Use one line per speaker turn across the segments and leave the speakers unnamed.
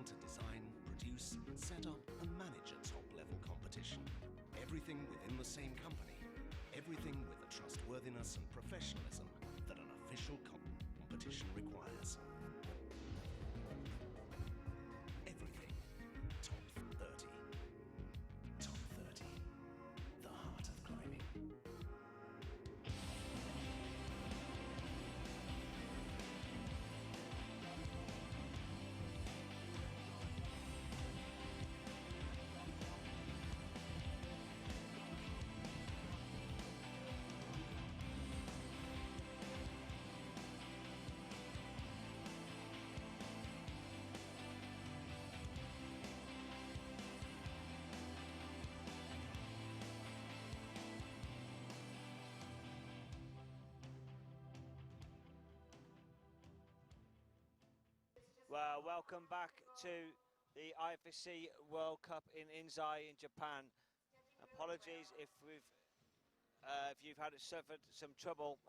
plan to design, produce, set up and manage a top-level competition. Everything within the same company. Everything with the trustworthiness and professionalism that an official competition requires. Everything. Top 30. Top 30. The heart of climbing.
Well, welcome back to the IFSC World Cup in Inzai in Japan. Apologies if you've suffered some trouble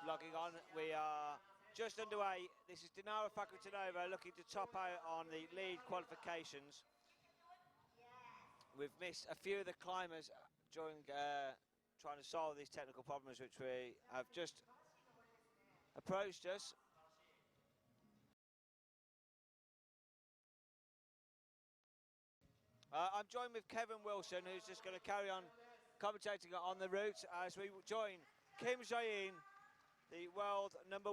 logging on. We are just underway. This is Dinara Fakutanova looking to top out on the lead qualifications. We've missed a few of the climbers during trying to solve these technical problems which we have just approached us. I'm joined with Kevin Wilson, who's just going to carry on commentating on the route as we join Kim Jae-in, the world #1.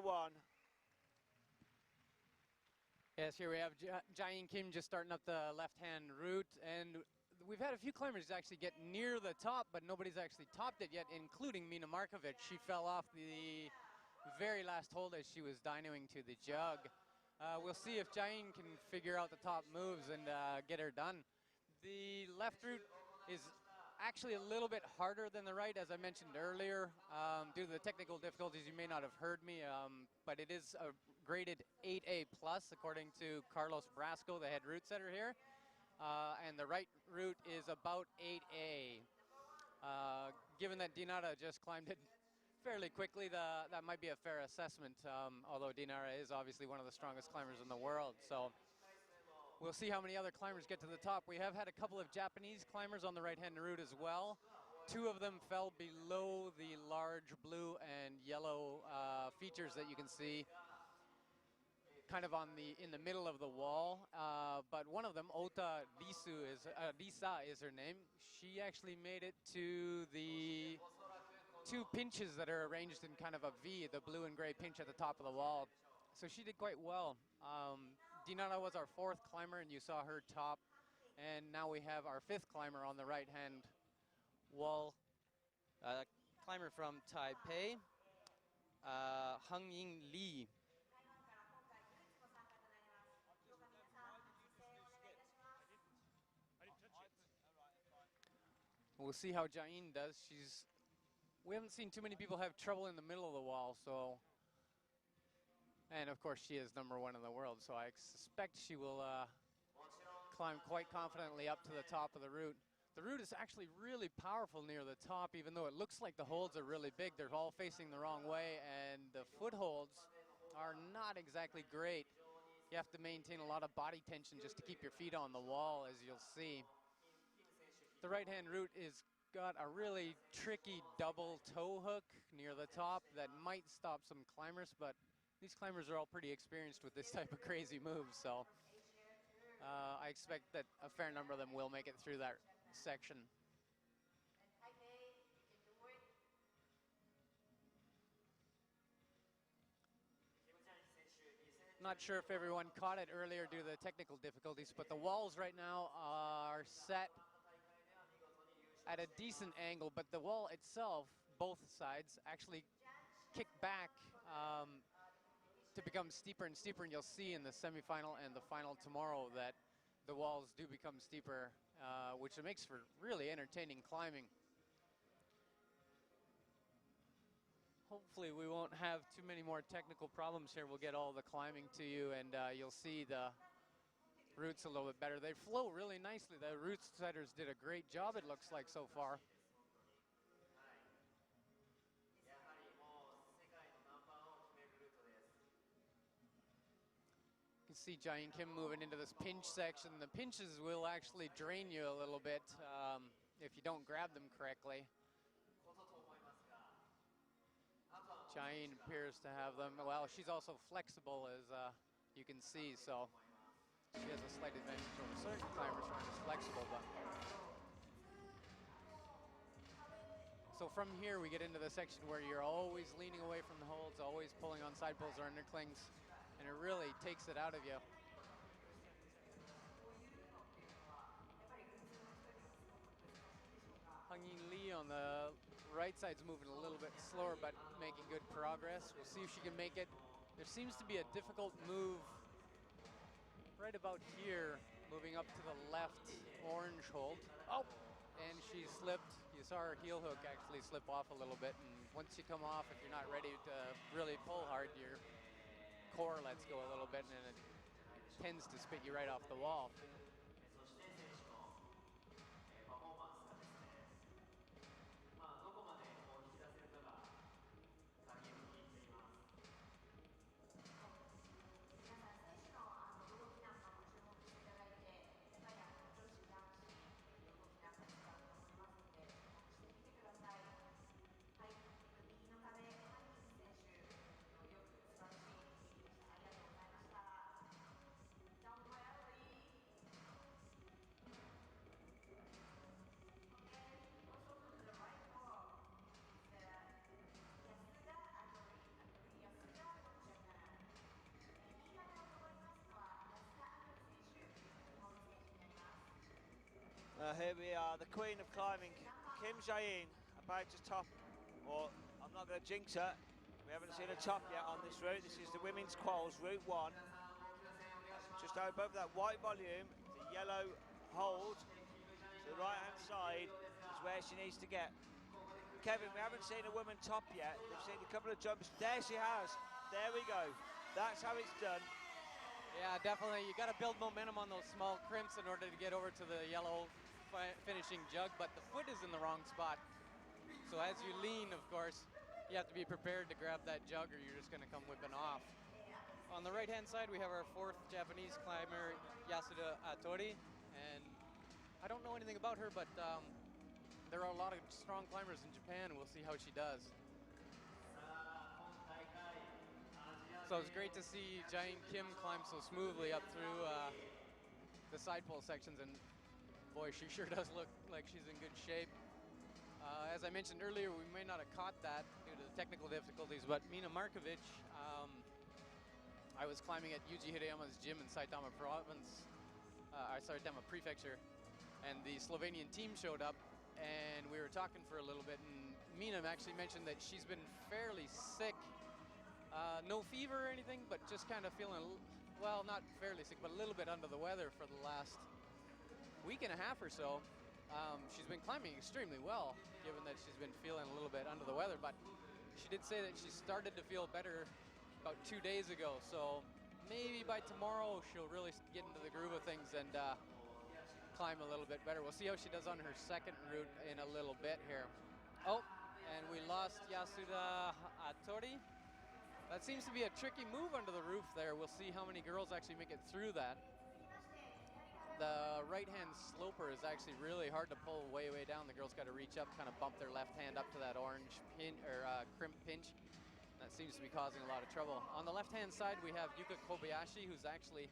Yes, here we have Jae-in Kim just starting up the left-hand route, and we've had a few climbers actually get near the top, but nobody's actually topped it yet, including Mina Markovic. She fell off the very last hold as she was dynoing to the jug. We'll see if Jae-in can figure out the top moves and get her done. The left route is actually a little bit harder than the right, as I mentioned earlier. Due to the technical difficulties, you may not have heard me, but it is a graded 8A plus, according to Carlos Brasco, the head route setter here. And the right route is about 8A. Given that Dinara just climbed it fairly quickly, that might be a fair assessment, although Dinara is obviously one of the strongest climbers in the world. So we'll see how many other climbers get to the top. We have had a couple of Japanese climbers on the right-hand route as well. Two of them fell below the large blue and yellow features that you can see kind of in the middle of the wall. But one of them, Ota Risa is her name. She actually made it to the two pinches that are arranged in kind of a V, the blue and gray pinch at the top of the wall. So she did quite well. Dinara was our 4th climber, and you saw her top. And now we have our 5th climber on the right-hand wall.
Climber from Taipei, Hung-Ying Lee.
We'll see how Jae-in does. We haven't seen too many people have trouble in the middle of the wall, so. And of course, she is #1 in the world, so I suspect she will climb quite confidently up to the top of the route. The route is actually really powerful near the top, even though it looks like the holds are really big. They're all facing the wrong way, and the footholds are not exactly great. You have to maintain a lot of body tension just to keep your feet on the wall, as you'll see. The right-hand route is got a really tricky double toe hook near the top that might stop some climbers, but these climbers are all pretty experienced with this type of crazy move, so I expect that a fair number of them will make it through that section. Not sure if everyone caught it earlier due to the technical difficulties, but the walls right now are set at a decent angle, but the wall itself, both sides, actually kick back to become steeper and steeper, and you'll see in the semifinal and the final tomorrow that the walls do become steeper, which makes for really entertaining climbing. Hopefully we won't have too many more technical problems here. We'll get all the climbing to you, and you'll see the routes a little bit better. They flow really nicely. The route setters did a great job, it looks like, so far. You See Giant Kim moving into this pinch section. The pinches will actually drain you a little bit if you don't grab them correctly. Giant appears to have them. Well, she's also flexible, as you can see, so she has a slight advantage over certain climbers who aren't as flexible. But so from here, we get into the section where you're always leaning away from the holds, always pulling on side pulls or underclings, and it really takes it out of you. Hung-Yin Lee on the right side's moving a little bit slower, but making good progress. We'll see if she can make it. There seems to be a difficult move right about here, moving up to the left orange hold. Oh, and she slipped. You saw her heel hook actually slip off a little bit, and once you come off, if you're not ready to really pull hard, your core lets go a little bit, and it tends to spit you right off the wall.
Here we are, the queen of climbing, Kim Jae-in, about to top, or I'm not going to jinx her, we haven't seen her top yet on this route. This is the women's quals, route 1. Just above that white volume, the yellow hold to the right hand side is where she needs to get. Kevin, we haven't seen a woman top yet. They've seen a couple of jumps. There she has. There we go. That's how it's done.
Yeah, definitely. You got to build momentum on those small crimps in order to get over to the yellow finishing jug, but the foot is in the wrong spot. So as you lean, of course, you have to be prepared to grab that jug or you're just going to come whipping off.
On the right-hand side, we have our 4th Japanese climber, Yasuda Atori, and I don't know anything about her, but
there are a lot of strong climbers in Japan, and we'll see how she does. So it's great to see Giant Kim climb so smoothly up through the side pull sections, and boy, she sure does look like she's in good shape. As I mentioned earlier, we may not have caught that due to the technical difficulties, but Mina Markovic, I was climbing at Yuji Hirayama's gym in Saitama Province, Saitama Prefecture, and the Slovenian team showed up, and we were talking for a little bit, and Mina actually mentioned that she's been fairly sick. No fever or anything, but just kind of feeling, well, not fairly sick, but a little bit under the weather for the last week and a half or so. She's been climbing extremely well, given that she's been feeling a little bit under the weather, but she did say that she started to feel better about 2 days ago, so maybe by tomorrow she'll really get into the groove of things and climb a little bit better. We'll see how she does on her second route in a little bit here. Oh, and we lost Yasuda Atori. That seems to be a tricky move under the roof there. We'll see how many girls actually make it through that. The right-hand sloper is actually really hard to pull way down. The girls got to reach up, kind of bump their left hand up to that orange pin or crimp pinch. That seems to be causing a lot of trouble. On the left-hand side, we have Yuka Kobayashi, who's actually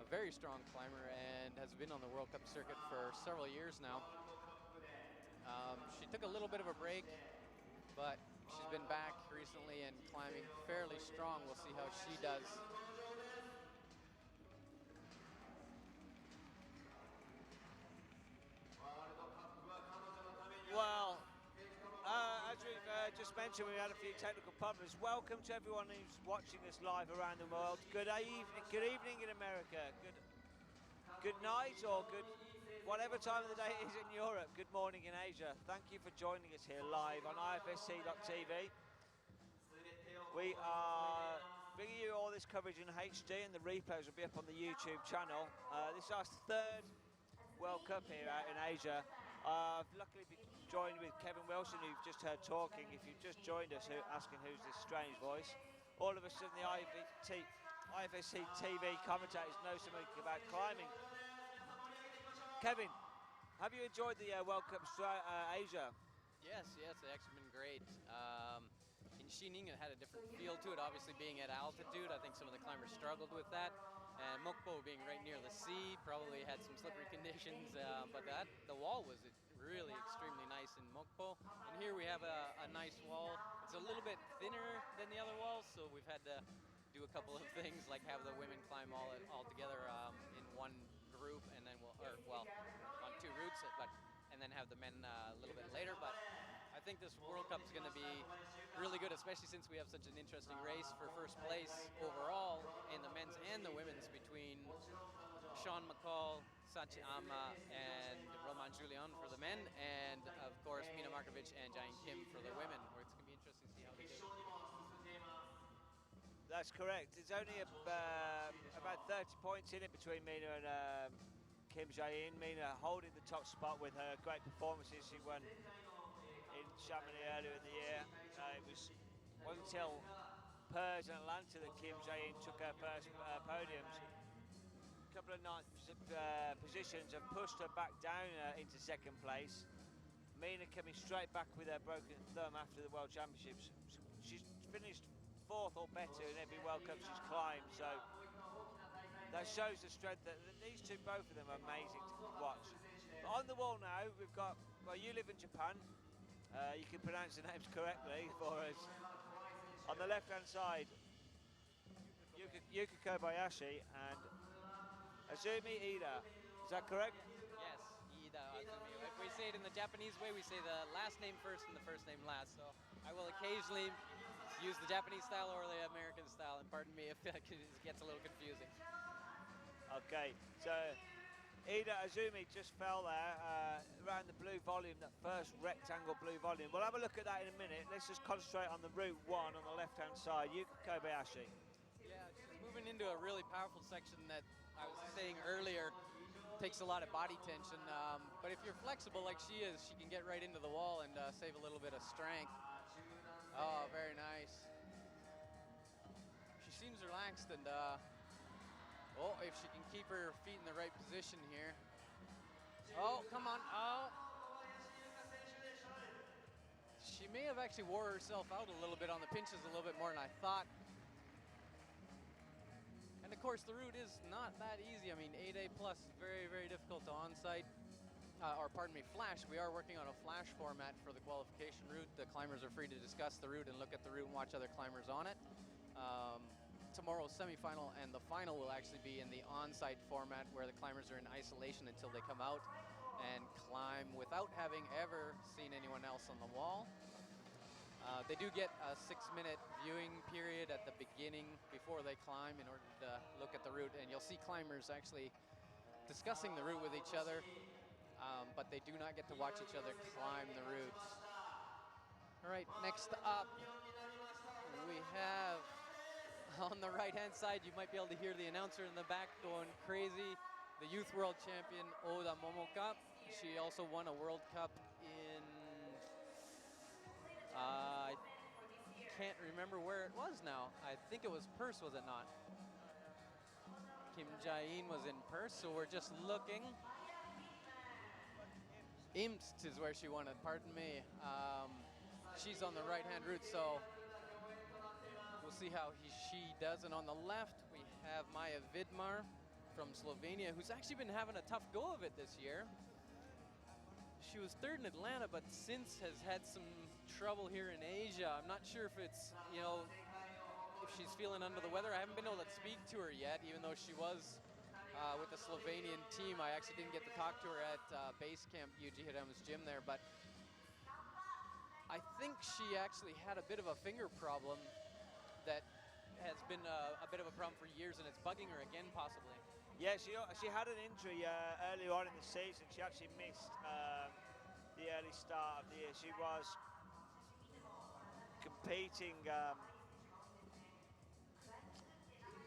a very strong climber and has been on the World Cup circuit for several years now. She took a little bit of a break, but she's been back recently and climbing fairly strong. We'll see how she does.
Well, as we've just mentioned, we had a few technical problems. Welcome to everyone who's watching us live around the world. Good evening in America. Good night, or good whatever time of the day it is in Europe. Good morning in Asia. Thank you for joining us here live on IFSC.tv. We are bringing you all this coverage in HD, and the replays will be up on the YouTube channel. This is our 3rd World Cup here out in Asia. I've luckily been joined with Kevin Wilson, who you've just heard talking. If you've just joined us, asking who's this strange voice, all of us in the IFSC TV commentators know something about climbing. Kevin, have you enjoyed the World Cup Asia?
Yes, it's actually been great. In Xining, it had a different feel to it, obviously being at altitude. I think some of the climbers struggled with that. And Mokpo being right near the sea probably had some slippery conditions, but the wall was really extremely nice in Mokpo. And here we have a nice wall. It's a little bit thinner than the other walls, so we've had to do a couple of things like have the women climb all together in one group, and then on two routes, and then have the men a little bit later. But I think this World Cup is going to be really good, especially since we have such an interesting race for first place overall in the men's and the women's between Sean McCall, Sachi Amma, and Roman Julian for the men, and of course Mina Markovic and Jain Kim for the women. Where it's going to be interesting to see how they do.
That's correct. It's only about 30 points in it between Mina and Kim Jae-in. Mina holding the top spot with her great performances. She won in Chamonix earlier in the year. It wasn't until Perth and Atlanta that Kim Jae-in took her first podiums. A couple of ninth positions have pushed her back down into second place. Mina coming straight back with her broken thumb after the World Championships. She's finished fourth or better in every World Cup she's climbed, so that shows the strength that these two, both of them, are amazing to watch. But on the wall now, we've got, well, you live in Japan. You can pronounce the names correctly for us. On the left-hand side, Yuka Kobayashi and Azumi Ida. Is that correct?
Yes, Ida Azumi. If we say it in the Japanese way, we say the last name first and the first name last. So I will occasionally use the Japanese style or the American style, and pardon me if it gets a little confusing.
Okay, so Ida Azumi just fell there around the blue volume, that first rectangle blue volume. We'll have a look at that in a minute. Let's just concentrate on the route one on the left-hand side, Yuka Kobayashi.
Yeah, she's moving into a really powerful section that I was saying earlier takes a lot of body tension. But if you're flexible like she is, she can get right into the wall and save a little bit of strength. Oh, very nice. She seems relaxed, and if she can keep her feet in the right position here. Oh, come on. Oh. She may have actually wore herself out a little bit on the pinches, a little bit more than I thought. And of course, the route is not that easy. I mean, 8A plus, very, very difficult to on-site. Flash. We are working on a flash format for the qualification route. The climbers are free to discuss the route and look at the route and watch other climbers on it. Tomorrow's semifinal and the final will actually be in the on-site format, where the climbers are in isolation until they come out and climb without having ever seen anyone else on the wall. They do get a 6-minute viewing period at the beginning before they climb in order to look at the route, and you'll see climbers actually discussing the route with each other, but they do not get to watch each other climb the route. All right, next up we have, on the right-hand side, you might be able to hear the announcer in the back going crazy, the Youth World Champion Oda Momoka. She also won a World Cup in, I can't remember where it was now. I think it was Perth, was it not? Kim Jae-in was in Perth, so we're just looking. Imst is where she won it, pardon me. She's on the right-hand route, so we'll see how she does. And on the left, we have Maja Vidmar from Slovenia, who's actually been having a tough go of it this year. She was third in Atlanta, but since has had some trouble here in Asia. I'm not sure if it's, if she's feeling under the weather. I haven't been able to speak to her yet, even though she was with the Slovenian team. I actually didn't get to talk to her at base camp, Yuji Hirama's gym there, but I think she actually had a bit of a finger problem that has been a bit of a problem for years, and it's bugging her again, possibly.
Yeah, she had an injury earlier on in the season. She actually missed the early start of the year. She was competing.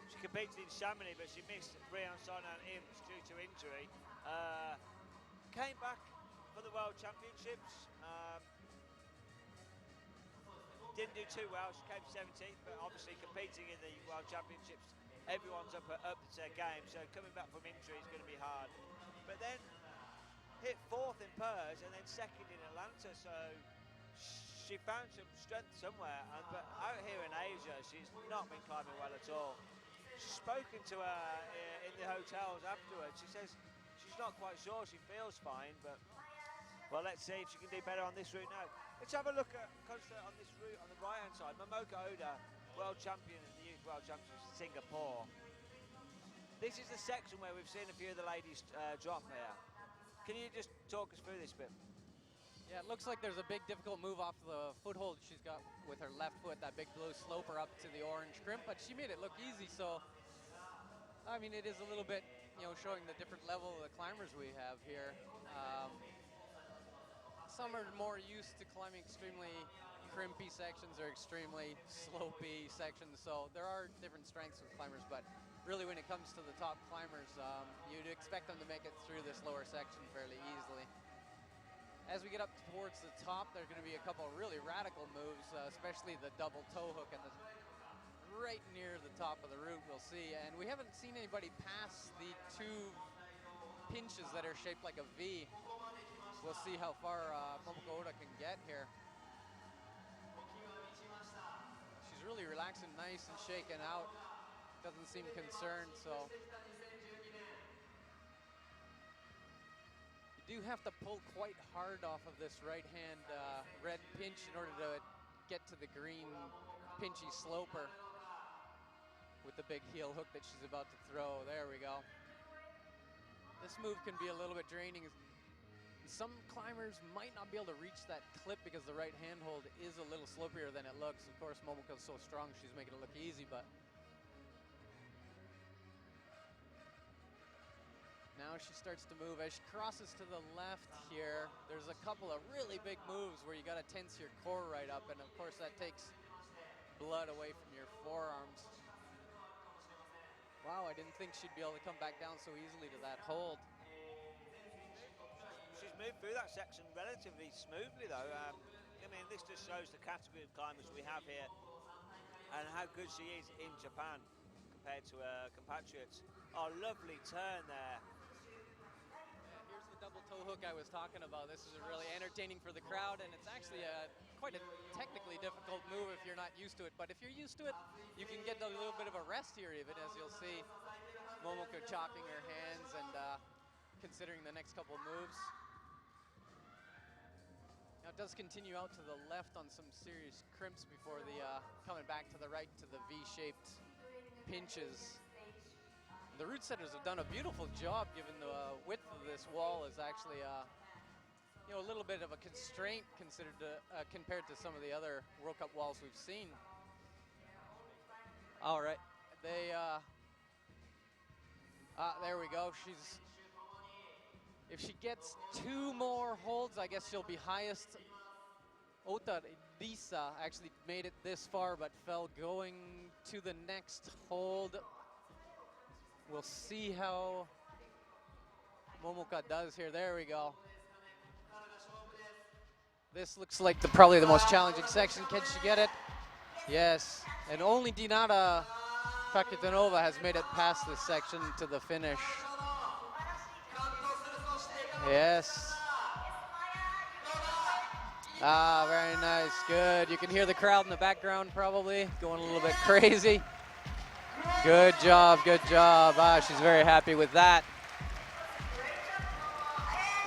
She competed in Chamonix, but she missed Briançon and Imps due to injury. Came back for the World Championships. Didn't do too well. She came 17th, but obviously competing in the World Championships everyone's up to their game, so coming back from injury is going to be hard. But then hit 4th in Perth and then 2nd in Atlanta, so she found some strength somewhere. But out here in Asia, she's not been climbing well at all. She's spoken to her in the hotels afterwards. She says she's not quite sure, she feels fine, but well, let's see if she can do better on this route now. Let's have a look at concentrate on this route on the right-hand side. Momoka Oda, world champion in the Youth World Championships in Singapore. This is the section where we've seen a few of the ladies drop here. Can you just talk us through this bit?
Yeah, it looks like there's a big difficult move off the foothold she's got with her left foot, that big blue sloper up to the orange crimp, but she made it look easy, so I mean, it is a little bit, you know, showing the different level of the climbers we have here. Some are more used to climbing extremely crimpy sections or extremely slopey sections, so there are different strengths with climbers, but really when it comes to the top climbers, you'd expect them to make it through this lower section fairly easily. As we get up towards the top, there's going to be a couple of really radical moves, especially the double toe hook and right near the top of the route, we'll see. And we haven't seen anybody pass the 2 pinches that are shaped like a V. We'll see how far Momoka Oda can get here. She's really relaxing, nice and shaken out. Doesn't seem concerned, so. You do have to pull quite hard off of this right-hand red pinch in order to get to the green pinchy sloper with the big heel hook that she's about to throw. There we go. This move can be a little bit draining. Some climbers might not be able to reach that clip because the right handhold is a little slopier than it looks. Of course, Momoka's so strong, she's making it look easy, but now she starts to move. As she crosses to the left here, there's a couple of really big moves where you gotta tense your core right up, and of course that takes blood away from your forearms. Wow, I didn't think she'd be able to come back down so easily to that hold.
She's moved through that section relatively smoothly though. I mean, this just shows the category of climbers we have here and how good she is in Japan compared to her compatriots. Oh, lovely turn there.
Here's the double toe hook I was talking about. This is really entertaining for the crowd, and it's actually quite a technically difficult move if you're not used to it. But if you're used to it, you can get a little bit of a rest here even, as you'll see Momoka chalking her hands and considering the next couple moves. Now it does continue out to the left on some serious crimps before the coming back to the right to the V-shaped pinches. The route setters have done a beautiful job given the width of this wall is actually you know, a little bit of a constraint considered compared to some of the other World Cup walls we've seen. All right, they there we go. If she gets 2 more holds, I guess she'll be highest. Ota Lisa actually made it this far, but fell going to the next hold. We'll see how Momoka does here. There we go. This looks like probably the most challenging section. Can she get it? Yes. And only Dinata Fakitanova has made it past this section to the finish. Yes. Ah, very nice. Good. You can hear the crowd in the background probably going a little bit crazy. Good job, good job. Ah, she's very happy with that.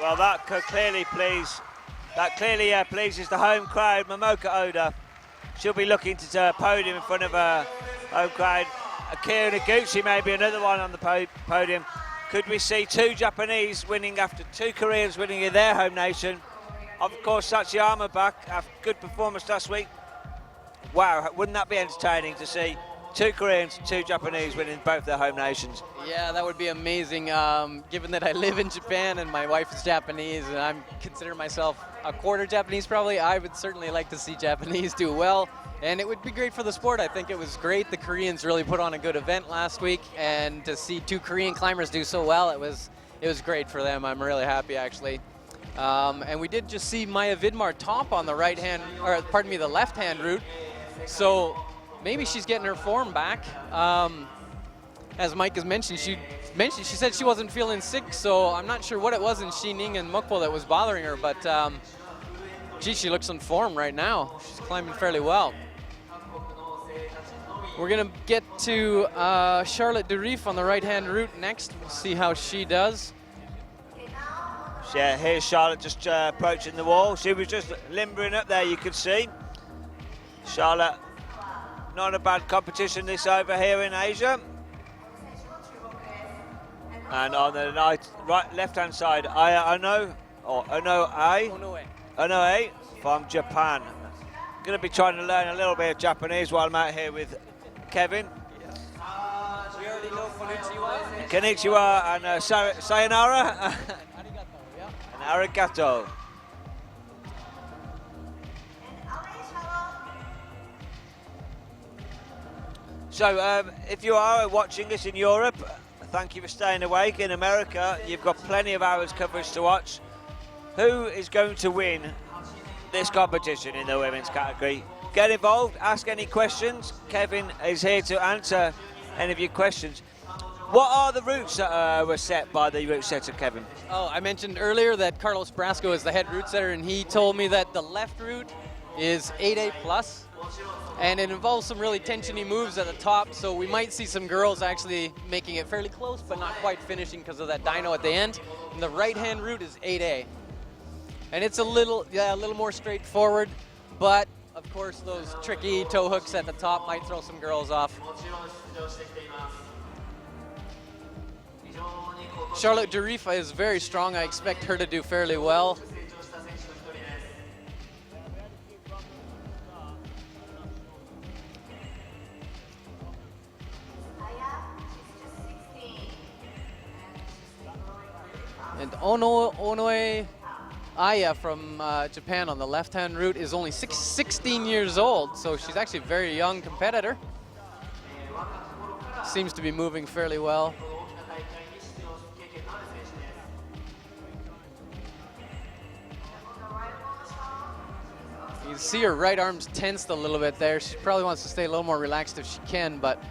Well, that could clearly please. That clearly pleases the home crowd. Momoka Oda, she'll be looking to podium in front of her home crowd. Akira Noguchi may be another one on the podium. Could we see 2 Japanese winning after 2 Koreans winning in their home nation? Of course, Satsuyama back after good performance last week. Wow, wouldn't that be entertaining to see 2 Koreans, 2 Japanese winning both their home nations?
Yeah, that would be amazing. Given that I live in Japan and my wife is Japanese and I consider myself a quarter Japanese probably, I would certainly like to see Japanese do well. And it would be great for the sport. I think it was great. The Koreans really put on a good event last week, and to see 2 Korean climbers do so well, it was great for them. I'm really happy actually. And we did just see Maya Vidmar top on the the left-hand route. So maybe she's getting her form back. as Mike has mentioned, she said she wasn't feeling sick, so I'm not sure what it was in Xining and Mukpo that was bothering her, but gee, she looks in form right now. She's climbing fairly well. We're gonna get to Charlotte Durif on the right-hand route next. We'll see how she does.
Yeah, here's Charlotte just approaching the wall. She was just limbering up there, you could see. Charlotte, not a bad competition this over here in Asia. And on the left-hand side, Onoe from Japan. Going to be trying to learn a little bit of Japanese while I'm out here with Kevin.
We already know konnichiwa.
Konnichiwa and sayonara. And arigato. So, if you are watching this in Europe, thank you for staying awake. In America, you've got plenty of hours coverage to watch. Who is going to win this competition in the women's category? Get involved, ask any questions. Kevin is here to answer any of your questions. What are the routes that were set by the route setter, Kevin?
Oh, I mentioned earlier that Carlos Brasco is the head route setter, and he told me that the left route is 8A+, and it involves some really tensiony moves at the top, so we might see some girls actually making it fairly close, but not quite finishing because of that dyno at the end. And the right-hand route is 8A. And it's a little more straightforward, but of course those tricky toe hooks at the top might throw some girls off. Charlotte Durifa is very strong. I expect her to do fairly well. And Onoe Aya from Japan on the left-hand route is only 16 years old, so she's actually a very young competitor. Seems to be moving fairly well. You can see her right arm's tensed a little bit there. She probably wants to stay a little more relaxed if she can, but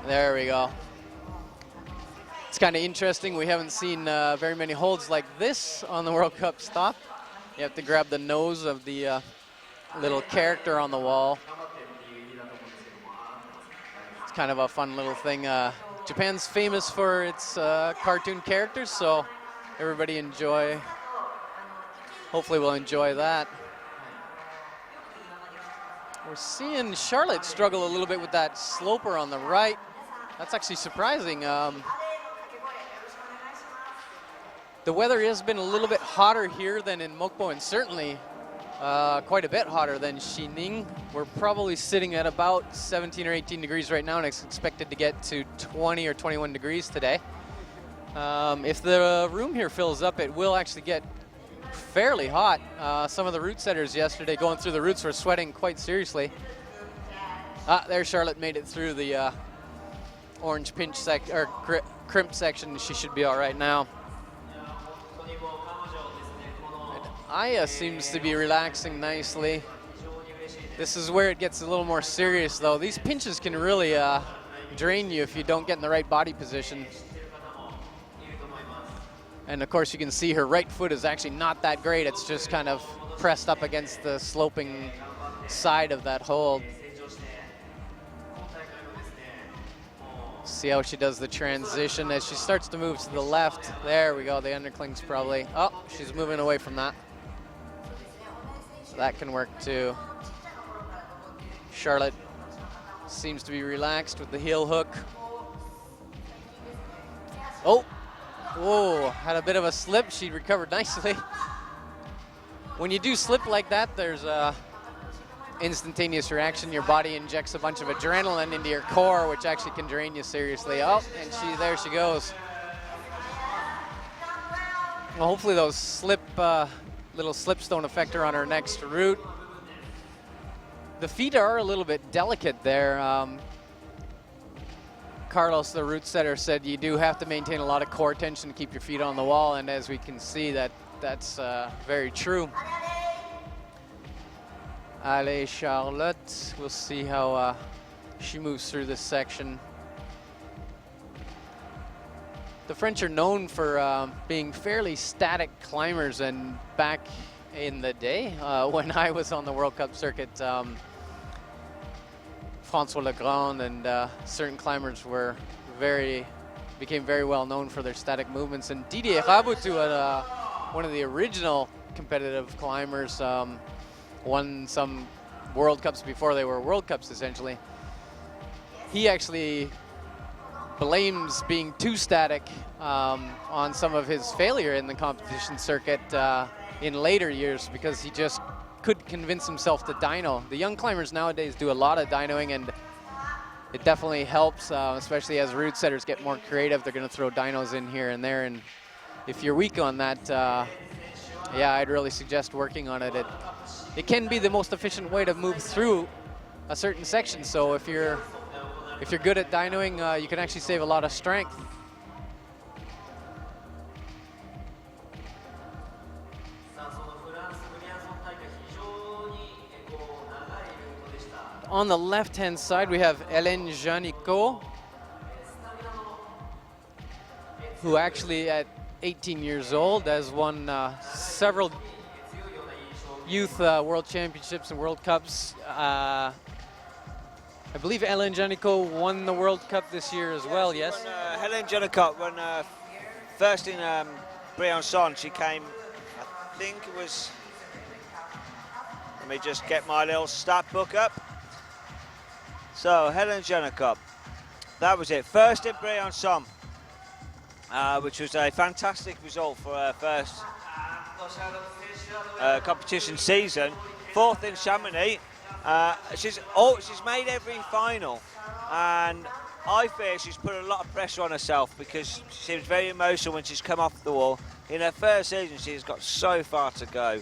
there we go. It's kind of interesting. We haven't seen very many holds like this on the World Cup stop. You have to grab the nose of the little character on the wall. It's kind of a fun little thing. Japan's famous for its cartoon characters, so everybody hopefully we'll enjoy that. We're seeing Charlotte struggle a little bit with that sloper on the right. That's actually surprising. The weather has been a little bit hotter here than in Mokpo, and certainly quite a bit hotter than Xining. We're probably sitting at about 17 or 18 degrees right now, and it's expected to get to 20 or 21 degrees today. If the room here fills up, it will actually get fairly hot. Some of the route setters yesterday going through the routes were sweating quite seriously. There Charlotte made it through the orange pinch or crimp section. She should be all right now. Aya seems to be relaxing nicely. This is where it gets a little more serious though. These pinches can really drain you if you don't get in the right body position. And of course you can see her right foot is actually not that great. It's just kind of pressed up against the sloping side of that hold. See how she does the transition as she starts to move to the left. There we go, the undercling's probably, oh, she's moving away from that. So that can work too. Charlotte seems to be relaxed with the heel hook. Oh, whoa, had a bit of a slip. She recovered nicely. When you do slip like that, there's a instantaneous reaction. Your body injects a bunch of adrenaline into your core, which actually can drain you seriously. Oh, and there she goes. Well, hopefully those little slipstone affect her on her next route. The feet are a little bit delicate there. Carlos, the route setter, said you do have to maintain a lot of core tension to keep your feet on the wall, and as we can see, that's very true.
Allez, Charlotte. We'll see how she moves through this section. The French are known for being fairly static climbers, and back in the day when I was on the World Cup circuit, François Legrand and certain climbers became very well known for their static movements. And Didier Rabutu, one of the original competitive climbers, won some World Cups before they were World Cups, essentially. He actually blames being too static on some of his failure in the competition circuit in later years, because he just couldn't convince himself to dyno. The young climbers nowadays do a lot of dynoing, and it definitely helps, especially as route setters get more creative. They're going to throw dynos in here and there, and if you're weak on that, yeah, I'd really suggest working on it. It can be the most efficient way to move through a certain section. So if you're good at dynoing, you can actually save a lot of strength. On the left-hand side, we have Hélène Janicot, who actually at 18 years old has won several youth world championships and World Cups. I believe Hélène Janicot won the World Cup this year as well, yes?
Hélène Janicot won first in Briançon. She came, I think it was, let me just get my little stat book up. So, Hélène Janicot, that was it. First in Briançon, which was a fantastic result for her first competition season. Fourth in Chamonix. She's made every final, and I fear she's put a lot of pressure on herself, because she seems very emotional when she's come off the wall. In her first season, she's got so far to go,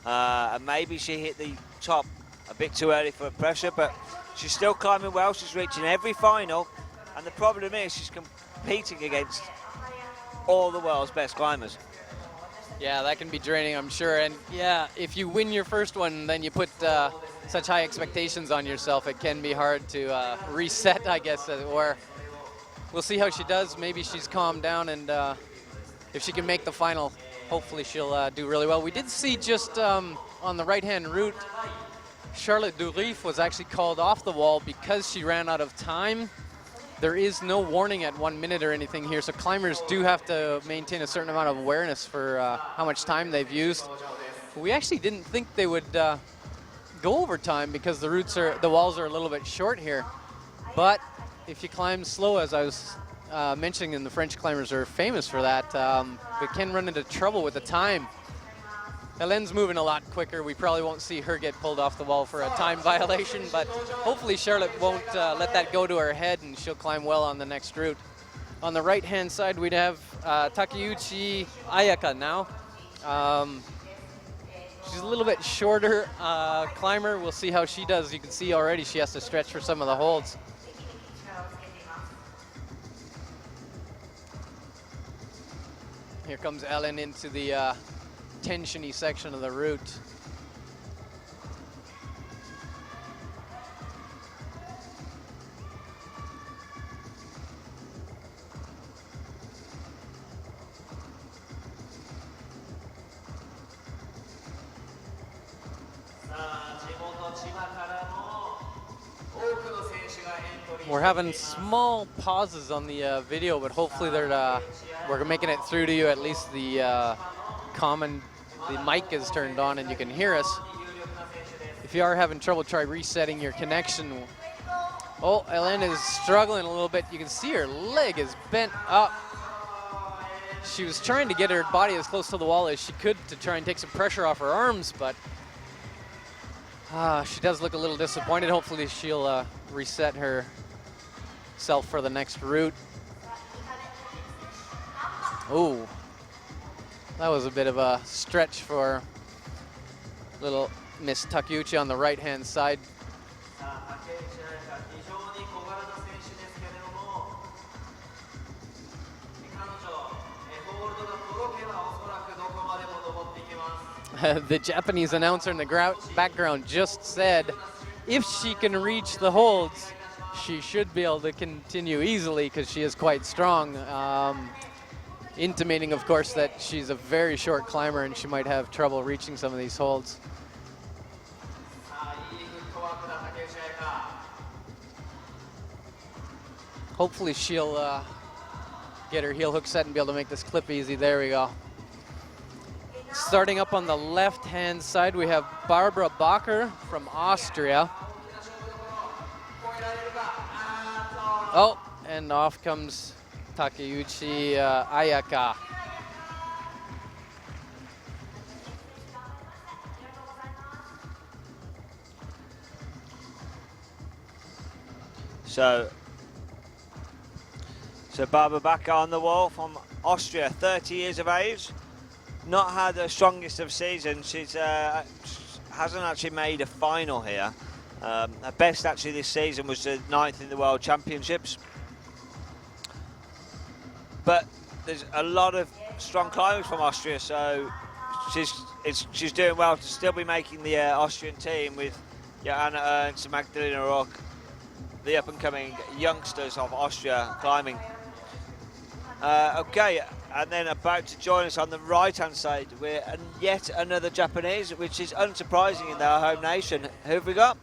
and maybe she hit the top a bit too early for her pressure, but she's still climbing well. She's reaching every final, and the problem is she's competing against all the world's best climbers.
Yeah, that can be draining, I'm sure. And yeah, if you win your first one, then you put such high expectations on yourself, it can be hard to reset, I guess, as it were. We'll see how she does. Maybe she's calmed down, and if she can make the final, hopefully she'll do really well. We did see just on the right-hand route, Charlotte Durif was actually called off the wall because she ran out of time. There is no warning at 1 minute or anything here, so climbers do have to maintain a certain amount of awareness for how much time they've used. We actually didn't think they would go over time, because the walls are a little bit short here. But if you climb slow, as I was mentioning, and the French climbers are famous for that, they can run into trouble with the time. Hélène's moving a lot quicker. We probably won't see her get pulled off the wall for a time violation, but hopefully Charlotte won't let that go to her head, and she'll climb well on the next route. On the right-hand side, we'd have Takeuchi Ayaka now. She's a little bit shorter climber. We'll see how she does. You can see already she has to stretch for some of the holds. Here comes Ellen into the tensiony section of the route. We're having small pauses on the video, but hopefully we're making it through to you. At least the mic is turned on and you can hear us. If you are having trouble, try resetting your connection. Oh, Hélène is struggling a little bit. You can see her leg is bent up. She was trying to get her body as close to the wall as she could to try and take some pressure off her arms, but she does look a little disappointed. Hopefully she'll reset herself for the next route. Oh, that was a bit of a stretch for little Miss Takeuchi on the right-hand side. The Japanese announcer in the background just said if she can reach the holds, she should be able to continue easily because she is quite strong. Intimating, of course, that she's a very short climber and she might have trouble reaching some of these holds. Hopefully she'll get her heel hook set and be able to make this clip easy. There we go. Starting up on the left-hand side, we have Barbara Bacher from Austria. Oh, and off comes Takeuchi Ayaka.
So Barbara Bacher on the wall from Austria, 30 years of age. Not had the strongest of seasons. She's hasn't actually made a final here. Her best actually this season was the 9th in the World Championships. But there's a lot of strong climbers from Austria, so she's doing well to still be making the Austrian team with Anna Ernst and Magdalena Rock, the up-and-coming youngsters of Austria climbing. Okay, and then about to join us on the right-hand side, we're yet another Japanese, which is unsurprising in their home nation. Who have we got?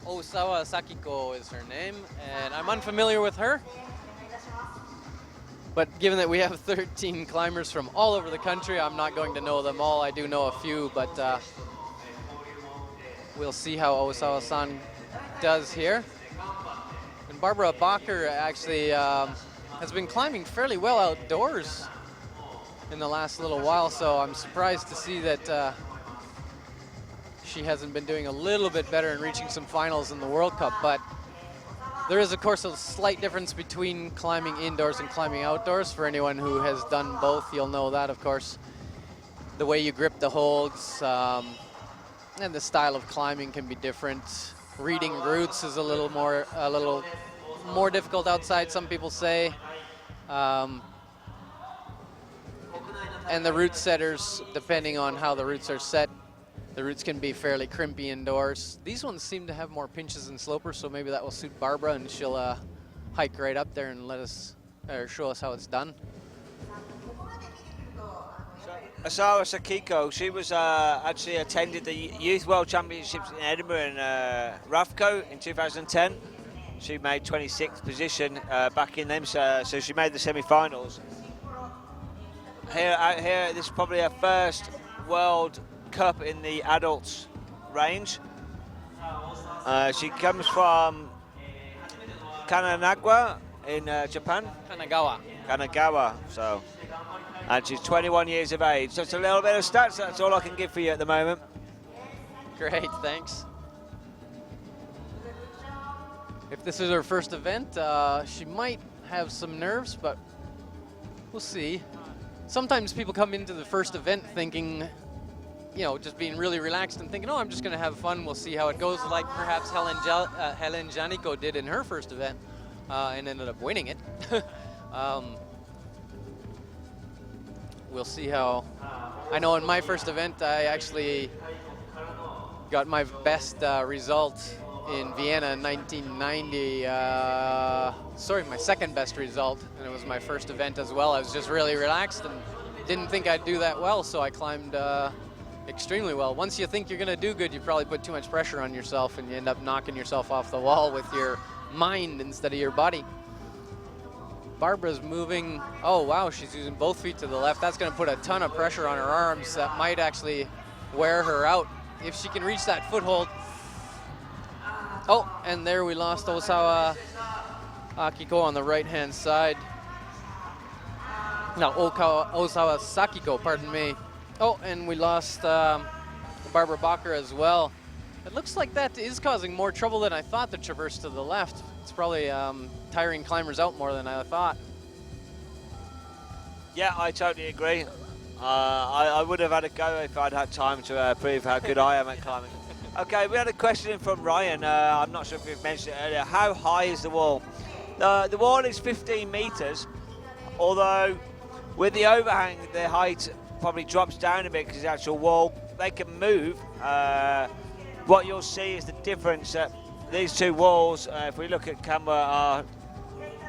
Osawa Sakiko is her name, and I'm unfamiliar with her. But given that we have 13 climbers from all over the country, I'm not going to know them all. I do know a few, but we'll see how Osawa-san does here. And Barbara Bacher actually has been climbing fairly well outdoors in the last little while, so I'm surprised to see that she hasn't been doing a little bit better in reaching some finals in the World Cup. But there is, of course, a slight difference between climbing indoors and climbing outdoors. For anyone who has done both, you'll know that, of course. The way you grip the holds and the style of climbing can be different. Reading routes is a little more difficult outside, some people say. And the route setters, depending on how the routes are set, the routes can be fairly crimpy indoors. These ones seem to have more pinches and slopers, so maybe that will suit Barbara, and she'll hike right up there and show us how it's done.
Osawa Sakiko, she was actually attended the Youth World Championships in Edinburgh and RAFCO in 2010. She made 26th position back in them, so she made the semi-finals. Here, this is probably her first World Cup in the adults range. She comes from Kanagawa in Japan. Kanagawa, so. And she's 21 years of age. Just a little bit of stats, that's all I can give for you at the moment.
Great, thanks. If this is her first event, she might have some nerves, but we'll see. Sometimes people come into the first event thinking, you know, just being really relaxed and thinking, oh, I'm just going to have fun, we'll see how it goes, like perhaps Helen Janico did in her first event and ended up winning it. We'll see how. I know in my first event, I actually got my best result in Vienna in 1990. Sorry, my second best result, and it was my first event as well. I was just really relaxed and didn't think I'd do that well, so I climbed extremely well. Once you think you're going to do good, you probably put too much pressure on yourself, and you end up knocking yourself off the wall with your mind instead of your body. Barbara's moving. Oh, wow, she's using both feet to the left. That's going to put a ton of pressure on her arms. That might actually wear her out if she can reach that foothold. Oh, and there we lost Osawa Akiko on the right-hand side. No, Osawa Sakiko, pardon me. Oh, and we lost Barbara Bacher as well. It looks like that is causing more trouble than I thought, the traverse to the left. It's probably tiring climbers out more than I thought.
Yeah, I totally agree. I would have had a go if I'd had time to prove how good I am at climbing. Okay, we had a question from Ryan. I'm not sure if we've mentioned it earlier. How high is the wall? The wall is 15 meters, although with the overhang, the height probably drops down a bit because the actual wall they can move. What you'll see is the difference at these two walls. If we look at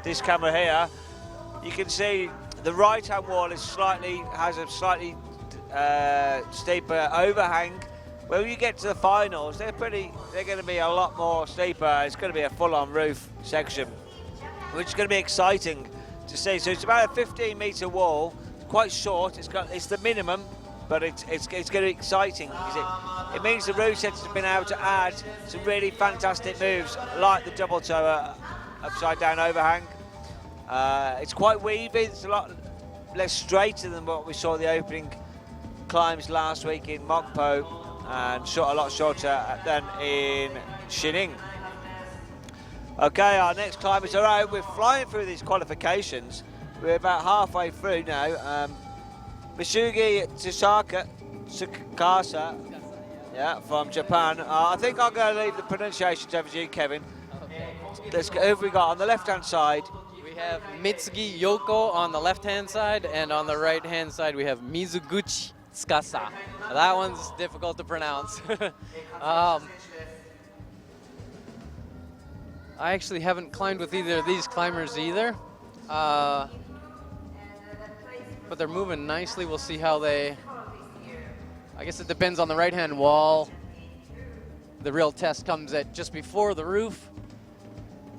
this camera here, you can see the right-hand wall has a slightly steeper overhang. When you get to the finals, they're going to be a lot more steeper. It's going to be a full-on roof section, which is going to be exciting to see. So it's about a 15-meter wall, quite short. It's the minimum, but it's going to be exciting because it means the roof setters have been able to add some really fantastic moves, like the double toe upside-down overhang. It's quite weavy. It's a lot less straighter than what we saw the opening climbs last week in Mokpo, and a lot shorter than in Shining. Okay, our next climbers are out. We're flying through these qualifications. We're about halfway through now. Mitsugi Tsukasa, yeah, from Japan. I think I'm going to leave the pronunciations over to you, Kevin.
Okay.
Who have we got on the left-hand side?
We have Mitsugi Yoko on the left-hand side, and on the right-hand side we have Mizuguchi Tsukasa. That one's difficult to pronounce. I actually haven't climbed with either of these climbers either, but they're moving nicely. We'll see how they, I guess it depends on the right-hand wall. The real test comes at just before the roof.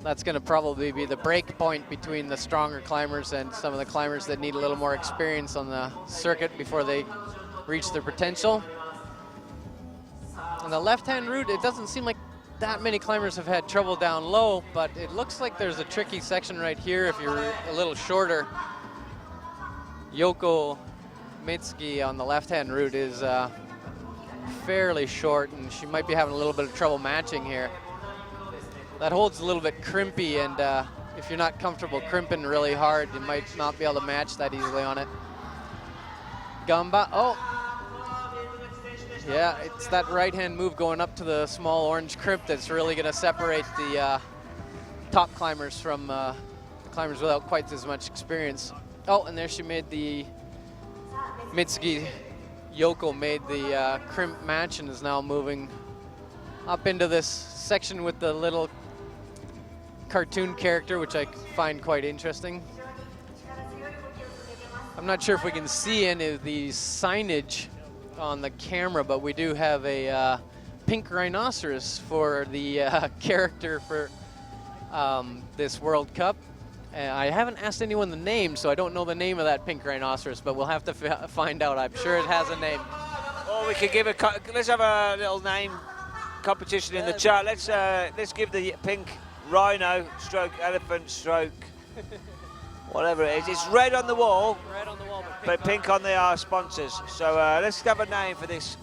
That's going to probably be the break point between the stronger climbers and some of the climbers that need a little more experience on the circuit before they reach their potential. On the left-hand route, it doesn't seem like that many climbers have had trouble down low, but it looks like there's a tricky section right here if you're a little shorter. Yoko Mitsugi on the left-hand route is fairly short, and she might be having a little bit of trouble matching here. That hold's a little bit crimpy, and if you're not comfortable crimping really hard, you might not be able to match that easily on it. Gamba, oh! Yeah, it's that right-hand move going up to the small orange crimp that's really going to separate the top climbers from climbers without quite as much experience. Oh, and there she made the Mitsugi Yoko made the crimp match and is now moving up into this section with the little cartoon character, which I find quite interesting. I'm not sure if we can see any of the signage on the camera, but we do have a pink rhinoceros for the character for this World Cup. I haven't asked anyone the name, so I don't know the name of that pink rhinoceros, but we'll have to find out. I'm sure it has a name.
Or we could give let's have a little name competition in the chat. Let's give the pink rhino stroke elephant stroke whatever it is. It's red on the wall, but pink on the sponsors. So let's have a name for this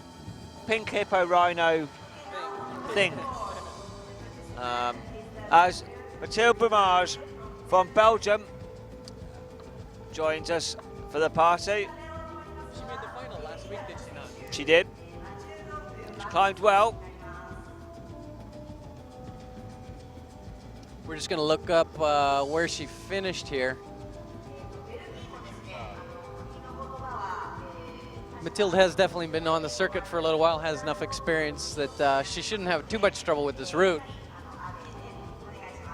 pink hippo rhino thing. As Mathilde Brumage from Belgium joins us for the party.
She made the final last week, did she not?
She did. She climbed well.
We're just going to look up where she finished here. Mathilde has definitely been on the circuit for a little while, has enough experience that she shouldn't have too much trouble with this route.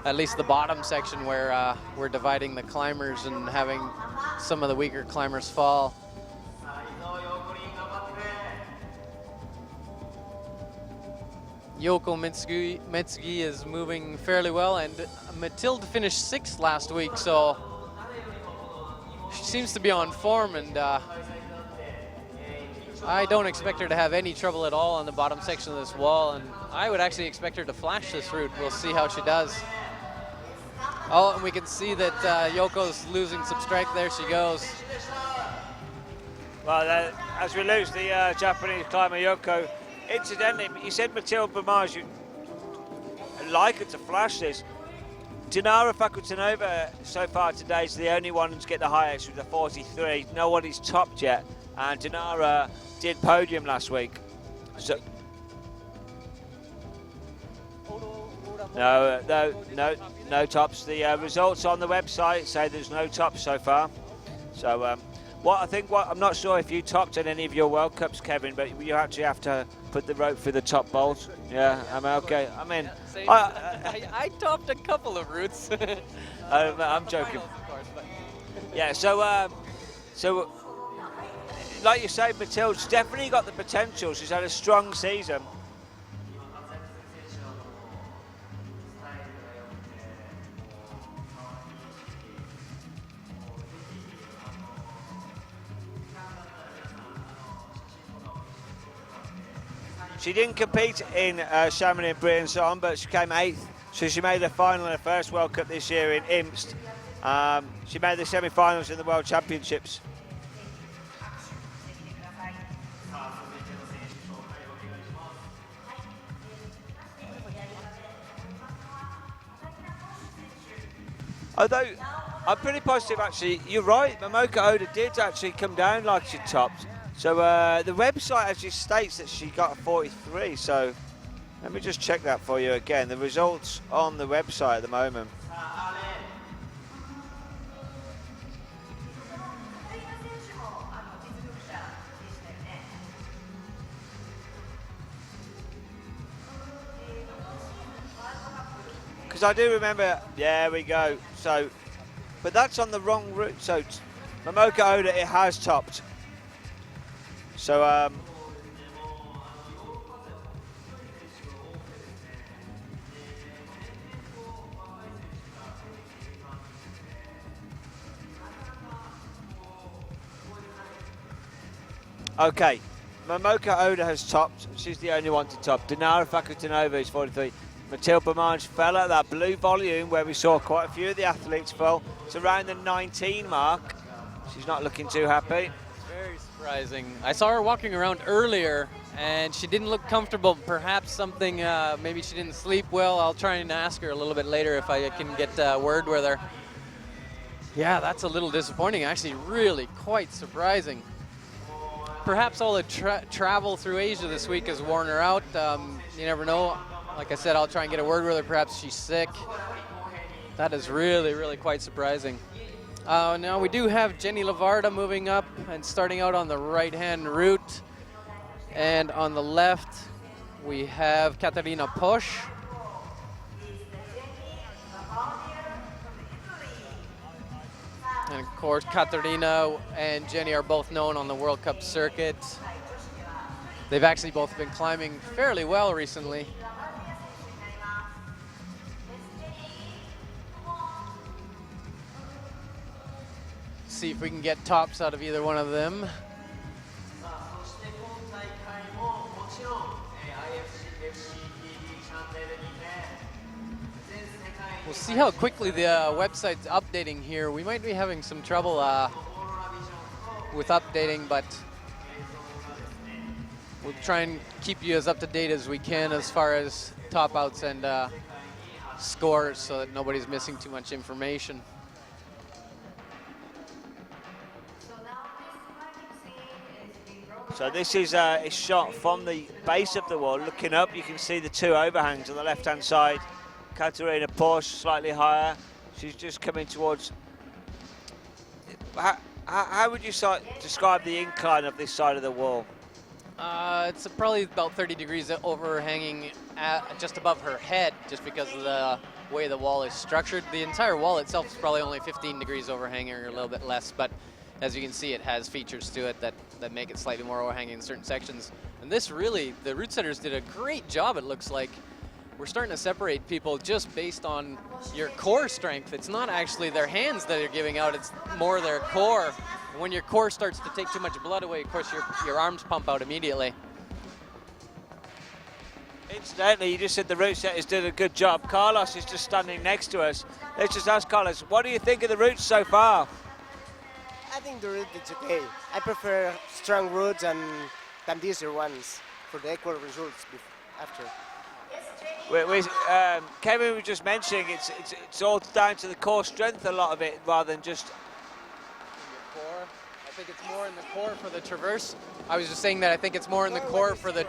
At least the bottom section where we're dividing the climbers and having some of the weaker climbers fall. Yoko Mitsugi is moving fairly well, and Mathilde finished 6th last week, so she seems to be on form, and I don't expect her to have any trouble at all on the bottom section of this wall, and I would actually expect her to flash this route. We'll see how she does. Oh, and we can see that Yoko's losing some strength. There she goes.
Well, as we lose the Japanese climber Yoko, incidentally, you said Mathilde Brumage, you'd like her to flash this. Dinara Fakutanova so far today is the only one to get the highest with a 43. Nobody's topped yet, and Dinara did podium last week. So no tops. The results on the website say there's no tops so far. So I'm not sure if you topped at any of your World Cups, Kevin, but you actually have to put the rope through the top bolt. Yeah, I'm okay. I mean,
I topped a couple of routes.
I'm joking. Yeah, so like you say, Mathilde's definitely got the potential. She's had a strong season. She didn't compete in Chamonix and Briançon, but she came 8th. So she made the final in her first World Cup this year in Imst. She made the semi-finals in the World Championships. Although, I'm pretty positive actually, you're right, Momoka Oda did actually come down like she topped. So the website actually states that she got a 43, so let me just check that for you again. The results on the website at the moment. Because I do remember, yeah, we go. So, but that's on the wrong route. So Momoka Oda, it has topped. So, okay, Momoka Oda has topped. She's the only one to top. Dinara Fakutinova is 43. Mathilde Beaumange fell at that blue volume where we saw quite a few of the athletes fall. It's around the 19 mark. She's not looking too happy.
Very surprising. I saw her walking around earlier and she didn't look comfortable. Perhaps something, maybe she didn't sleep well. I'll try and ask her a little bit later if I can get a word with her. Yeah, that's a little disappointing. Actually, really quite surprising. Perhaps all the travel through Asia this week has worn her out. You never know. Like I said, I'll try and get a word with her. Perhaps she's sick. That is really, really quite surprising. Now we do have Jenny Lavarda moving up and starting out on the right-hand route. And on the left, we have Katarina Posch. And of course, Katarina and Jenny are both known on the World Cup circuit. They've actually both been climbing fairly well recently. See if we can get tops out of either one of them. We'll see how quickly the website's updating here. We might be having some trouble with updating, but we'll try and keep you as up to date as we can as far as top outs and scores so that nobody's missing too much information.
So this is a shot from the base of the wall. Looking up, you can see the two overhangs on the left-hand side. Katarina Posch slightly higher. She's just coming towards. How would you describe the incline of this side of the wall?
It's probably about 30 degrees overhanging just above her head, just because of the way the wall is structured. The entire wall itself is probably only 15 degrees overhanging, or a little bit less, but as you can see, it has features to it that make it slightly more overhanging in certain sections. And this really, the route setters did a great job, it looks like. We're starting to separate people just based on your core strength. It's not actually their hands that are giving out, it's more their core. And when your core starts to take too much blood away, of course, your arms pump out immediately.
Incidentally, you just said the route setters did a good job. Carlos is just standing next to us. Let's just ask Carlos, what do you think of the routes so far?
I think the route is okay. I prefer strong routes than easier ones for the equal results after.
Kevin was just mentioning it's all down to the core strength, a lot of it, rather than just.
Core. I think it's more in the core for the traverse. I was just saying that I think it's more in the core for the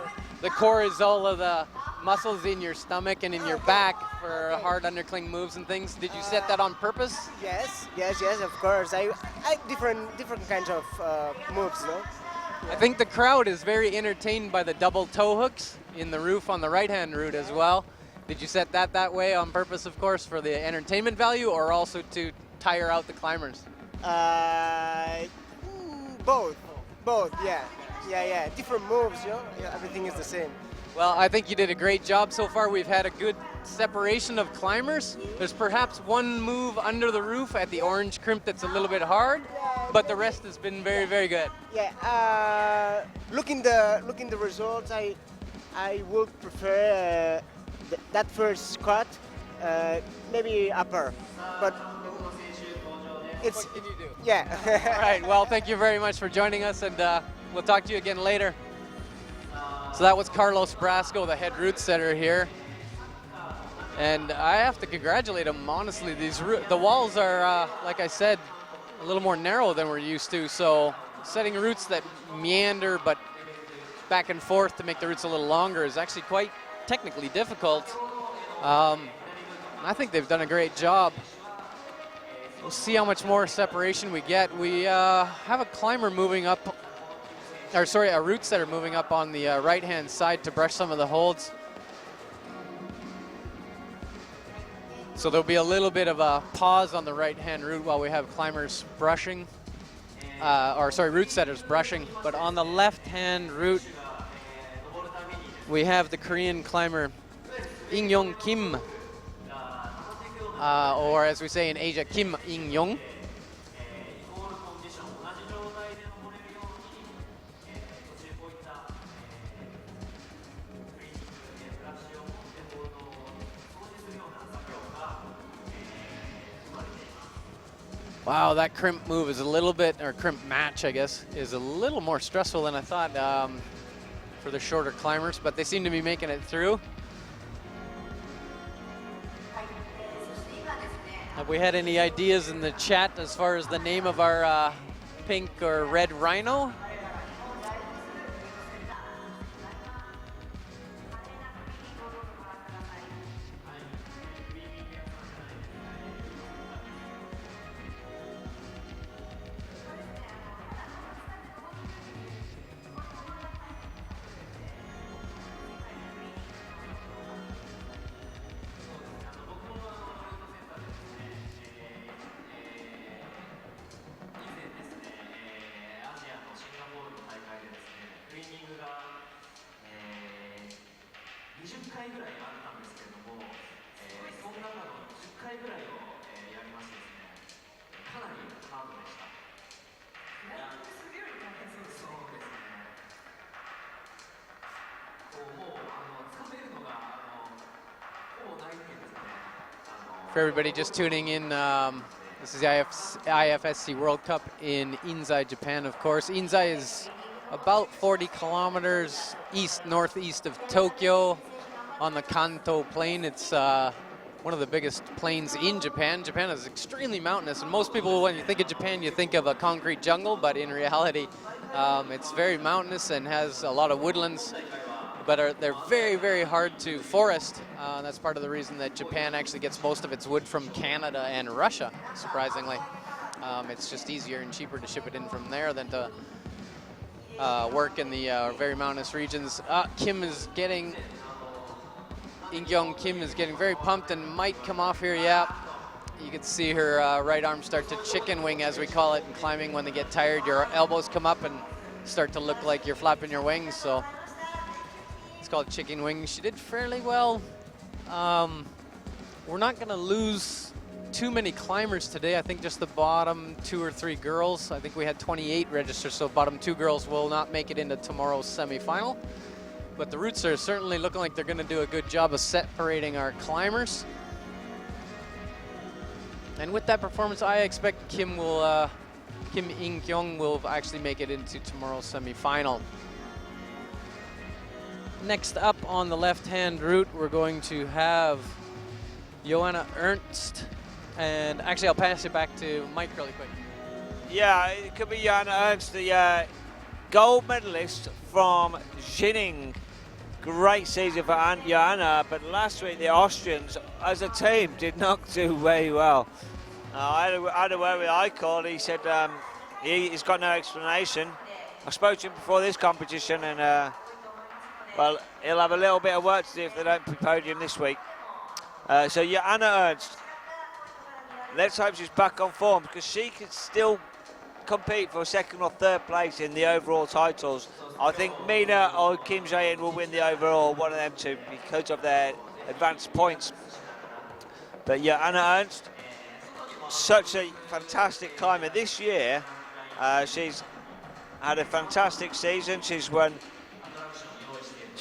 core is all of the muscles in your stomach and in your back for hard undercling moves and things. Did you set that on purpose?
Yes, of course. I different kinds of moves, no?
I think the crowd is very entertained by the double toe hooks in the roof on the right-hand route as well. Did you set that way on purpose, of course, for the entertainment value, or also to tire out the climbers?
Both, yeah. Different moves, you know? Yeah, everything is the same.
Well, I think you did a great job so far. We've had a good separation of climbers. There's perhaps one move under the roof at the orange crimp that's a little bit hard, but the rest has been very, very good.
Yeah, looking the results, I would prefer that first squat, maybe upper, but it's
what can you do?
Yeah.
All right. Well, thank you very much for joining us, and we'll talk to you again later. So that was Carlos Brasco, the head route setter here. And I have to congratulate him, honestly. The walls are, like I said, a little more narrow than we're used to. So setting routes that meander but back and forth to make the routes a little longer is actually quite technically difficult. I think they've done a great job. We'll see how much more separation we get. We have a climber moving up, or sorry, a route setter moving up on the right-hand side to brush some of the holds. So there'll be a little bit of a pause on the right-hand route while we have climbers brushing, route setters brushing. But on the left-hand route, we have the Korean climber In-young Kim, or as we say in Asia, Kim In-young. Wow, that crimp move is a little bit, or crimp match, I guess, is a little more stressful than I thought for the shorter climbers, but they seem to be making it through. Have we had any ideas in the chat as far as the name of our pink or red rhino? For everybody just tuning in, this is the IFSC World Cup in Inzai, Japan, of course. Inzai is about 40 kilometers northeast of Tokyo on the Kanto Plain. It's one of the biggest plains in Japan. Japan is extremely mountainous, and most people, when you think of Japan, you think of a concrete jungle, but in reality, it's very mountainous and has a lot of woodlands, but they're very, very hard to forest. That's part of the reason that Japan actually gets most of its wood from Canada and Russia, surprisingly. It's just easier and cheaper to ship it in from there than to work in the very mountainous regions. In-young Kim is getting very pumped and might come off here, yeah. You can see her right arm start to chicken wing, as we call it, in climbing. When they get tired, your elbows come up and start to look like you're flapping your wings, so it's called chicken wing. She did fairly well. We're not gonna lose too many climbers today. I think just the bottom 2 or 3 girls. I think we had 28 registered, so bottom 2 girls will not make it into tomorrow's semifinal. But the routes are certainly looking like they're gonna do a good job of separating our climbers. And with that performance, I expect Kim In-kyung will actually make it into tomorrow's semifinal. Next up on the left-hand route, we're going to have Joanna Ernst. And actually, I'll pass it back to Mike really quick.
Yeah, it could be Joanna Ernst, the gold medalist from Jining great season for Joanna, but last week the Austrians, as a team, did not do very well. I had a word with Eichel. He said he's got no explanation. I spoke to him before this competition, and well, he'll have a little bit of work to do if they don't podium this week. So Joanna Ernst, let's hope she's back on form, because she could still compete for second or third place in the overall titles. I think Mina or Kim Jae-in will win the overall, one of them two, because of their advanced points. But Joanna Ernst, such a fantastic climber this year. She's had a fantastic season. She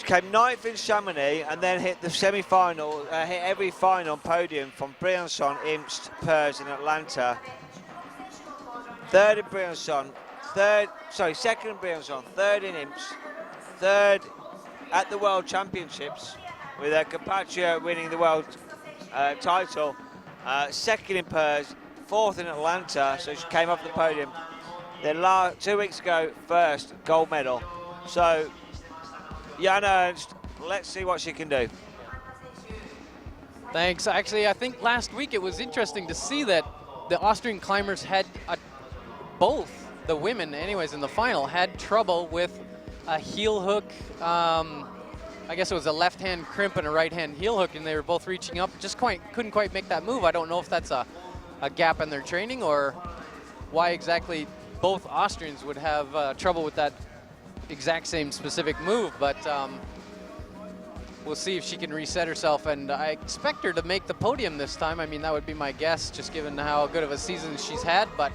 came ninth in Chamonix and then hit the semi-final, hit every final podium from Briançon, Imst, Purs in Atlanta. Third in Briançon, second in Briançon, third in Imst, third at the World Championships with her compatriot winning the world title, second in Purs, fourth in Atlanta, so she came off the podium. Then 2 weeks ago, first gold medal. So Joanna Ernst, let's see what she can do.
Thanks. Actually, I think last week it was interesting to see that the Austrian climbers had both the women, anyways, in the final, had trouble with a heel hook. I guess it was a left-hand crimp and a right-hand heel hook, and they were both reaching up. Just couldn't quite make that move. I don't know if that's a gap in their training or why exactly both Austrians would have trouble with that exact same specific move, but we'll see if she can reset herself, and I expect her to make the podium this time. I mean, that would be my guess, just given how good of a season she's had, but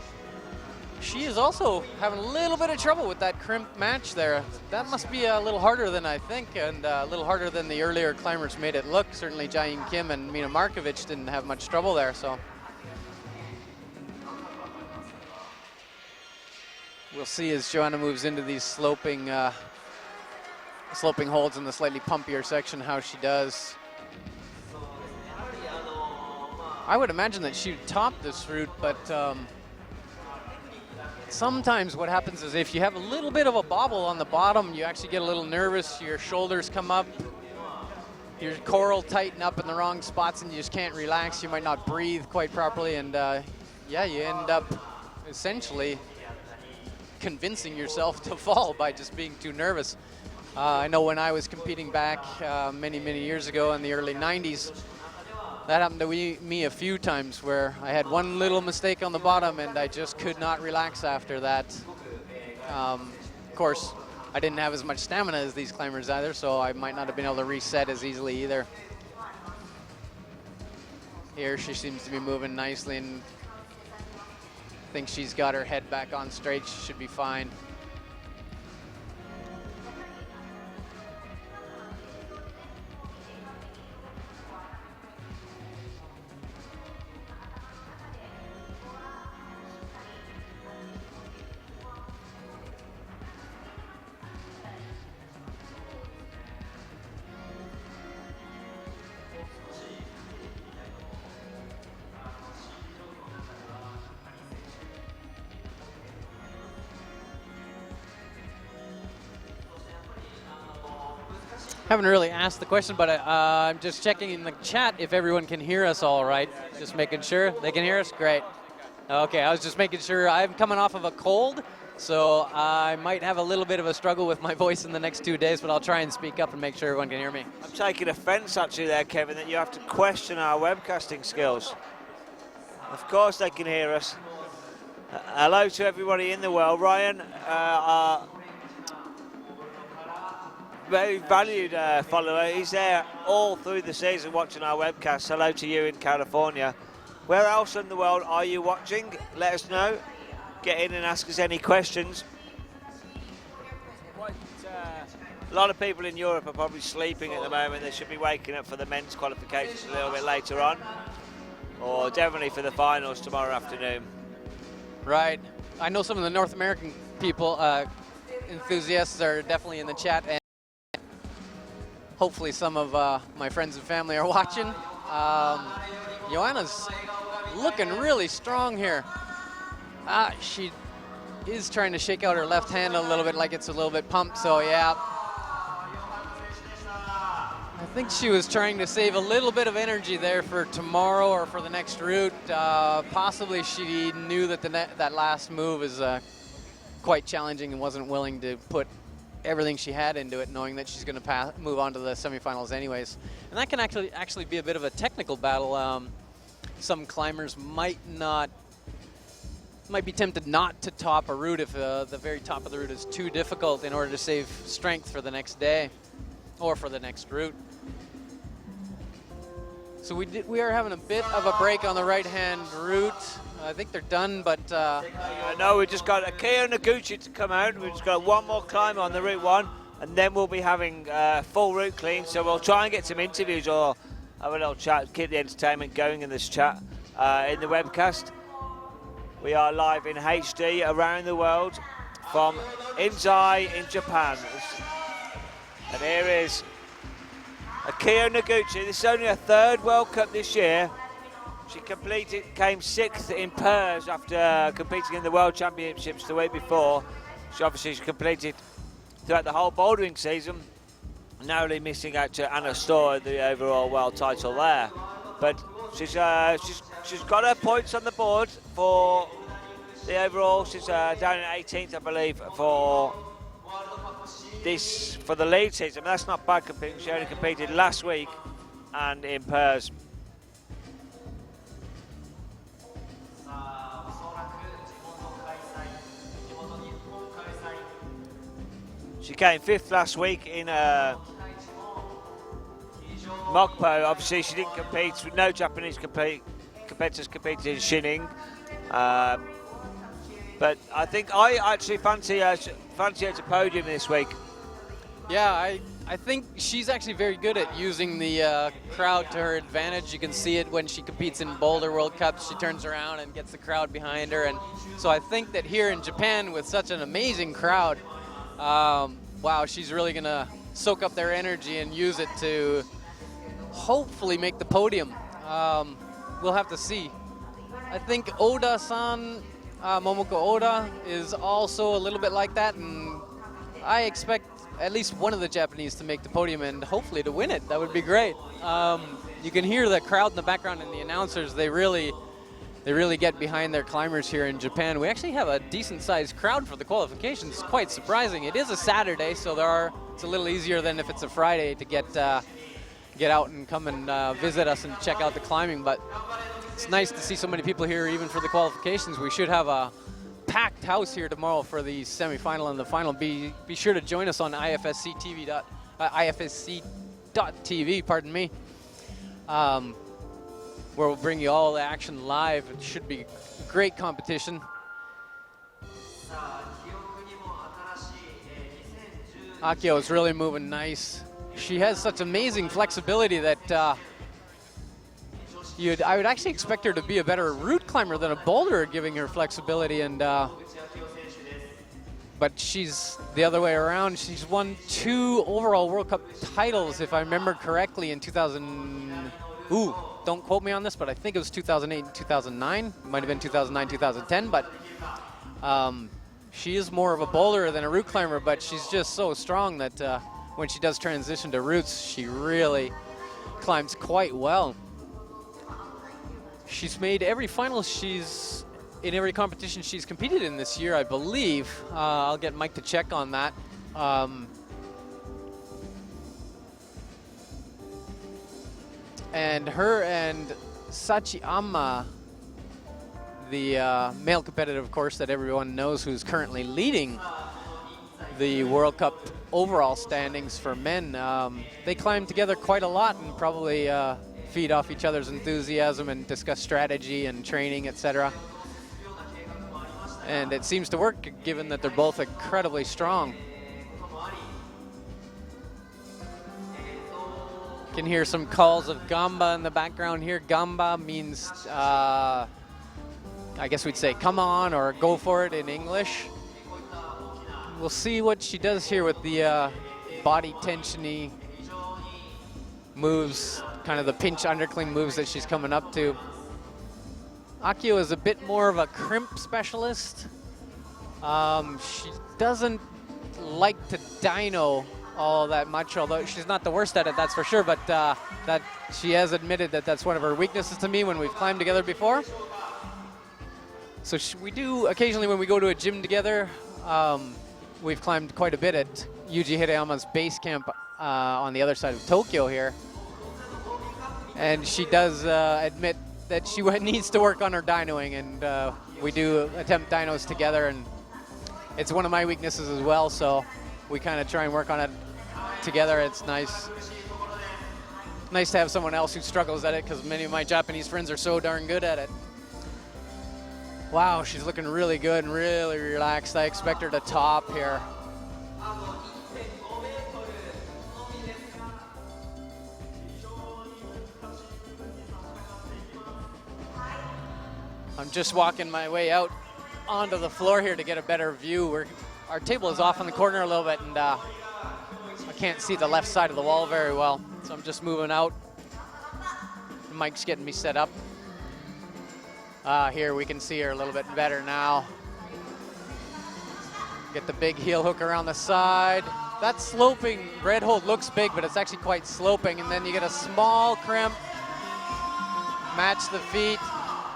she is also having a little bit of trouble with that crimp match there. That must be a little harder than I think, and a little harder than the earlier climbers made it look. Certainly Jae-in Kim and Mina Markovic didn't have much trouble there, so we'll see as Joanna moves into these sloping holds in the slightly pumpier section how she does. I would imagine that she'd top this route, but sometimes what happens is if you have a little bit of a bobble on the bottom, you actually get a little nervous, your shoulders come up, your core will tighten up in the wrong spots and you just can't relax. You might not breathe quite properly, and yeah, you end up essentially convincing yourself to fall by just being too nervous. I know when I was competing back many years ago in the early 90s, that happened to me a few times where I had one little mistake on the bottom and I just could not relax after that. Of course, I didn't have as much stamina as these climbers either, so I might not have been able to reset as easily either. Here she seems to be moving nicely, and I think she's got her head back on straight. She should be fine. Haven't really asked the question, but I'm just checking in the chat if everyone can hear us all right. Just making sure they can hear us. Great. Okay, I was just making sure. I'm coming off of a cold, so I might have a little bit of a struggle with my voice in the next 2 days, but I'll try and speak up and make sure everyone can hear me.
I'm taking offense actually there, Kevin, that you have to question our webcasting skills. Of course they can hear us. Hello to everybody in the world. Ryan, our very valued follower, he's there all through the season watching our webcast. Hello to you in California. Where else in the world are you watching? Let us know. Get in and ask us any questions. A lot of people in Europe are probably sleeping at the moment. They should be waking up for the men's qualifications a little bit later on, or definitely for the finals tomorrow afternoon.
Right. I know some of the North American people, enthusiasts, are definitely in the chat, and hopefully some of my friends and family are watching. Joanna's looking really strong here. She is trying to shake out her left hand a little bit, like it's a little bit pumped, so yeah.
think she was trying to save a little bit of energy there for tomorrow or for the next route. Possibly she knew that that last move is quite challenging and wasn't willing to put everything she had into it, knowing that she's going to move on to the semifinals anyways. And that can actually be a bit of a technical battle. Some climbers might be tempted not to top a route if the very top of the route is too difficult in order to save strength for the next day or for the next route. So we are having a bit of a break on the right-hand route. I think they're done, but...
No, we just got Akio Noguchi to come out. We've just got one more climb on the Route 1, and then we'll be having full route clean. So we'll try and get some interviews or have a little chat, keep the entertainment going in this chat in the webcast. We are live in HD around the world from Inzai in Japan. And here is Akio Noguchi. This is only her third World Cup this year. She came 6th in pairs after competing in the World Championships the week before. She's completed throughout the whole bouldering season, narrowly missing out to Anna Storr, the overall world title there. But she's got her points on the board for the overall. She's down at 18th, I believe, for the lead season. That's not bad competing. She only competed last week and in pairs. She came 5th last week in Mokpo. Obviously, she didn't compete. No Japanese competitors competed in Shining. But I think I actually fancy her to podium this week.
Yeah, I think she's actually very good at using the crowd to her advantage. You can see it when she competes in Boulder World Cups. She turns around and gets the crowd behind her. And so I think that here in Japan, with such an amazing crowd, wow, she's really going to soak up their energy and use it to hopefully make the podium. We'll have to see. I think Oda-san, Momoko Oda, is also a little bit like that, and I expect at least one of the Japanese to make the podium and hopefully to win it. That would be great. You can hear the crowd in the background and the announcers. They really get behind their climbers here in Japan. We actually have a decent-sized crowd for the qualifications. It's quite surprising. It is a Saturday, so it's a little easier than if it's a Friday to get out and come and visit us and check out the climbing. But it's nice to see so many people here, even for the qualifications. We should have a packed house here tomorrow for the semifinal and the final. Be sure to join us on IFSC IFSC.tv. Pardon me. Where we'll bring you all the action live. It should be a great competition. Akio is really moving nice. She has such amazing flexibility that I would actually expect her to be a better route climber than a boulderer, giving her flexibility. But she's the other way around. She's won 2 overall World Cup titles, if I remember correctly, in 2000. Ooh, don't quote me on this, but I think it was 2008 and 2009. It might have been 2009, 2010, but she is more of a boulderer than a route climber, but she's just so strong that when she does transition to routes, she really climbs quite well. She's made every final in every competition she's competed in this year, I believe. I'll get Mike to check on that. And her and Sachiyama, the male competitor, of course, that everyone knows, who's currently leading the World Cup overall standings for men, they climb together quite a lot and probably feed off each other's enthusiasm and discuss strategy and training, etc. And it seems to work, given that they're both incredibly strong. You can hear some calls of Gamba in the background here. Gamba means, I guess we'd say come on or go for it in English. We'll see what she does here with the body tension-y moves, kind of the pinch undercling moves that she's coming up to. Akio is a bit more of a crimp specialist. She doesn't like to dyno all that much, although she's not the worst at it, that's for sure, but that she has admitted that that's one of her weaknesses to me when we've climbed together before. So we do occasionally when we go to a gym together, we've climbed quite a bit at Yuji Hirayama's base camp on the other side of Tokyo here. And she does admit that she needs to work on her dynoing, and we do attempt dynos together, and it's one of my weaknesses as well, so we kind of try and work on it together. It's nice to have someone else who struggles at it, because many of my Japanese friends are so darn good at it. Wow, she's looking really good and really relaxed. I expect her to top here. I'm just walking my way out onto the floor here to get a better view. Our table is off in the corner a little bit, and I can't see the left side of the wall very well, so I'm just moving out. The mic's getting me set up. Here we can see her a little bit better now. Get the big heel hook around the side. That sloping bread hold looks big, but it's actually quite sloping, and then you get a small crimp, match the feet,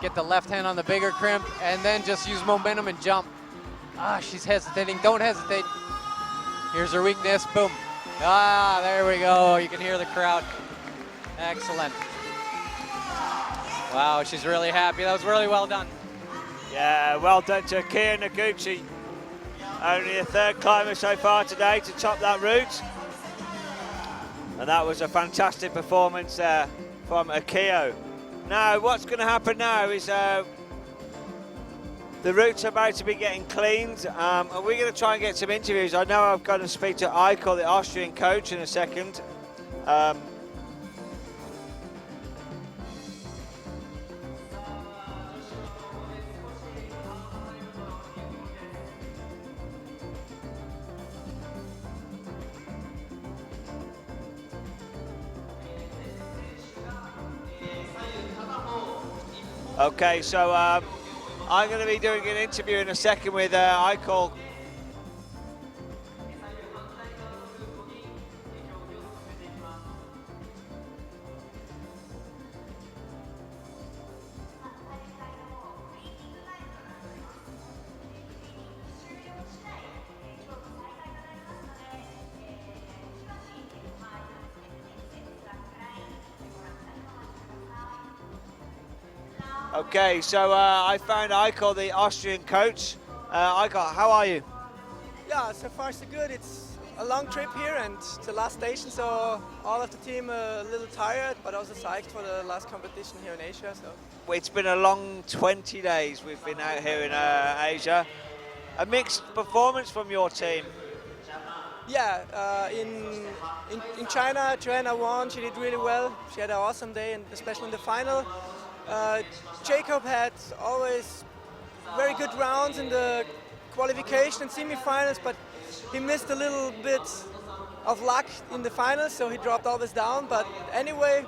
get the left hand on the bigger crimp, and then just use momentum and jump. She's hesitating. Don't hesitate. Here's her weakness. Boom. There we go. You can hear the crowd. Excellent. Wow, she's really happy. That was really well done.
Yeah, well done to Kia Noguchi. Only a third climber so far today to top that route. And that was a fantastic performance from Akio. Now, what's going to happen now is the route's about to be getting cleaned, and we're going to try and get some interviews. I know I've got to speak to Aiko, the Austrian coach, in a second. Okay, so I'm going to be doing an interview in a second with Aiko. Okay, so I found Aiko, the Austrian coach. Aiko, how are you?
Yeah, so far so good. It's a long trip here and the last station, so all of the team a little tired, but also psyched for the last competition here in Asia. So
It's been a long 20 days we've been out here in Asia. A mixed performance from your team.
yeah, in China, Joanna won. She did really well. She had an awesome day, and especially in the final. Jacob had always very good rounds in the qualification and semi-finals, but he missed a little bit of luck in the finals, so he dropped always down. But anyway,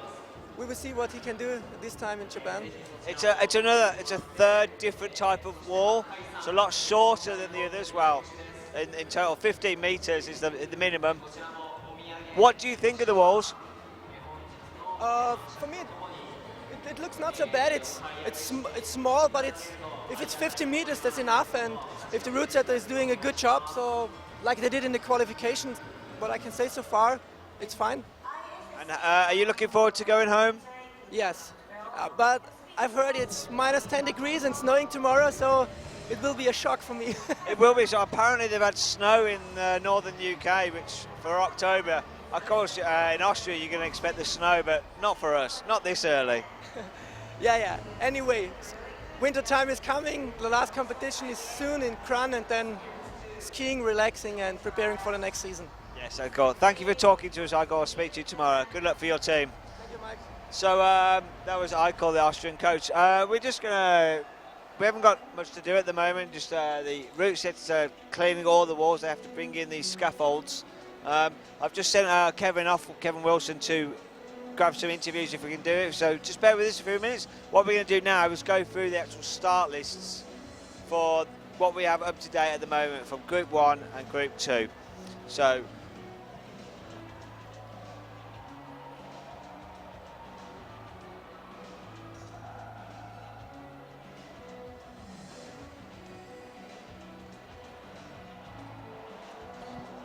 we will see what he can do this time in Japan.
It's a third different type of wall. It's a lot shorter than the others. Well, in total, 15 meters is the minimum. What do you think of the walls?
For me, it looks not so bad. It's small, but if it's 50 meters, that's enough. And if the route setter is doing a good job, so like they did in the qualifications, what I can say so far, it's fine.
And are you looking forward to going home?
Yes, but I've heard it's minus 10 degrees and snowing tomorrow, so it will be a shock for me.
It will be. So apparently they've had snow in northern UK, which for October. Of course, in Austria you're going to expect the snow, but not for us, not this early.
Yeah. Anyway, winter time is coming. The last competition is soon in Kran, and then skiing, relaxing, and preparing for the next season.
Yes, of course. Thank you for talking to us, Igor. I'll speak to you tomorrow. Good luck for your team.
Thank you, Mike.
So that was Igor, the Austrian coach. We haven't got much to do at the moment. Just the route setters are cleaning all the walls. They have to bring in these scaffolds. I've just sent Kevin Wilson to grab some interviews if we can do it. So just bear with us a few minutes. What we're going to do now is go through the actual start lists for what we have up to date at the moment from Group 1 and Group 2. So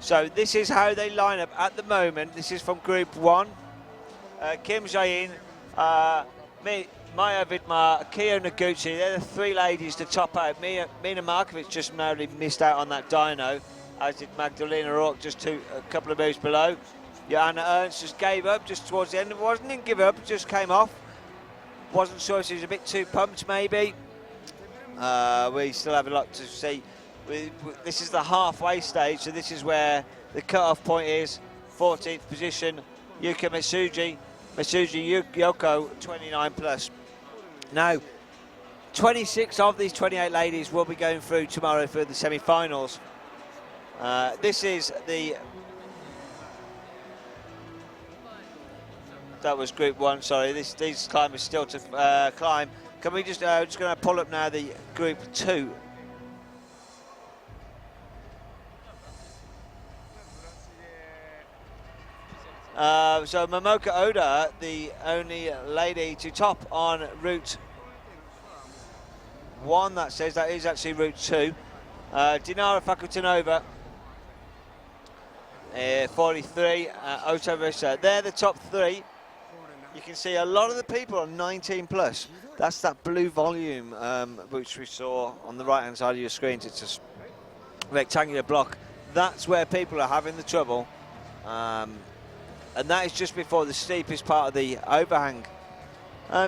So this is how they line up at the moment. This is from Group 1. Kim Jae-in, Maya Vidmar, Kyo Noguchi, they're the three ladies to top out. Mina Markovic just narrowly missed out on that dyno, as did Magdalena Rourke, just a couple of moves below. Joanna Ernst just gave up just towards the end. It didn't give up, just came off. Wasn't sure if she was a bit too pumped, maybe. We still have a lot to see. This is the halfway stage, so this is where the cut-off point is. 14th position, Yuka Masuji Yoko, 29 plus. Now, 26 of these 28 ladies will be going through tomorrow for the semi-finals. This is the... That was Group 1, sorry. These climbers still to climb. Can we just going to pull up now the Group 2. So Momoka Oda, the only lady to top on Route 1, that says that is actually Route 2. Dinara Fakutinova, 43, Ota Rissa. They're the top three. You can see a lot of the people are 19 plus. That's that blue volume which we saw on the right hand side of your screen. It's a rectangular block. That's where people are having the trouble. And that is just before the steepest part of the overhang.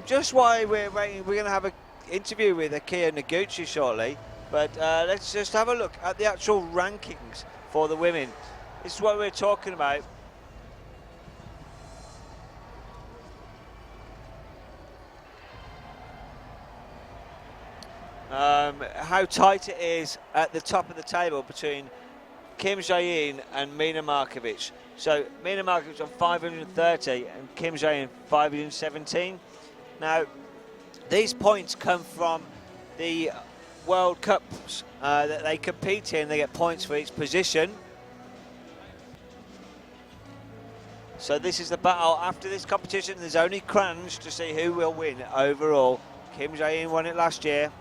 Just while we're waiting, we're going to have an interview with Akio Noguchi shortly. But let's just have a look at the actual rankings for the women. This is what we're talking about. How tight it is at the top of the table between Kim Jae-in and Mina Markovic. So Mina Markovic on 530 and Kim Jae-in 517. Now, these points come from the World Cups that they compete in. They get points for each position. So this is the battle. After this competition, there's only crunch to see who will win overall. Kim Jae-in won it last year.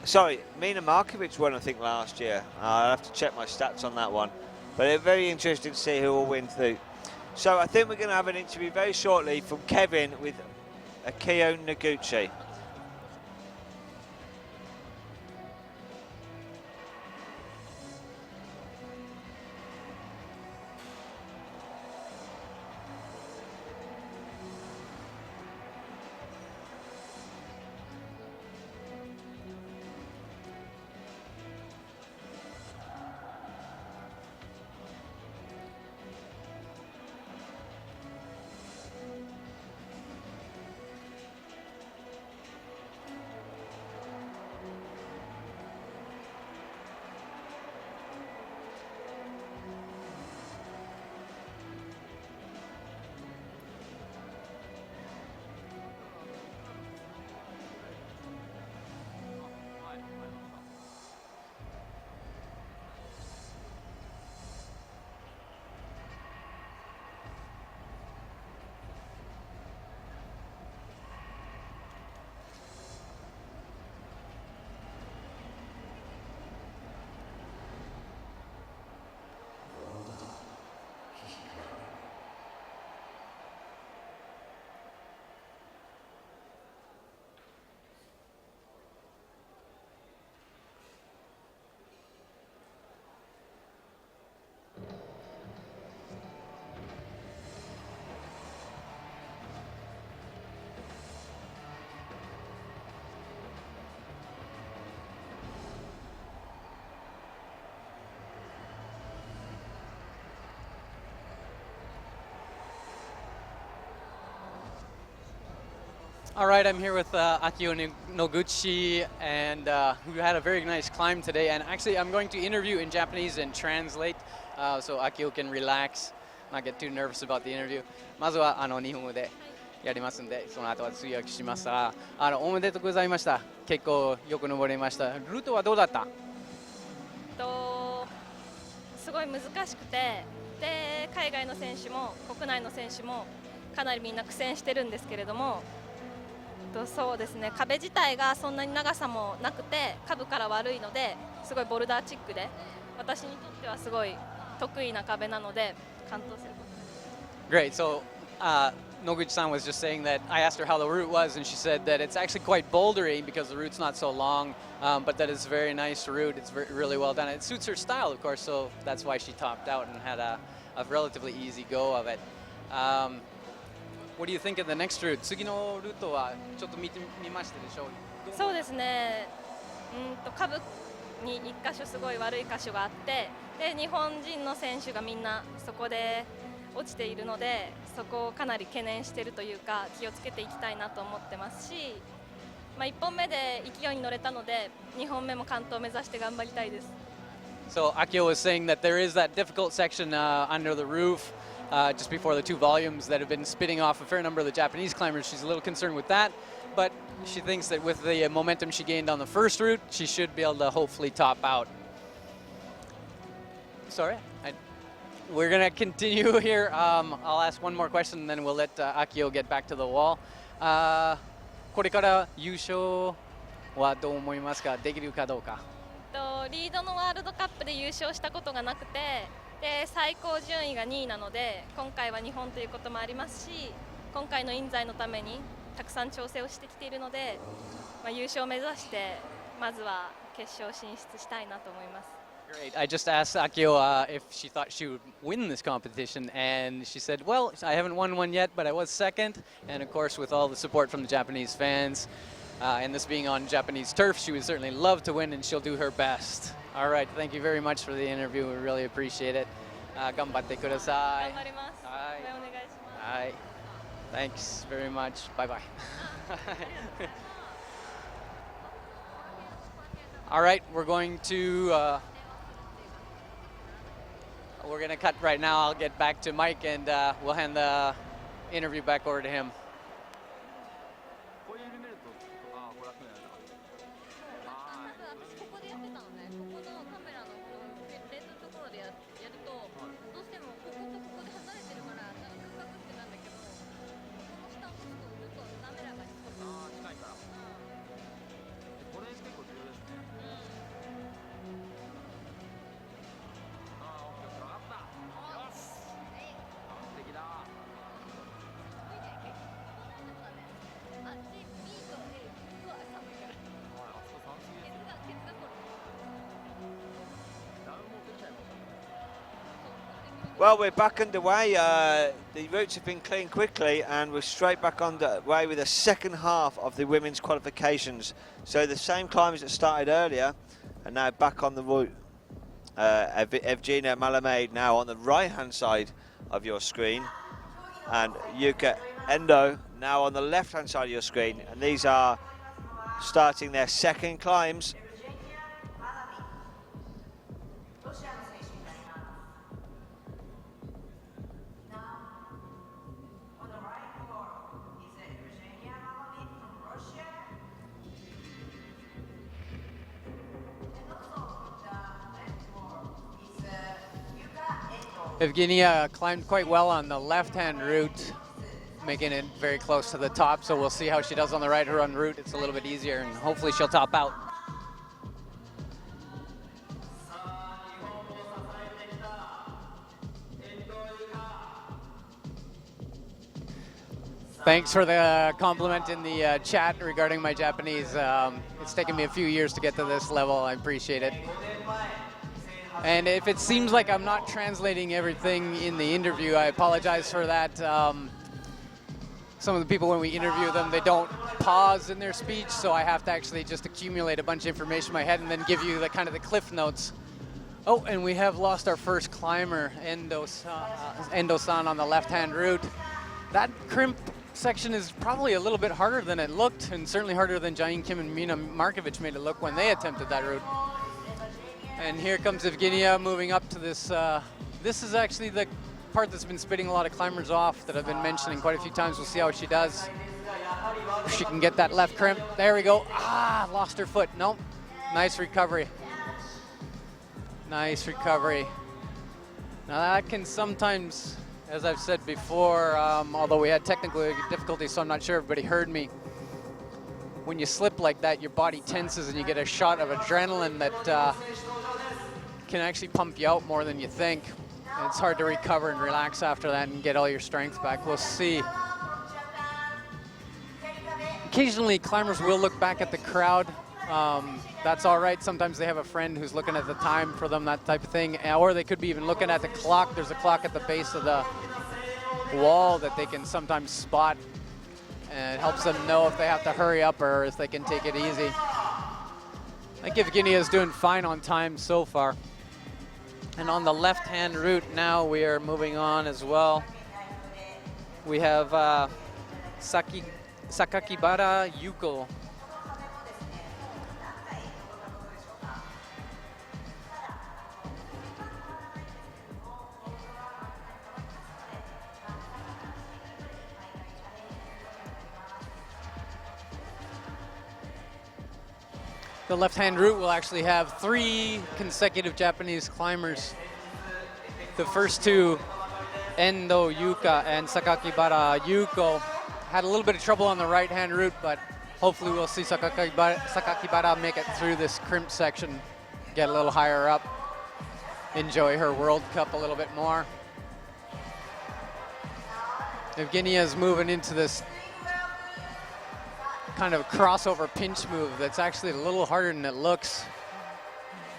Sorry, Mina Markovic won, I think, last year. I'll have to check my stats on that one. But it's very interesting to see who will win through. So I think we're going to have an interview very shortly from Kevin with Akio Noguchi.
All right, I'm here with Akio Noguchi, and we had a very nice climb today. And actually, I'm going to interview in Japanese and translate, so Akio can relax, not get too nervous about the interview. まずは日本語でやりますんで、その後は通訳しますが、おめでとうございました。結構よく登れました。ルートはどうだった？
すごい難しくて、で海外の選手も国内の選手もかなりみんな苦戦してるんですけれども。そうですね、壁自体がそんなに長さもなくて下部から悪いのですごいボルダーチックで私にとってはすごい得意な壁なので完登することができます。
Great. So Noguchi-san was just saying that I asked her how the route was, and she said that it's actually quite bouldery because the route's not so long, but that it's a very nice route. It's really well done. It suits her style, of course, so that's why she topped out and had a relatively easy go of it. What do you think of the next route? 次のルートはちょっと見ましたでしょう？
そうですね、下部に1箇所すごい悪い箇所があって、で日本人の選手がみんなそこで落ちているので、そこをかなり懸念しているというか気をつけていきたいなと思ってますし、1本目で勢いに乗れたので2本目も完登を目指して頑張りたいです。
So Akio was saying that there is that difficult section under the roof just before the two volumes that have been spitting off a fair number of the Japanese climbers. She's a little concerned with that, but she thinks that with the momentum she gained on the first route, she should be able to hopefully top out. Sorry? We're going to continue here. I'll ask one more question, and then we'll let Akio get back to the wall. これから優勝はどう思いますか？できるかどうか。
リードのワールドカップで優勝したことがなくて、で最高順位が2位なので、今回は日本ということもありますし、今回のInzaiのためにたくさん調整をしてきているので、優勝を目指してまずは決勝進出したいなと思います。
Great. I just asked Akio if she thought she would win this competition, and she said, well, I haven't won one yet, but I was second. And of course, with all the support from the Japanese fans, and this being on Japanese turf, she would certainly love to win, and she'll do her best. All right, thank you very much for the interview. We really appreciate it. 頑張ってください。
頑張ります。
はい。
お願いします。
はい。Thanks very much. Bye bye. All right, we're going to cut right now. I'll get back to Mike, and we'll hand the interview back over to him.
'Well, we're back underway. The routes have been cleaned quickly, and we're straight back underway with the second half of the women's qualifications. So the same climbers that started earlier are now back on the route. Evgenia Malamed now on the right-hand side of your screen, and Yuka Endo now on the left-hand side of your screen. And these are starting their second climbs.
Evgenia climbed quite well on the left-hand route, making it very close to the top, so we'll see how she does on the right-run route. It's a little bit easier, and hopefully she'll top out. Thanks for the compliment in the chat regarding my Japanese. It's taken me a few years to get to this level. I appreciate it. And if it seems like I'm not translating everything in the interview, I apologize for that. Some of the people, when we interview them, they don't pause in their speech, so I have to actually just accumulate a bunch of information in my head and then give you the kind of the cliff notes. Oh, and we have lost our first climber, Endo-san on the left-hand route. That crimp section is probably a little bit harder than it looked, and certainly harder than Jain Kim and Mina Markovic made it look when they attempted that route. And here comes Evgenia moving up to this. This is actually the part that's been spitting a lot of climbers off that I've been mentioning quite a few times. We'll see how she does. If she can get that left crimp. There we go. Ah, lost her foot. Nope. Nice recovery. Nice recovery. Now that can sometimes, as I've said before, although we had technical difficulties, so I'm not sure everybody heard me. when you slip like that, your body tenses and you get a shot of adrenaline that can actually pump you out more than you think. And it's hard to recover and relax after that and get all your strength back. We'll see. Occasionally, climbers will look back at the crowd. That's all right. Sometimes they have a friend who's looking at the time for them, that type of thing. Or they could be even looking at the clock. There's a clock at the base of the wall that they can sometimes spot. And it helps them know if they have to hurry up or if they can take it easy. I think Evgenia is doing fine on time so far. And on the left-hand route now, we are moving on as well. We have Sakakibara Yuko. The left-hand route will actually have 3 consecutive Japanese climbers. The first two, Endo Yuka and Sakakibara Yuko, had a little bit of trouble on the right-hand route, but hopefully we'll see Sakakibara make it through this crimp section, get a little higher up, enjoy her World Cup a little bit more. Evgenia is moving into this kind of crossover pinch move that's actually a little harder than it looks.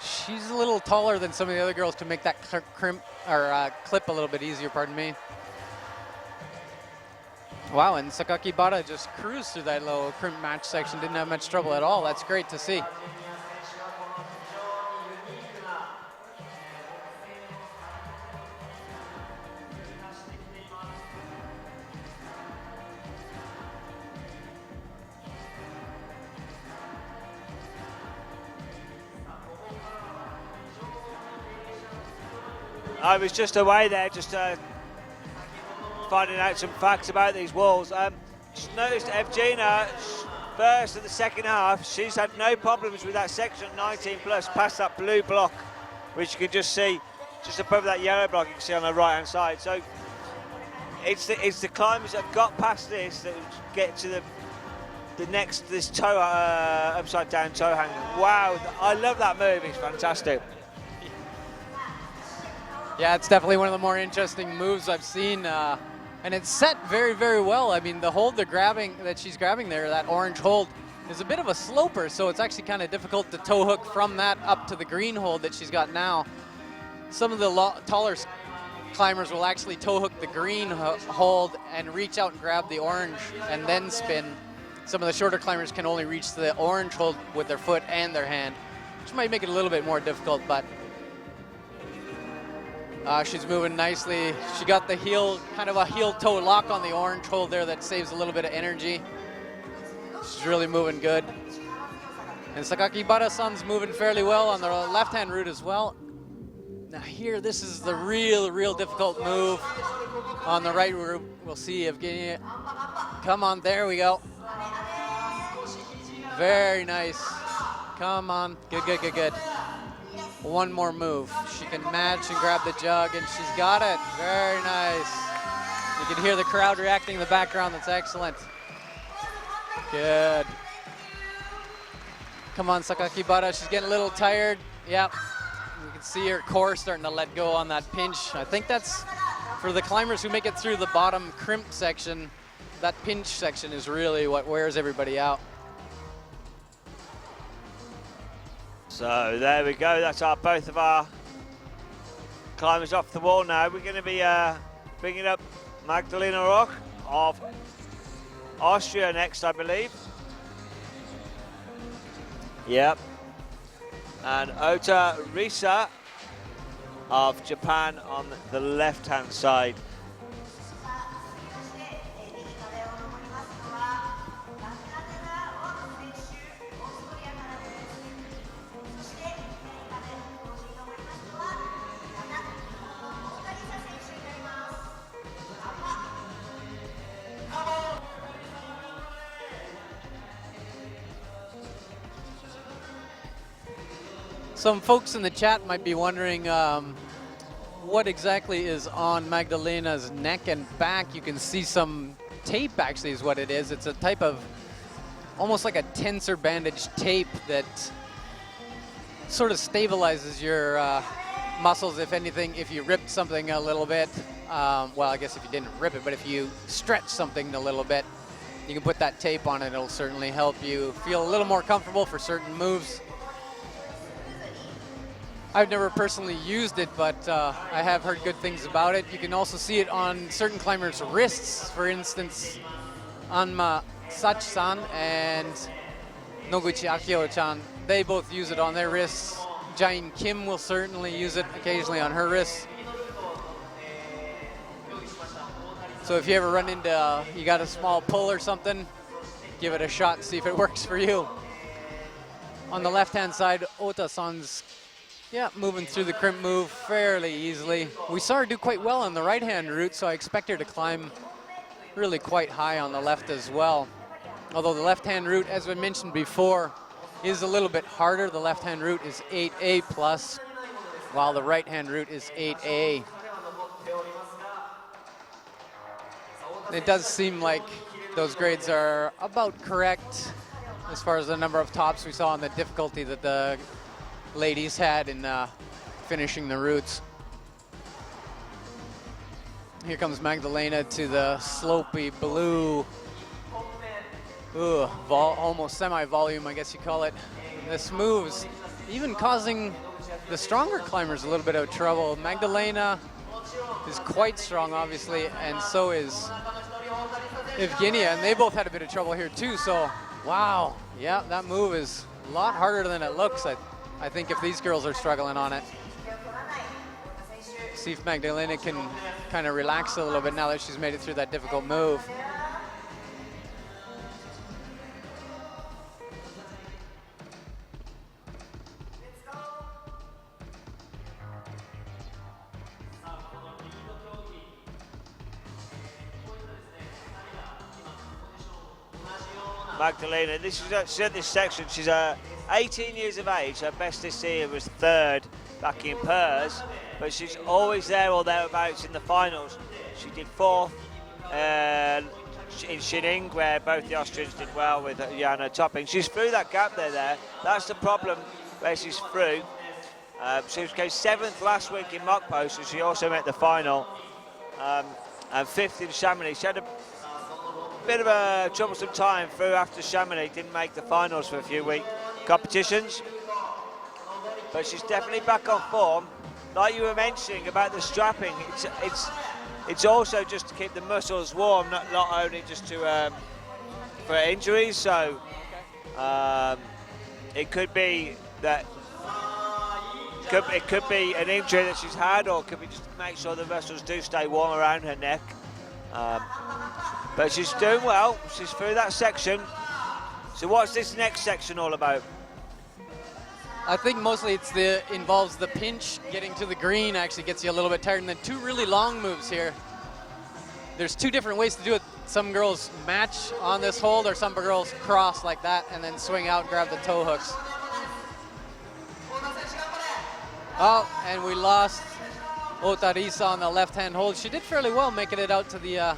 She's a little taller than some of the other girls to make that crimp or clip a little bit easier, pardon me. Wow, and Sakakibara just cruised through that little crimp match section, didn't have much trouble at all. That's great to see.
I was just away there, just finding out some facts about these walls. Just noticed Evgenia, first of the second half, she's had no problems with that section 19 plus, past that blue block, which you can just see, just above that yellow block, you can see on the right hand side. So it's the climbers that have got past this that get to the next, this toe, upside down toe hang. Wow, I love that move, it's fantastic.
Yeah, it's definitely one of the more interesting moves I've seen, and it's set very, very well. I mean, the hold that she's grabbing there, that orange hold, is a bit of a sloper, so it's actually kind of difficult to toe hook from that up to the green hold that she's got now. Some of the taller climbers will actually toe hook the green hold and reach out and grab the orange and then spin. Some of the shorter climbers can only reach the orange hold with their foot and their hand, which might make it a little bit more difficult, but she's moving nicely. She got the heel, kind of a heel-toe lock on the orange hold there that saves a little bit of energy. She's really moving good. And Sakakibara-san's moving fairly well on the left-hand route as well. Now here, this is the real difficult move. On the right route, we'll see Evgenia. Come on, there we go. Very nice. Come on, good. One more move. She can match and grab the jug, and she's got it. Very nice. You can hear the crowd reacting in the background. That's excellent. Good. Come on, Sakakibara. She's getting a little tired. Yep. You can see her core starting to let go on that pinch. I think that's for the climbers who make it through the bottom crimp section. That pinch section is really what wears everybody out.
So there we go, that's both of our climbers off the wall now. We're going to be bringing up Magdalena Roch of Austria next, I believe. Yep. And Ota Risa of Japan on the left-hand side.
Some folks in the chat might be wondering what exactly is on Magdalena's neck and back. You can see some tape, actually, is what it is. It's a type of almost like a tensor bandage tape that sort of stabilizes your muscles, if anything, if you ripped something a little bit. Well, I guess if you didn't rip it, but if you stretch something a little bit, you can put that tape on it. It'll certainly help you feel a little more comfortable for certain moves. I've never personally used it, but I have heard good things about it. You can also see it on certain climbers' wrists. For instance, Anma Sach-san and Noguchi Akio-chan, they both use it on their wrists. Jain Kim will certainly use it occasionally on her wrists. So if you ever run into, you got a small pull or something, give it a shot and see if it works for you. On the left-hand side, Ota-san's moving through the crimp move fairly easily. We saw her do quite well on the right-hand route, so I expect her to climb really quite high on the left as well. Although the left-hand route, as I mentioned before, is a little bit harder. The left-hand route is 8A plus, while the right-hand route is 8A. It does seem like those grades are about correct as far as the number of tops we saw and the difficulty that the ladies had in finishing the routes. Here comes Magdalena to the slopey blue, almost semi-volume, I guess you call it. This move's even causing the stronger climbers a little bit of trouble. Magdalena is quite strong, obviously, and so is Evgenia, and they both had a bit of trouble here too. So, wow, yeah, that move is a lot harder than it looks. I think if these girls are struggling on it. See if Magdalena can kind of relax a little bit now that she's made it through that difficult move.
Magdalena, she's at this section, she's 18 years of age, her best this year was third back in Pers, but she's always there or thereabouts in the finals. She did fourth in Shining, where both the Austrians did well with Jana topping. She's through that gap there. That's the problem where she's through. She came seventh last week in Mokpo, so she also made the final, and fifth in Chamonix. She had a bit of a troublesome time through after Chamonix, didn't make the finals for a few week competitions, but she's definitely back on form. Like you were mentioning about the strapping, it's also just to keep the muscles warm, not only just to for injuries. So it could be that it could be an injury that she's had, or it could be just to make sure the muscles do stay warm around her neck. But she's doing well. She's through that section. So what's this next section all about?
I think mostly involves the pinch. Getting to the green actually gets you a little bit tired. And then two really long moves here. There's two different ways to do it. Some girls match on this hold, or some girls cross like that and then swing out and grab the toe hooks. Oh, and we lost Otarisa on the left-hand hold. She did fairly well making it out to the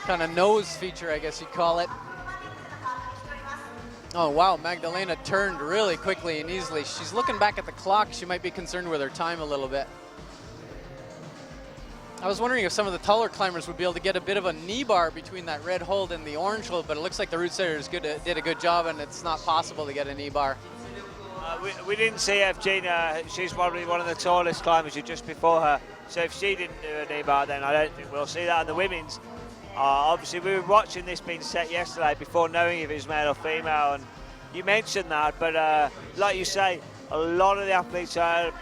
kind of nose feature, I guess you'd call it. Oh wow, Magdalena turned really quickly and easily. She's looking back at the clock. She might be concerned with her time a little bit. I was wondering if some of the taller climbers would be able to get a bit of a knee bar between that red hold and the orange hold, but it looks like the route setters did a good job, and it's not possible to get a knee bar.
We didn't see Evgenia. She's probably one of the tallest climbers just before her. So if she didn't do a knee bar, then I don't think we'll see that on the women's. Obviously, we were watching this being set yesterday before knowing if it was male or female, and you mentioned that, but like you say, a lot of the athletes are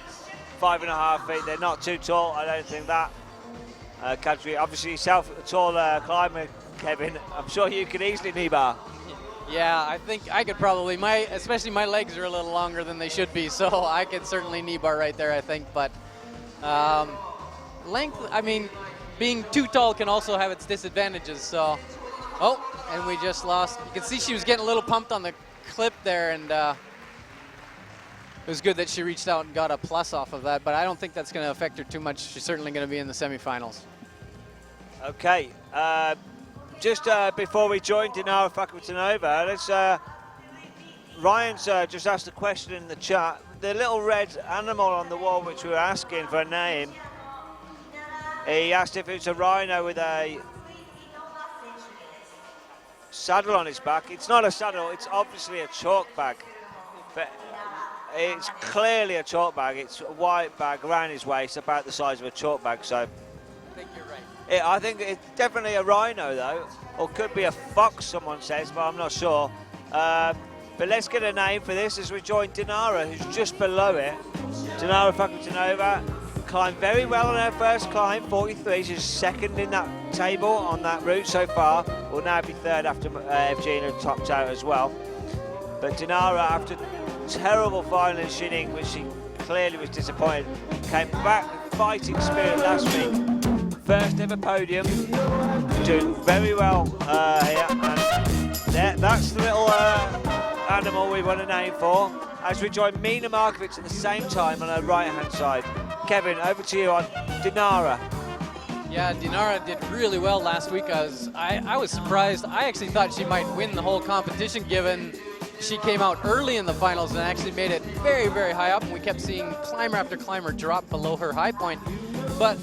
5.5 feet. They're not too tall. I don't think that category. Obviously, yourself, a tall climber, Kevin, I'm sure you could easily knee bar.
Yeah, I think I could probably. Especially my legs are a little longer than they should be, so I could certainly knee bar right there, I think. But length, I mean, being too tall can also have its disadvantages. So, and we just lost. You can see she was getting a little pumped on the clip there, and it was good that she reached out and got a plus off of that. But I don't think that's going to affect her too much. She's certainly going to be in the semifinals.
Okay. just before we join Dinara Fakhretdinova, let's. Ryan's just asked a question in the chat. The little red animal on the wall, which we were asking for a name, he asked if it's a rhino with a saddle on its back. It's not a saddle, it's obviously a chalk bag. But it's clearly a chalk bag. It's a white bag around his waist, about the size of a chalk bag. So
I think you're right.
I think it's definitely a rhino, though. Or could be a fox, someone says, but I'm not sure. But let's get a name for this as we join Dinara, who's just below it. Dinara Fakhretdinova climbed very well on her first climb, 43. She's second in that table on that route so far. Will now be third after Evgenia topped out as well. But Dinara, after terrible final in Shining, which she clearly was disappointed, came back with fighting spirit last week. First ever podium, doing very well here. And that's the little animal we want a name for, as we join Mina Markovic at the same time on her right hand side. Kevin, over to you on Dinara.
Yeah, Dinara did really well last week. I was surprised. I actually thought she might win the whole competition, given she came out early in the finals and actually made it very, very high up, and we kept seeing climber after climber drop below her high point. But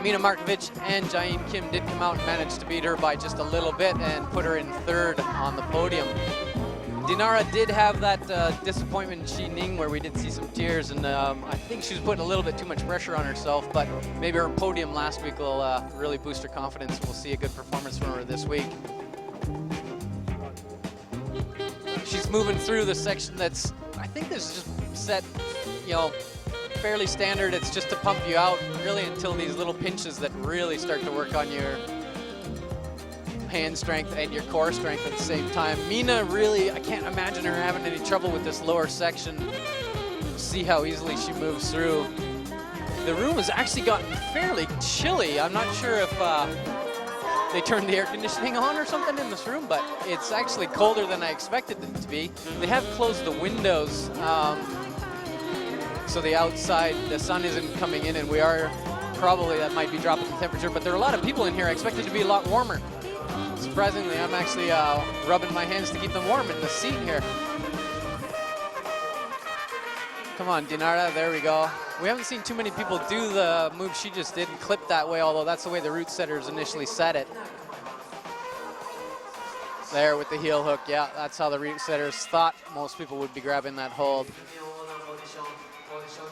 Mina Markovic and Jain Kim did come out and managed to beat her by just a little bit and put her in third on the podium. Dinara did have that disappointment in Shining where we did see some tears, and I think she was putting a little bit too much pressure on herself, but maybe her podium last week will really boost her confidence. We'll see a good performance from her this week. She's moving through the section that's, I think this is just set, fairly standard. It's just to pump you out really until these little pinches that really start to work on your hand strength and your core strength at the same time. Mina really, I can't imagine her having any trouble with this lower section. See how easily she moves through. The room has actually gotten fairly chilly. I'm not sure if they turned the air conditioning on or something in this room, but it's actually colder than I expected it to be. They have closed the windows, so the outside, the sun isn't coming in, and we are probably, that might be dropping the temperature, but there are a lot of people in here. I expect it to be a lot warmer. Surprisingly, I'm actually rubbing my hands to keep them warm in the seat here. Come on, Dinara, there we go. We haven't seen too many people do the move she just did and clip that way, although that's the way the route setters initially set it. There with the heel hook, yeah, that's how the route setters thought most people would be grabbing that hold.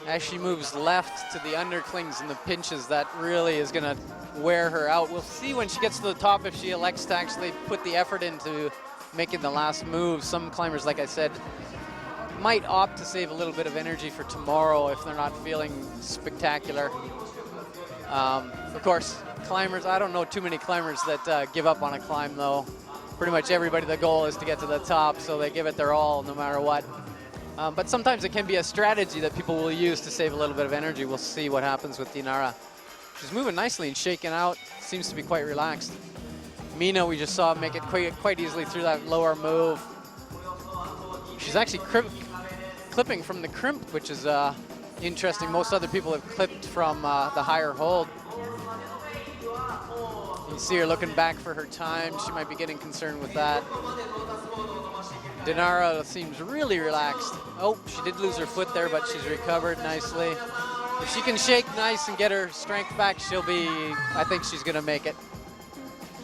As she moves left to the underclings and the pinches, that really is gonna wear her out. We'll see when she gets to the top if she elects to actually put the effort into making the last move. Some climbers, like I said, might opt to save a little bit of energy for tomorrow if they're not feeling spectacular. Of course, climbers, I don't know too many climbers that give up on a climb though. Pretty much everybody, the goal is to get to the top, so they give it their all no matter what. But sometimes it can be a strategy that people will use to save a little bit of energy. We'll see what happens with Dinara. She's moving nicely and shaking out, seems to be quite relaxed. Mina, we just saw make it quite easily through that lower move. She's actually clipping from the crimp, which is interesting. Most other people have clipped from the higher hold. You see her looking back for her time. She might be getting concerned with that. Dinara seems really relaxed. Oh, she did lose her foot there, but she's recovered nicely. If she can shake nice and get her strength back, she'll be, I think she's gonna make it.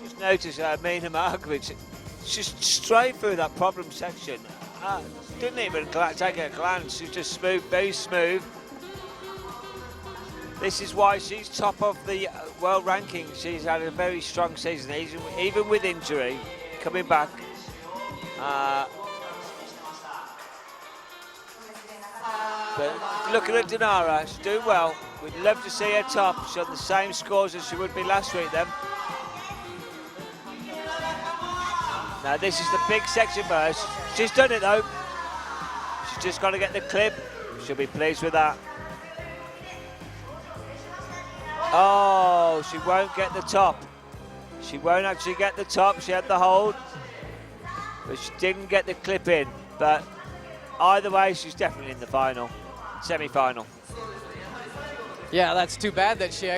Just notice Mina Markovic, she's straight through that problem section. Didn't even take a glance, she's just smooth, very smooth. This is why she's top of the world ranking. She's had a very strong season, even with injury, coming back. But looking at Dinara, she's doing well. We'd love to see her top. She's on the same scores as she would be last week then. Now this is the big section for her. She's done it though. She's just got to get the clip. She'll be pleased with that. Oh, she won't get the top. She won't actually get the top. She had the hold, but she didn't get the clip in. But either way, she's definitely in the final, semi-final.
Yeah, that's too bad that she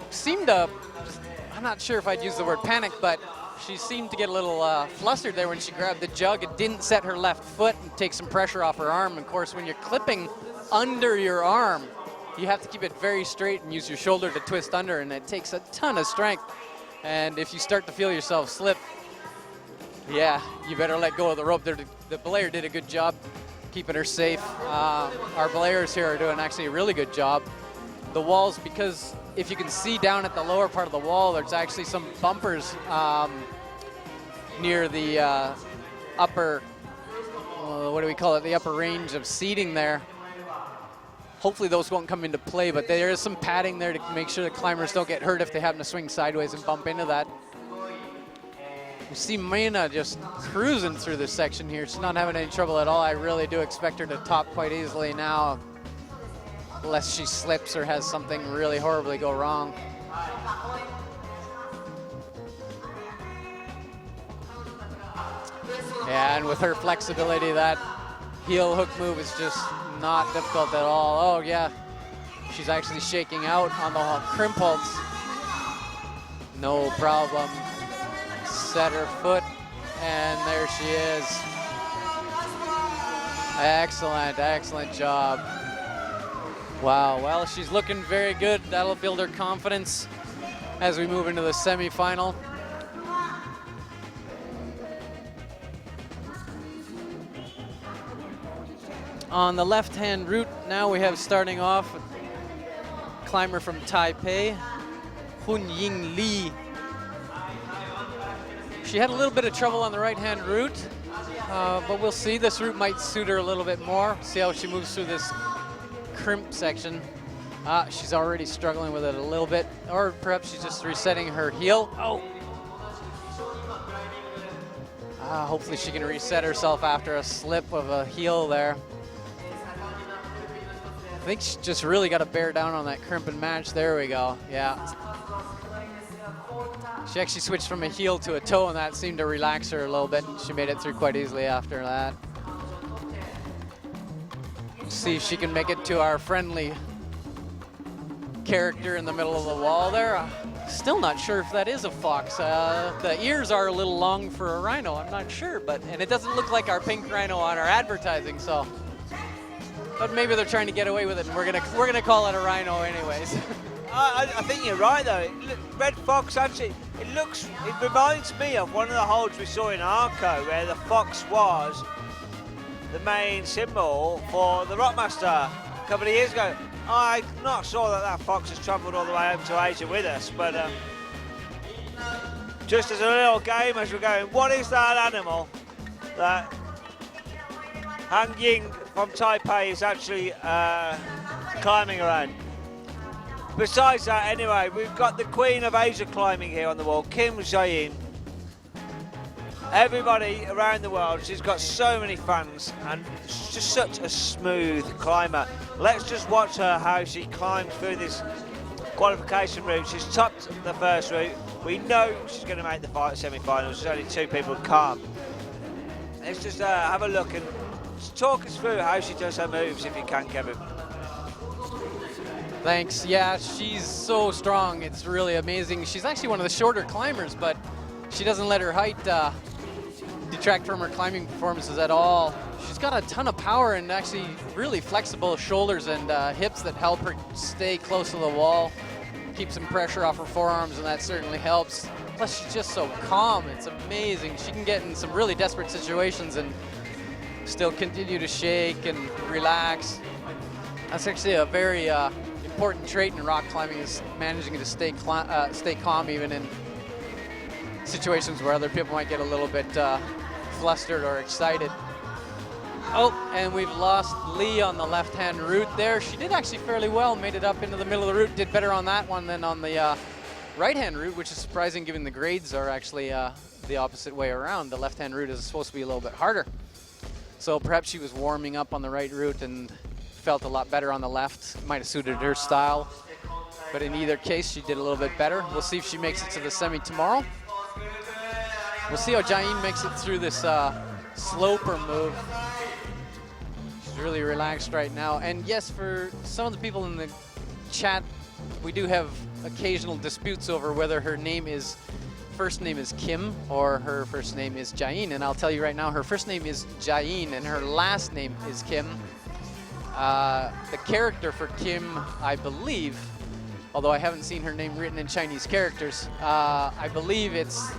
seemed to, I don't not sure if I'd use the word panic, but she seemed to get a little flustered there when she grabbed the jug. It didn't set her left foot and take some pressure off her arm. Of course, when you're clipping under your arm, you have to keep it very straight and use your shoulder to twist under, and it takes a ton of strength. And if you start to feel yourself slip, yeah, you better let go of the rope. The belayer did a good job keeping her safe. Our belayers here are doing actually a really good job. The walls, because if you can see down at the lower part of the wall, there's actually some bumpers near the upper, what do we call it, the upper range of seating there. Hopefully those won't come into play, but there is some padding there to make sure the climbers don't get hurt if they happen to swing sideways and bump into that. You see Mina just cruising through this section here. She's not having any trouble at all. I really do expect her to top quite easily now, unless she slips or has something really horribly go wrong. Yeah, and with her flexibility, that heel hook move is just not difficult at all. Oh yeah, she's actually shaking out on the crimp holds. No problem. Set her foot, and there she is. Excellent, excellent job. Wow, well, she's looking very good. That'll build her confidence as we move into the semifinal. On the left-hand route, now we have starting off a climber from Taipei, Hun Ying Li. She had a little bit of trouble on the right-hand route, but we'll see. This route might suit her a little bit more. See how she moves through this crimp section. She's already struggling with it a little bit, or perhaps she's just resetting her heel. Oh! Hopefully she can reset herself after a slip of a heel there. I think she just really got to bear down on that crimp and match. There we go, yeah. She actually switched from a heel to a toe, and that seemed to relax her a little bit. She made it through quite easily after that. See if she can make it to our friendly character in the middle of the wall there. Still not sure if that is a fox. The ears are a little long for a rhino, I'm not sure, and it doesn't look like our pink rhino on our advertising, so. But maybe they're trying to get away with it, and we're gonna call it a rhino anyways.
I think you're right though. Red fox actually, it reminds me of one of the holds we saw in Arco where the fox was the main symbol for the Rockmaster a couple of years ago. I'm not sure that fox has travelled all the way over to Asia with us, but just as a little game as we're going, what is that animal that Han Ying from Taipei is actually climbing around? Besides that, anyway, we've got the Queen of Asia climbing here on the wall, Kim Jae-in. Everybody around the world, she's got so many fans, and she's just such a smooth climber. Let's just watch her how she climbs through this qualification route. She's topped the first route. We know she's going to make the semi-finals. There's only 2 people who can't. Let's just have a look and just talk us through how she does her moves, if you can, Kevin.
Thanks. Yeah, she's so strong. It's really amazing. She's actually one of the shorter climbers, but she doesn't let her height detract from her climbing performances at all. She's got a ton of power and actually really flexible shoulders and hips that help her stay close to the wall, keep some pressure off her forearms, and that certainly helps. Plus, she's just so calm. It's amazing. She can get in some really desperate situations and still continue to shake and relax. That's actually a very important trait in rock climbing, is managing to stay calm even in situations where other people might get a little bit flustered or excited. Oh, and we've lost Lee on the left-hand route there. She did actually fairly well, made it up into the middle of the route, did better on that one than on the right-hand route, which is surprising given the grades are actually the opposite way around. The left-hand route is supposed to be a little bit harder. So perhaps she was warming up on the right route and felt a lot better on the left. Might have suited her style. But in either case, she did a little bit better. We'll see if she makes it to the semi tomorrow. We'll see how Jae-in makes it through this sloper move. She's really relaxed right now. And yes, for some of the people in the chat, we do have occasional disputes over whether her first name is Kim or her first name is Jain, and I'll tell you right now, her first name is Jain and her last name is Kim. The character for Kim, I believe, although I haven't seen her name written in Chinese characters, I believe it's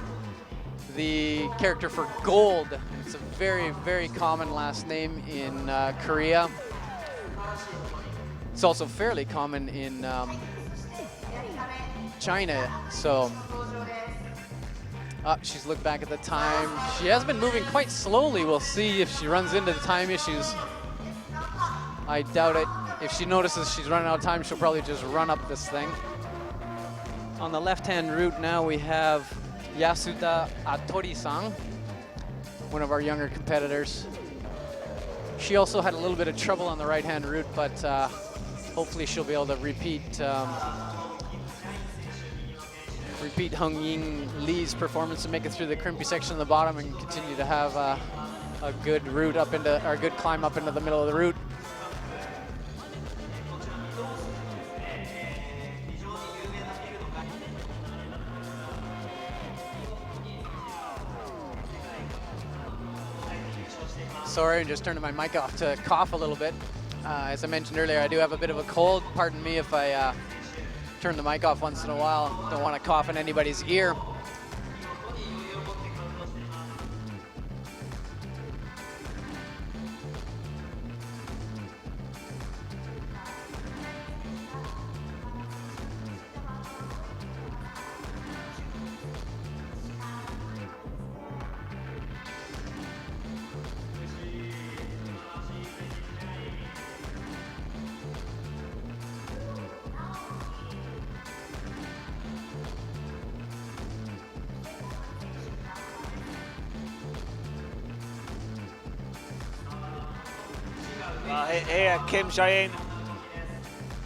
the character for gold. It's a very, very common last name in Korea. It's also fairly common in China, so she's looked back at the time. She has been moving quite slowly. We'll see if she runs into the time issues. I doubt it. If she notices she's running out of time, she'll probably just run up this thing. On the left-hand route now we have Yasuda Atori-san, one of our younger competitors. She also had a little bit of trouble on the right-hand route, but hopefully she'll be able to repeat Hung Ying Lee's performance and make it through the crimpy section on the bottom and continue to have a good route up into, or a good climb up into the middle of the route. Sorry, I'm just turning my mic off to cough a little bit. As I mentioned earlier, I do have a bit of a cold. Pardon me if I turn the mic off once in a while. Don't want to cough in anybody's ear.
Here, Kim Jae-in.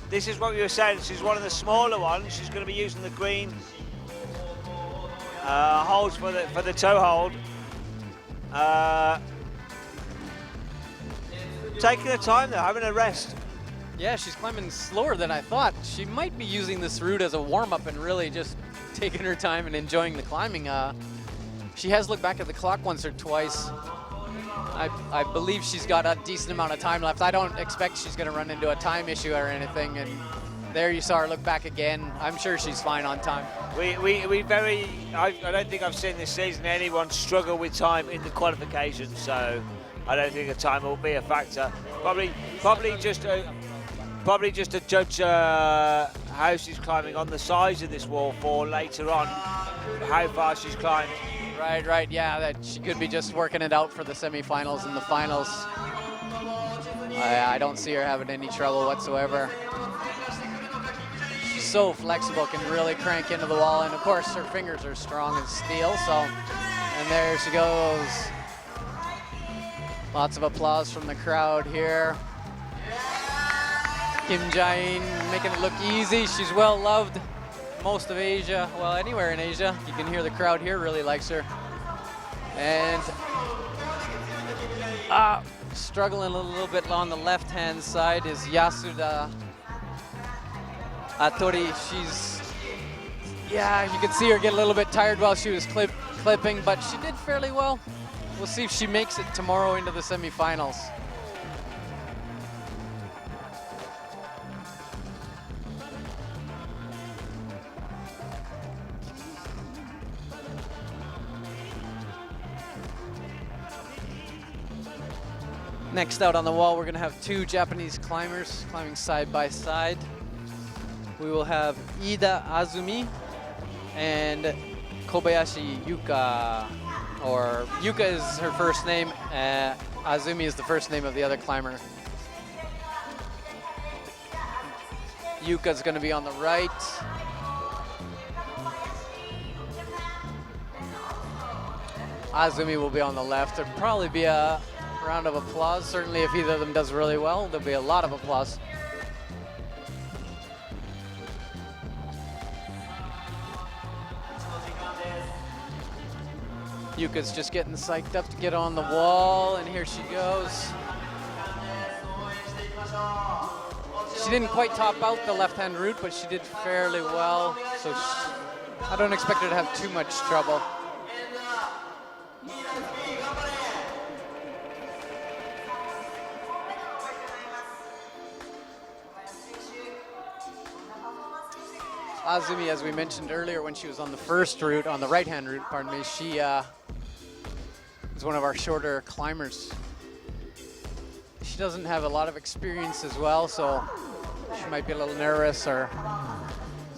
This is what we were saying. She's one of the smaller ones. She's going to be using the green holds for the toe hold. Taking her time though, having a rest.
Yeah, she's climbing slower than I thought. She might be using this route as a warm-up and really just taking her time and enjoying the climbing. She has looked back at the clock once or twice. I believe she's got a decent amount of time left. I don't expect she's going to run into a time issue or anything. And there you saw her look back again. I'm sure she's fine on time.
I don't think I've seen this season anyone struggle with time in the qualifications, so I don't think the time will be a factor. Probably just to judge how she's climbing on the size of this wall for later on, how far she's climbed.
Right, yeah, that she could be just working it out for the semifinals and the finals. I don't see her having any trouble whatsoever. She's so flexible, can really crank into the wall, and of course her fingers are strong as steel, so, and there she goes. Lots of applause from the crowd here. Kim Jae-in making it look easy. She's well loved. Most of Asia, well, anywhere in Asia. You can hear the crowd here really likes her. And struggling a little bit on the left-hand side is Yasuda Atori. You could see her get a little bit tired while she was clipping, but she did fairly well. We'll see if she makes it tomorrow into the semifinals. Next out on the wall, we're going to have two Japanese climbers climbing side by side. We will have Ida Azumi and Kobayashi Yuka, or Yuka is her first name, Azumi is the first name of the other climber. Yuka's going to be on the right. Azumi will be on the left. There'll probably be a round of applause. Certainly if either of them does really well, there'll be a lot of applause. Yuka's just getting psyched up to get on the wall, and here she goes.
She didn't quite top out the left-hand route, but she did fairly well. So I don't expect her to have too much trouble. Azumi, as we mentioned earlier, when she was on the first route, on the right-hand route, pardon me, she is one of our shorter climbers. She doesn't have a lot of experience as well, so she might be a little nervous, or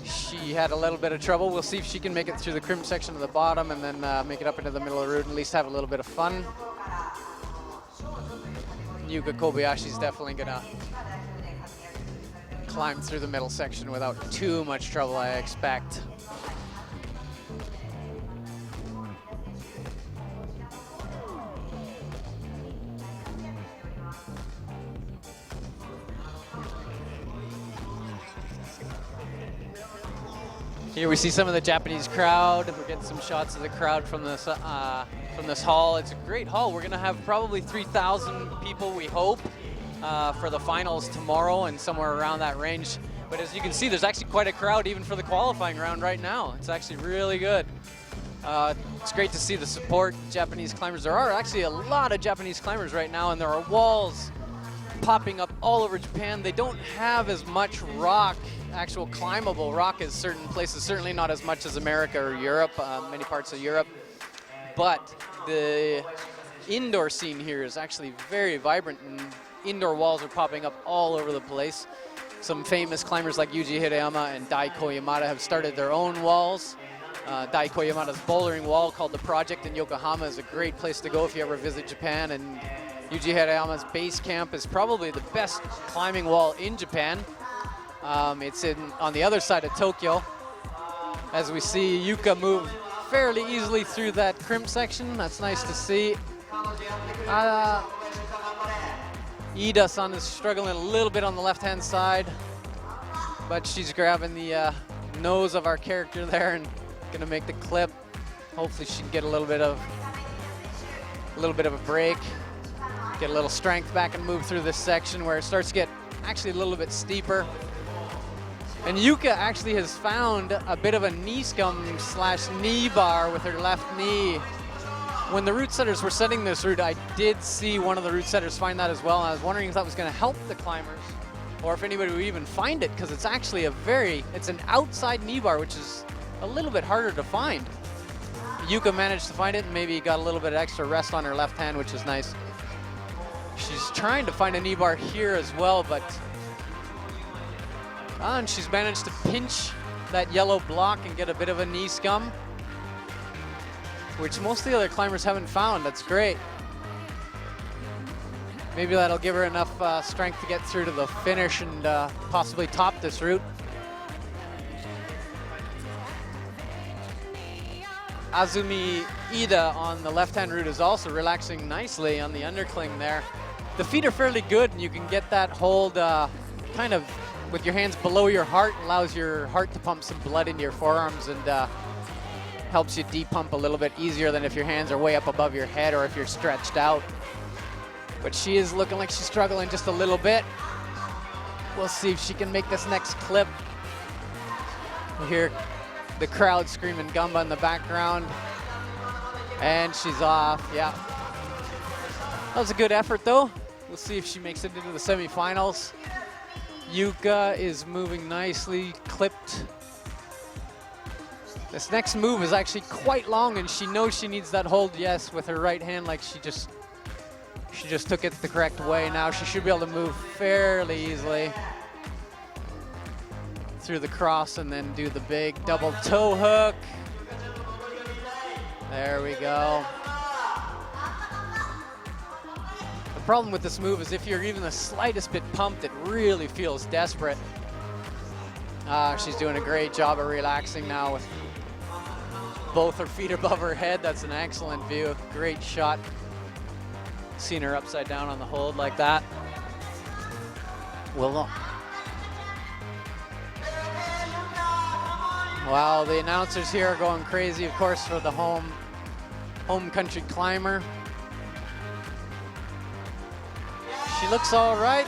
she had a little bit of trouble. We'll see if she can make it through the crimp section at the bottom and then make it up into the middle of the route and at least have a little bit of fun. Yuka Kobayashi's definitely gonna climb through the middle section without too much trouble, I expect. Here we see some of the Japanese crowd. We're getting some shots of the crowd from this hall. It's a great hall. We're gonna have probably 3,000 people, we hope, for the finals tomorrow and somewhere around that range. But as you can see, there's actually quite a crowd even for the qualifying round right now. It's actually really good. It's great to see the support, Japanese climbers. There are actually a lot of Japanese climbers right now, and there are walls popping up all over Japan. They don't have as much rock, actual climbable rock as certain places, certainly not as much as America or Europe, many parts of Europe. But the indoor scene here is actually very vibrant, and indoor walls are popping up all over the place. Some famous climbers like Yuji Hirayama and Dai Koyamada have started their own walls. Dai Koyamada's bouldering wall called The Project in Yokohama is a great place to go if you ever visit Japan, and Yuji Hirayama's base camp is probably the best climbing wall in Japan. It's on the other side of Tokyo. As we see Yuka move fairly easily through that crimp section, that's nice to see. Ida-san is struggling a little bit on the left-hand side, but she's grabbing the nose of our character there and gonna make the clip. Hopefully she can get a little bit of a break, get a little strength back and move through this section where it starts to get actually a little bit steeper. And Yuka actually has found a bit of a knee scum / knee bar with her left knee. When the route setters were setting this route, I did see one of the route setters find that as well. And I was wondering if that was going to help the climbers or if anybody would even find it, because it's actually it's an outside knee bar, which is a little bit harder to find. Yuka managed to find it and maybe got a little bit of extra rest on her left hand, which is nice. She's trying to find a knee bar here as well, but and she's managed to pinch that yellow block and get a bit of a knee scum, which most of the other climbers haven't found. That's great. Maybe that'll give her enough strength to get through to the finish and possibly top this route. Azumi Ida on the left-hand route is also relaxing nicely on the undercling there. The feet are fairly good, and you can get that hold kind of with your hands below your heart. Allows your heart to pump some blood into your forearms and helps you depump a little bit easier than if your hands are way up above your head or if you're stretched out. But she is looking like she's struggling just a little bit. We'll see if she can make this next clip. We hear the crowd screaming Gamba in the background. And she's off, yeah. That was a good effort though. We'll see if she makes it into the semifinals. Yuka is moving nicely, clipped. This next move is actually quite long, and she knows she needs that hold, yes, with her right hand, like she just took it the correct way. Now she should be able to move fairly easily through the cross and then do the big double toe hook. There we go. The problem with this move is if you're even the slightest bit pumped, it really feels desperate. She's doing a great job of relaxing now with both her feet above her head. That's an excellent view. Great shot. Seen her upside down on the hold like that. Well, wow, the announcers here are going crazy, of course, for the home country climber. She looks all right.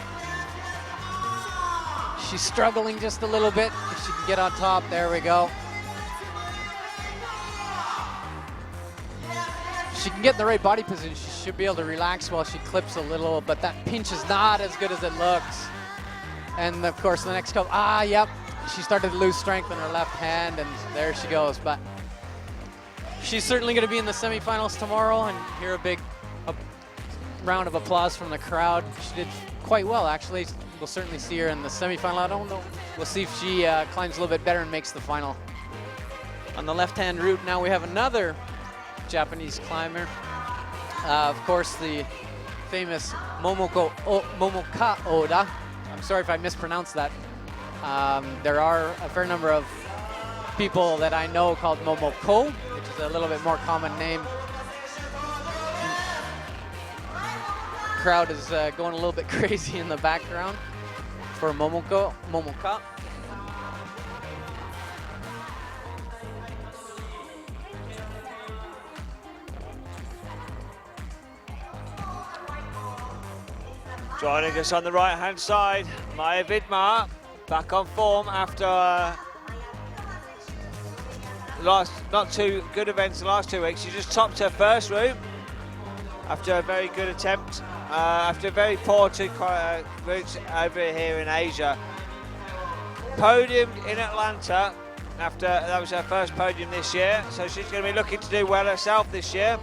She's struggling just a little bit. If she can get on top, there we go. She can get in the right body position. She should be able to relax while she clips a little, but that pinch is not as good as it looks. And of course, the next couple, yep. She started to lose strength in her left hand, and there she goes. But she's certainly going to be in the semifinals tomorrow, and hear a big round of applause from the crowd. She did quite well, actually. We'll certainly see her in the semifinal. I don't know. We'll see if she climbs a little bit better and makes the final. On the left-hand route, now we have another Japanese climber. Of course, the famous Momoka Oda. I'm sorry if I mispronounced that. There are a fair number of people that I know called Momoko, which is a little bit more common name. Crowd is going a little bit crazy in the background for Momoka.
Joining us on the right-hand side, Maya Vidmar, back on form after not too good events the last 2 weeks. She just topped her first route after a very good attempt, after a very poor two routes over here in Asia. Podiumed in Atlanta after that was her first podium this year, so she's going to be looking to do well herself this year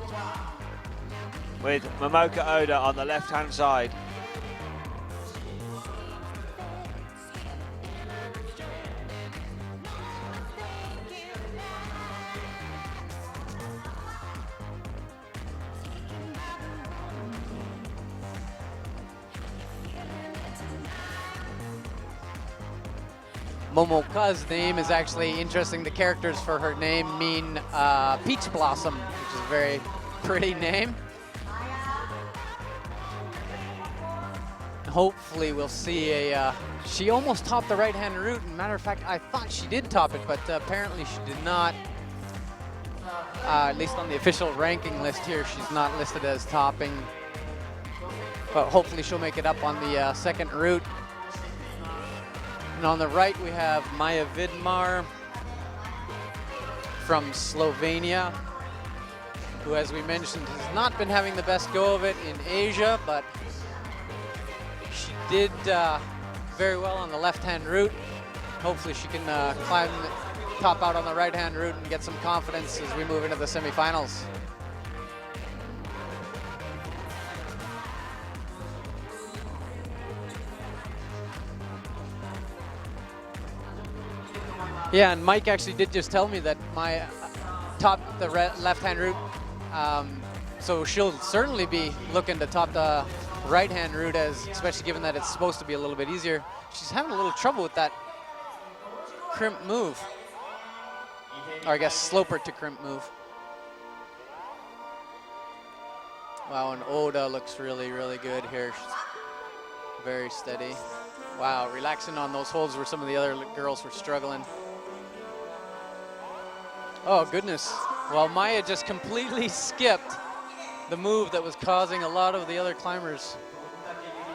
with Momoka Oda on the left-hand side.
Momoka's name is actually interesting. The characters for her name mean peach blossom, which is a very pretty name. Hopefully we'll see she almost topped the right-hand route. Matter of fact, I thought she did top it, but apparently she did not. At least on the official ranking list here, she's not listed as topping. But hopefully she'll make it up on the second route. And on the right, we have Maya Vidmar from Slovenia, who, as we mentioned, has not been having the best go of it in Asia, but she did very well on the left-hand route. Hopefully she can top out on the right-hand route and get some confidence as we move into the semifinals. Yeah, and Mike actually did just tell me that my top the left-hand route, so she'll certainly be looking to top the right-hand route, especially given that it's supposed to be a little bit easier. She's having a little trouble with that crimp move, or I guess sloper to crimp move. Wow, and Oda looks really, really good here. She's very steady. Wow, relaxing on those holds where some of the other girls were struggling. Oh, goodness. Well, Maya just completely skipped the move that was causing a lot of the other climbers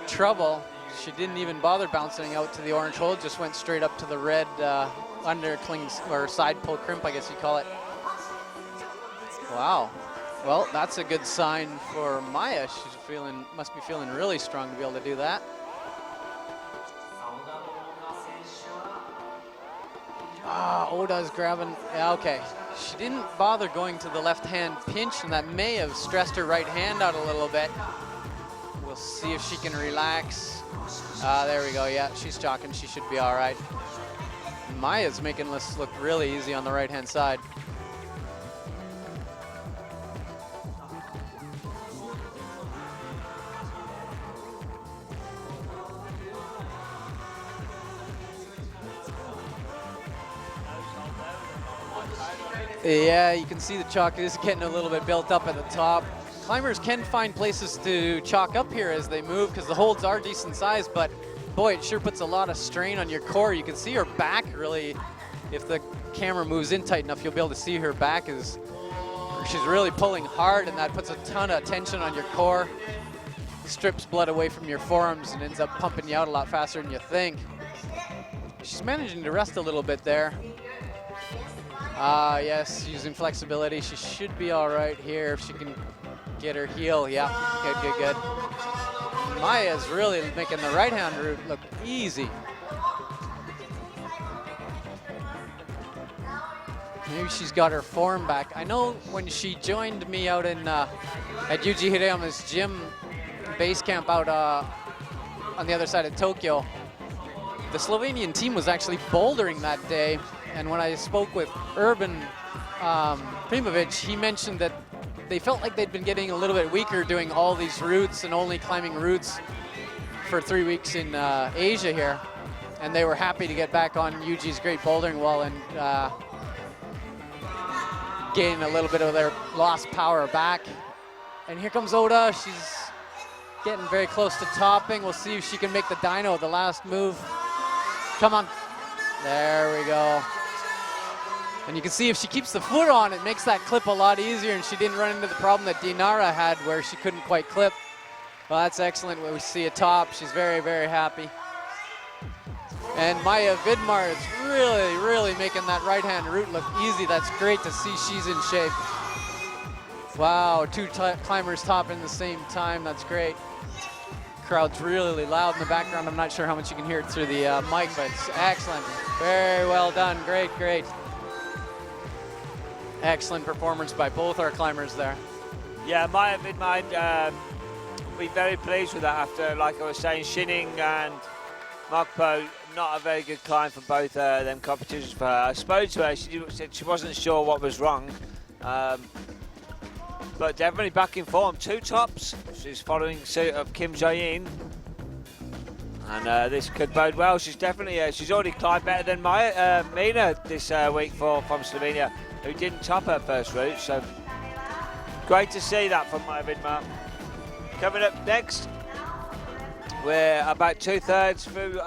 trouble. She didn't even bother bouncing out to the orange hold, just went straight up to the red under clings, or side pull crimp, I guess you call it. Wow. Well, that's a good sign for Maya. She's must be feeling really strong to be able to do that. Oda's grabbing, yeah, okay. She didn't bother going to the left-hand pinch, and that may have stressed her right hand out a little bit. We'll see if she can relax. There we go, yeah, she's chalking, she should be all right. Maya's making this look really easy on the right-hand side. Yeah, you can see the chalk is getting a little bit built up at the top. Climbers can find places to chalk up here as they move because the holds are decent size, but boy, it sure puts a lot of strain on your core. You can see her back really, if the camera moves in tight enough, you'll be able to see her back she's really pulling hard, and that puts a ton of tension on your core. Strips blood away from your forearms and ends up pumping you out a lot faster than you think. She's managing to rest a little bit there. Yes, using flexibility. She should be all right here if she can get her heel. Yeah, good. Maya's really making the right-hand route look easy. Maybe she's got her form back. I know when she joined me out in at Yuji Hirayama's gym base camp out on the other side of Tokyo, the Slovenian team was actually bouldering that day. And when I spoke with Urban Primovic, he mentioned that they felt like they'd been getting a little bit weaker doing all these routes and only climbing routes for 3 weeks in Asia here. And they were happy to get back on Yuji's great bouldering wall and gain a little bit of their lost power back. And here comes Oda. She's getting very close to topping. We'll see if she can make the dyno, the last move. Come on. There we go. And you can see if she keeps the foot on, it makes that clip a lot easier, and she didn't run into the problem that Dinara had where she couldn't quite clip. Well, that's excellent when we see a top. She's very, very happy. And Maya Vidmar is really making that right-hand route look easy. That's great to see she's in shape. Wow, two climbers topping at the same time. That's great. Crowd's really loud in the background. I'm not sure how much you can hear it through the mic, but it's excellent. Very well done. Great. Excellent performance by both our climbers there.
Yeah, Maya Vidmar, we're very pleased with that after, like I was saying, Shinning and Mokpo, not a very good climb for both them competitions for her. I spoke to her, she said she wasn't sure what was wrong, but definitely back in form. 2 tops, she's following suit of Kim Jae-in, and this could bode well. She's definitely, she's already climbed better than Mina this week from Slovenia, who didn't top her first route, so great to see that from Maya Vidmar. Coming up next, we're about 2/3 through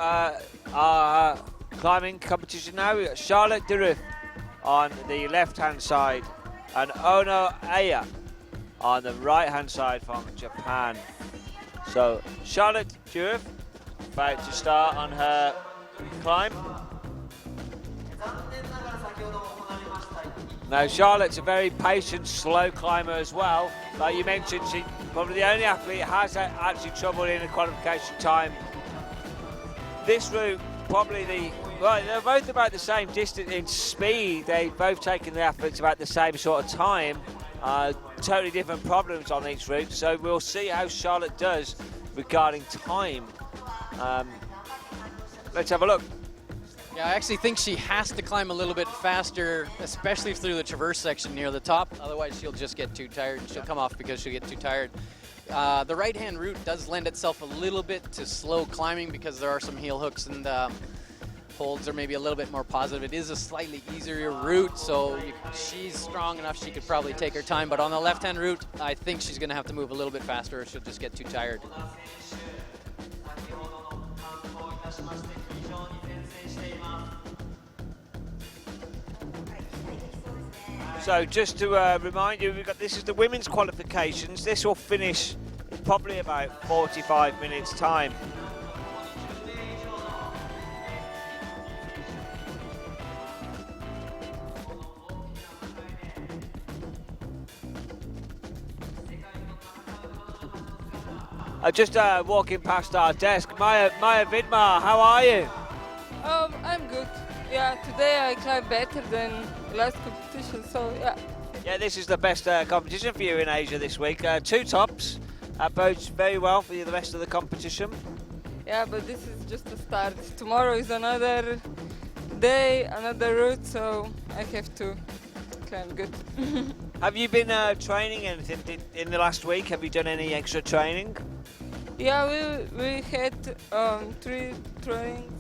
our climbing competition now. We've got Charlotte Duruf on the left-hand side and Ono Aya on the right-hand side from Japan. So Charlotte Duruf about to start on her climb. Now Charlotte's a very patient, slow climber as well. Like you mentioned, she's probably the only athlete who has actually trouble in a qualification time. This route, probably they're both about the same distance in speed. They've both taken the athletes about the same sort of time. Totally different problems on each route. So we'll see how Charlotte does regarding time. Let's have a look.
Yeah, I actually think she has to climb a little bit faster, especially through the traverse section near the top. Otherwise, she'll just get too tired. She'll come off because she'll get too tired. The right-hand route does lend itself a little bit to slow climbing because there are some heel hooks and holds are maybe a little bit more positive. It is a slightly easier route, so she's strong enough she could probably take her time. But on the left-hand route, I think she's going to have to move a little bit faster or she'll just get too tired.
So just to remind you, this is the women's qualifications. This will finish in probably about 45 minutes time. Just walking past our desk, Maya Vidmar, how are you?
I'm good. Yeah, today I climbed better than last competition, so yeah.
Yeah, this is the best competition for you in Asia this week. 2 tops, bodes very well for you the rest of the competition.
Yeah, but this is just the start. Tomorrow is another day, another route, so I have to climb good.
Have you been training anything in the last week? Have you done any extra training?
Yeah, we had 3 trainings.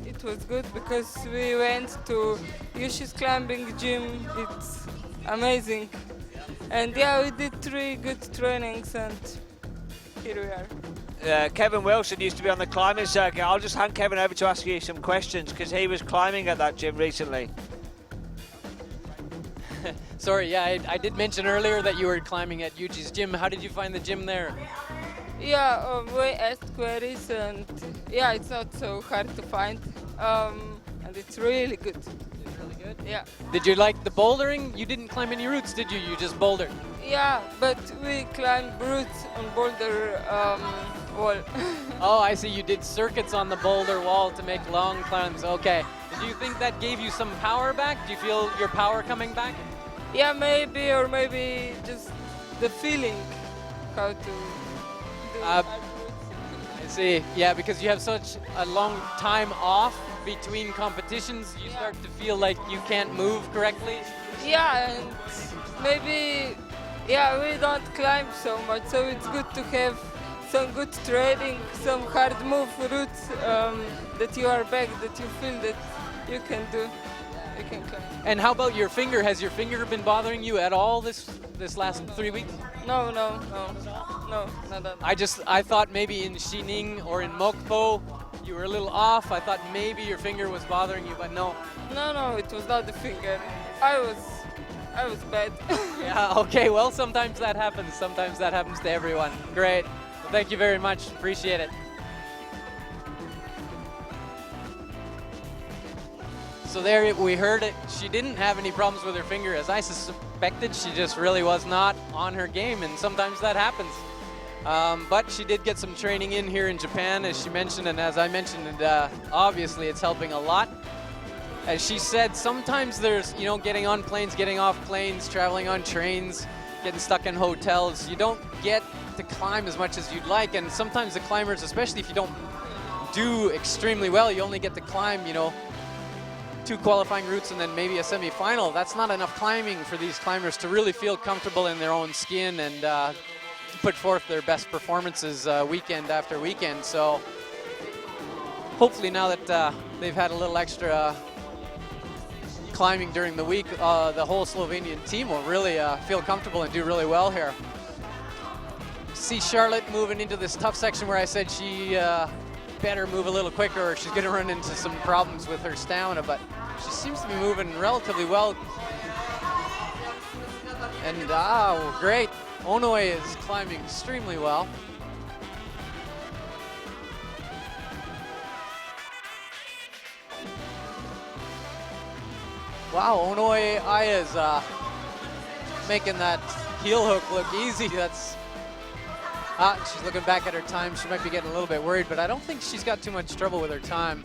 It was good because we went to Yoshi's climbing gym. It's amazing. And yeah, we did 3 good trainings and here we are.
Kevin Wilson used to be on the climbing circuit. I'll just hand Kevin over to ask you some questions because he was climbing at that gym recently.
Sorry, yeah, I did mention earlier that you were climbing at Yuji's gym. How did you find the gym there?
Yeah, we asked queries, and yeah, it's not so hard to find, and it's really good.
It's really good.
Yeah.
Did you like the bouldering? You didn't climb any routes, did you? You just bouldered.
Yeah, but we climbed routes on boulder wall.
Oh, I see. You did circuits on the boulder wall to make long climbs. Okay. Do you think that gave you some power back? Do you feel your power coming back?
Yeah, maybe, or maybe just the feeling how to do hard routes.
I see. Yeah, because you have such a long time off between competitions, you start to feel like you can't move correctly.
Yeah, and maybe, yeah, we don't climb so much, so it's good to have some good training, some hard move routes that you are back, that you feel that you can do. You can climb.
And how about your finger? Has your finger been bothering you at all this last 3 weeks?
No, not at all.
I thought maybe in Xining or in Mokpo you were a little off. I thought maybe your finger was bothering you, but no.
No, it was not the finger. I was bad.
Yeah, okay, well, sometimes that happens. Sometimes that happens to everyone. Great. Well, thank you very much. Appreciate it. So there we heard it. She didn't have any problems with her finger. As I suspected, she just really was not on her game, and sometimes that happens. But she did get some training in here in Japan, as she mentioned, and as I mentioned, and obviously it's helping a lot. As she said, sometimes there's, getting on planes, getting off planes, traveling on trains, getting stuck in hotels. You don't get to climb as much as you'd like, and sometimes the climbers, especially if you don't do extremely well, you only get to climb, 2 qualifying routes and then maybe a semi-final. That's not enough climbing for these climbers to really feel comfortable in their own skin and put forth their best performances weekend after weekend. So hopefully now that they've had a little extra climbing during the week, the whole Slovenian team will really feel comfortable and do really well here. See Charlotte moving into this tough section where I said she better move a little quicker or she's going to run into some problems with her stamina, but she seems to be moving relatively well. And great. Onoe is climbing extremely well. Wow, Onoe Aya is making that heel hook look easy. That's she's looking back at her time. She might be getting a little bit worried, but I don't think she's got too much trouble with her time.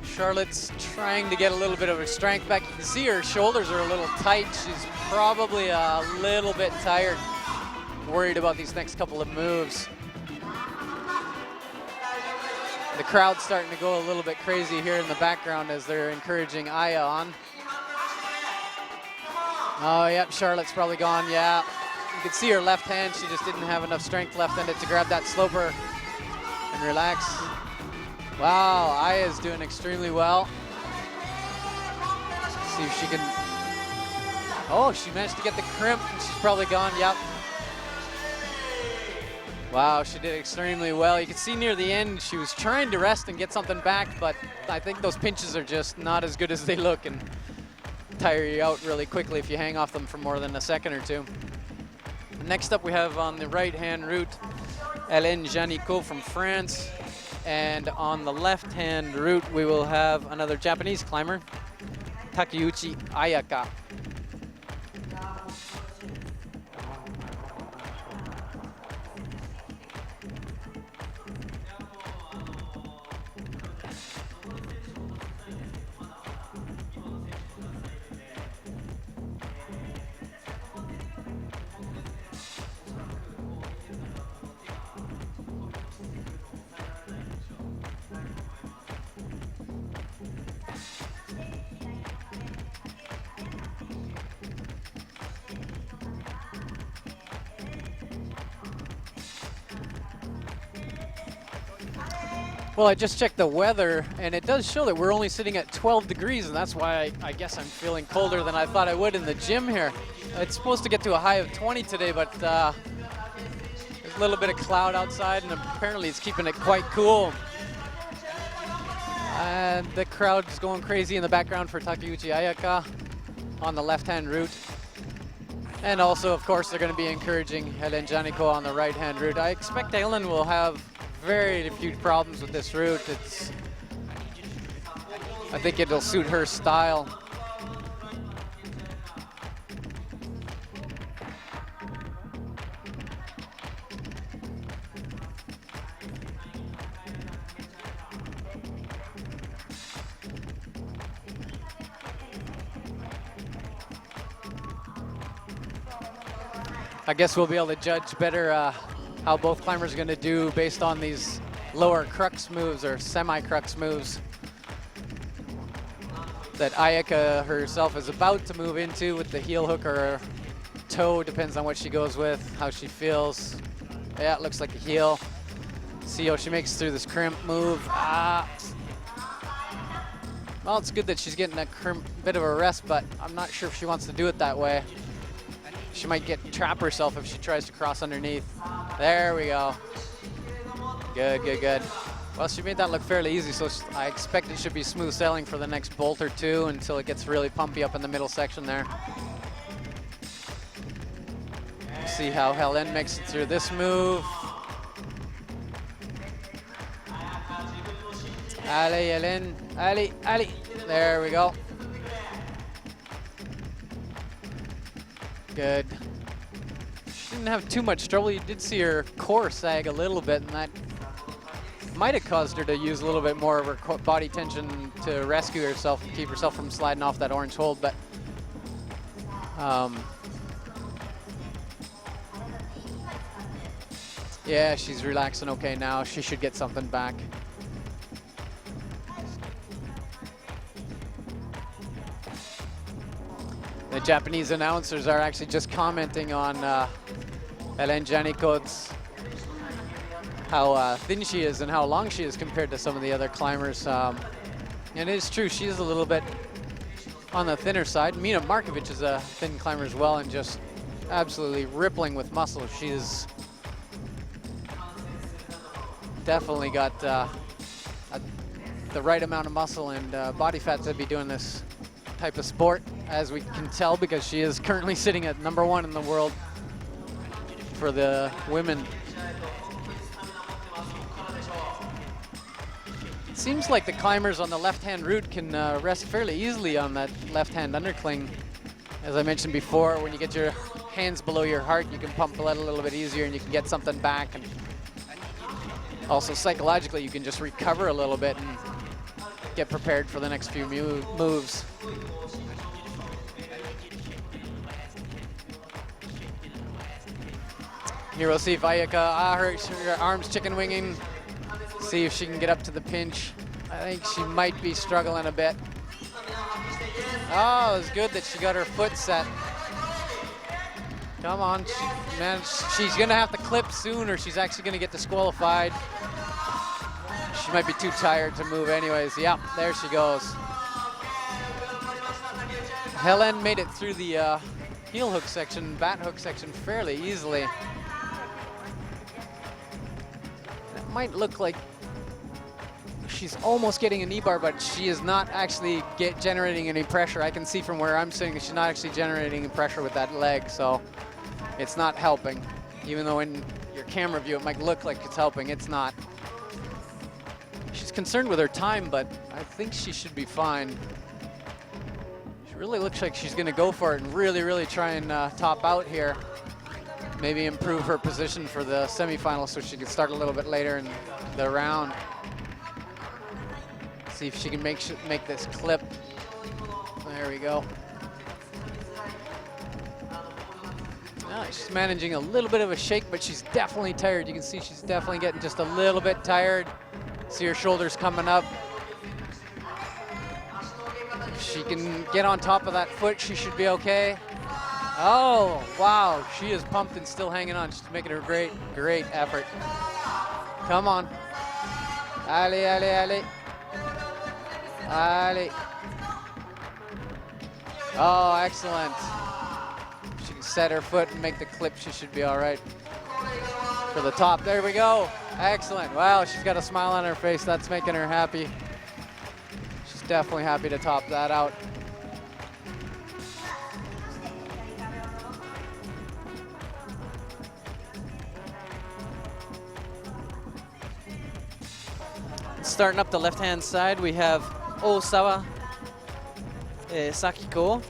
Charlotte's trying to get a little bit of her strength back. You can see her shoulders are a little tight. She's probably a little bit tired, worried about these next couple of moves. The crowd's starting to go a little bit crazy here in the background as they're encouraging Aya on. Oh, yep, Charlotte's probably gone, yeah. You can see her left hand, she just didn't have enough strength left-handed to grab that sloper and relax. Wow, Aya's doing extremely well. Let's see if she can, oh, she managed to get the crimp and she's probably gone, yep. Wow, she did extremely well. You can see near the end, she was trying to rest and get something back, but I think those pinches are just not as good as they look and tire you out really quickly if you hang off them for more than a second or two. Next up we have on the right-hand route, Hélène Janicot from France. And on the left-hand route, we will have another Japanese climber, Takeuchi Ayaka. Well, I just checked the weather, and it does show that we're only sitting at 12 degrees, and that's why I guess I'm feeling colder than I thought I would in the gym here. It's supposed to get to a high of 20 today, but there's a little bit of cloud outside, and apparently it's keeping it quite cool. And the crowd is going crazy in the background for Takeuchi Ayaka. on the left-hand route. And also, of course, they're going to be encouraging Helen Janiko on the right-hand route. I expect Helen will have very few problems with this route. I think it'll suit her style. I guess we'll be able to judge better how both climbers are going to do based on these lower crux moves or semi-crux moves that Ayaka herself is about to move into with the heel hook or toe, depends on what she goes with, how she feels. Yeah, it looks like a heel. See how she makes through this crimp move. Well, it's good that she's getting a bit of a rest, but I'm not sure if she wants to do it that way. She might trap herself if she tries to cross underneath. There we go. Good, good, good. Well, she made that look fairly easy, so I expect it should be smooth sailing for the next bolt or two until it gets really pumpy up in the middle section there. We'll see how Helen makes it through this move. Allez, Helen. Allez, allez. There we go. Good. She didn't have too much trouble. You did see her core sag a little bit, and that might have caused her to use a little bit more of her body tension to rescue herself and keep herself from sliding off that orange hold. But yeah, she's relaxing okay now. She should get something back. The Japanese announcers are actually just commenting on Helen Janiko's how thin she is and how long she is compared to some of the other climbers. And it is true, she is a little bit on the thinner side. Mina Markovic is a thin climber as well and just absolutely rippling with muscle. She's definitely got the right amount of muscle and body fat to be doing this type of sport, as we can tell, because she is currently sitting at #1 in the world for the women. It seems like the climbers on the left-hand route can rest fairly easily on that left-hand undercling. As I mentioned before, when you get your hands below your heart, you can pump blood a little bit easier and you can get something back. And also psychologically, you can just recover a little bit and get prepared for the next few moves. Here we'll see if Ayaka, her arm's chicken winging. See if she can get up to the pinch. I think she might be struggling a bit. Oh, it was good that she got her foot set. Come on, she's gonna have to clip soon or she's actually gonna get disqualified. She might be too tired to move anyways. Yeah, there she goes. Helen made it through the heel hook section, bat hook section fairly easily. It might look like she's almost getting a knee bar, but she is not actually generating any pressure. I can see from where I'm sitting, she's not actually generating any pressure with that leg, so it's not helping. Even though in your camera view it might look like it's helping, it's not. She's concerned with her time, but I think she should be fine. She really looks like she's gonna go for it and really try and top out here. Maybe improve her position for the semifinals so she can start a little bit later in the round. See if she can make this clip. There we go. Oh, she's managing a little bit of a shake, but she's definitely tired. You can see she's definitely getting just a little bit tired. See her shoulders coming up. If she can get on top of that foot, she should be okay. Oh, wow, she is pumped and still hanging on. She's making a great effort. Come on. Allez, allez, allez. Allez. Oh, excellent. She can set her foot and make the clip. She should be all right for the top. There we go. Excellent. Wow, she's got a smile on her face. That's making her happy. She's definitely happy to top that out.
Starting up the left-hand side, we have Osawa Sakiko.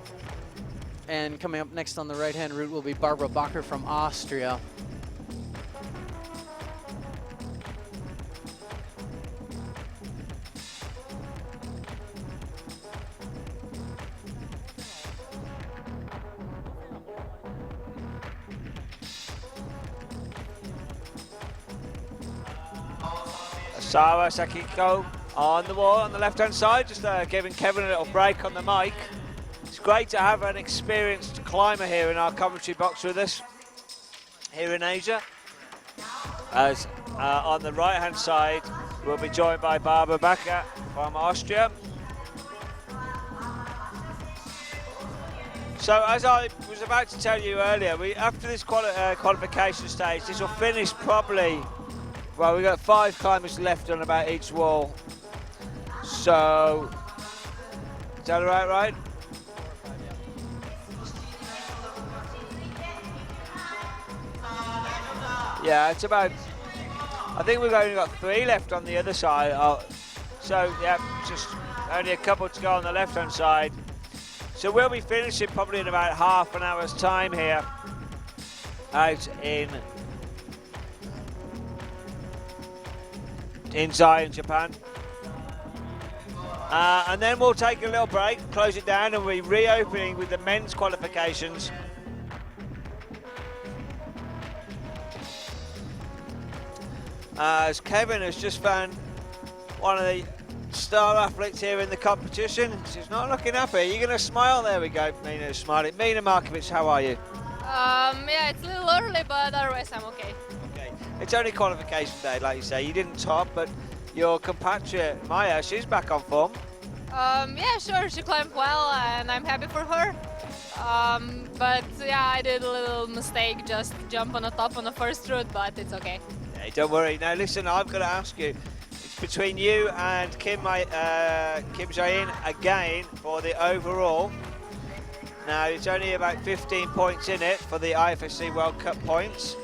And coming up next on the right-hand route will be Barbara Bacher from Austria.
Sarah Sakiko on the wall on the left hand side, just giving Kevin a little break on the mic. It's great to have an experienced climber here in our commentary box with us here in Asia. As on the right hand side we'll be joined by Barbara Bacher from Austria. So as I was about to tell you earlier, after this qualification stage, this will finish probably. Well, we've got 5 climbers left on about each wall. So, is that right? Yeah, it's about, I think we've only got 3 left on the other side. So, yeah, just only a couple to go on the left-hand side. So we'll be finishing probably in about half an hour's time here out in Inzai in Japan. And then we'll take a little break, close it down, and we'll be reopening with the men's qualifications. As Kevin has just found one of the star athletes here in the competition. She's not looking happy. Are you going to smile? There we go. Mina's smiling. Mina Markovic, how are you?
Yeah, it's a little early, but otherwise I'm okay.
It's only qualification day, like you say. You didn't top, but your compatriot Maya, she's back on form.
Yeah, sure, she climbed well, and I'm happy for her. But yeah, I did a little mistake, just jump on the top on the first route, but it's okay.
Hey, don't worry. Now listen, I've got to ask you. It's between you and Kim Jae-in again for the overall. Now it's only about 15 points in it for the IFSC World Cup points.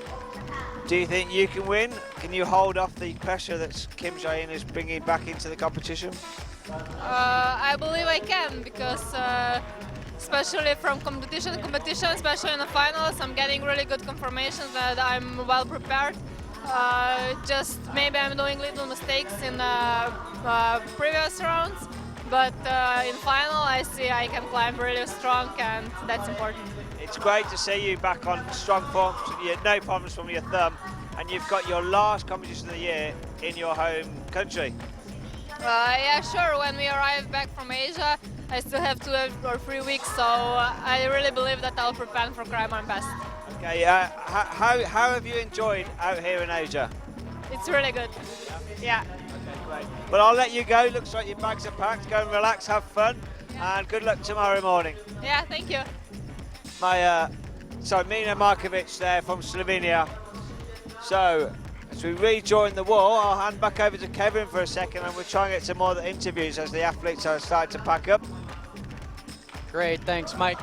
Do you think you can win? Can you hold off the pressure that Kim Jae-in is bringing back into the competition?
I believe I can, because especially from competition to competition, especially in the finals, I'm getting really good confirmations that I'm well prepared. Just maybe I'm doing little mistakes in previous rounds, but in final I see I can climb really strong, and that's important.
It's great to see you back on strong form. You had no problems from your thumb, and you've got your last competition of the year in your home country.
Yeah, sure. When we arrive back from Asia, I still have 2 or 3 weeks, so I really believe that I'll prepare for climb my best.
Okay, how have you enjoyed out here in Asia?
It's really good. Yeah.
Okay, great. Well, I'll let you go. Looks like your bags are packed. Go and relax, have fun, and good luck tomorrow morning.
Yeah, thank you.
Mina Markovic there from Slovenia. So, as we rejoin the wall, I'll hand back over to Kevin for a second, and we'll try and get some more interviews as the athletes are starting to pack up.
Great, thanks, Mike.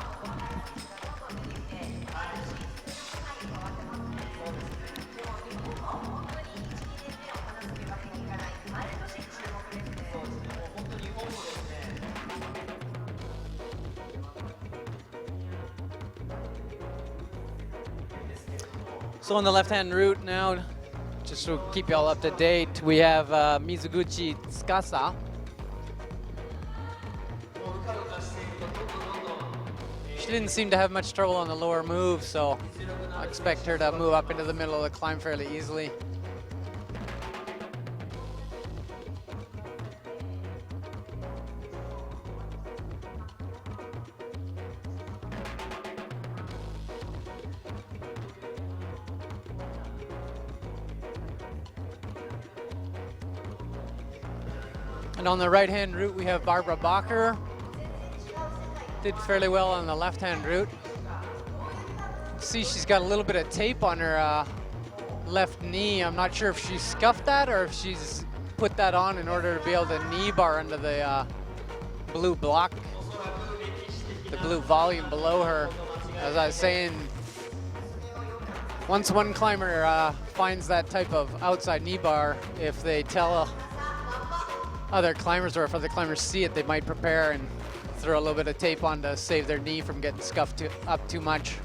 So on the left-hand route now, just to keep you all up to date, we have Mizuguchi Tsukasa. She didn't seem to have much trouble on the lower move, so I expect her to move up into the middle of the climb fairly easily. And on the right-hand route, we have Barbara Bacher. Did fairly well on the left-hand route. See, she's got a little bit of tape on her left knee. I'm not sure if she scuffed that or if she's put that on in order to be able to knee bar under the blue block, the blue volume below her. As I was saying, once one climber finds that type of outside knee bar, if they tell
other climbers, or if other climbers see it, they might prepare and throw a little bit of tape on to save their knee from getting scuffed up too much.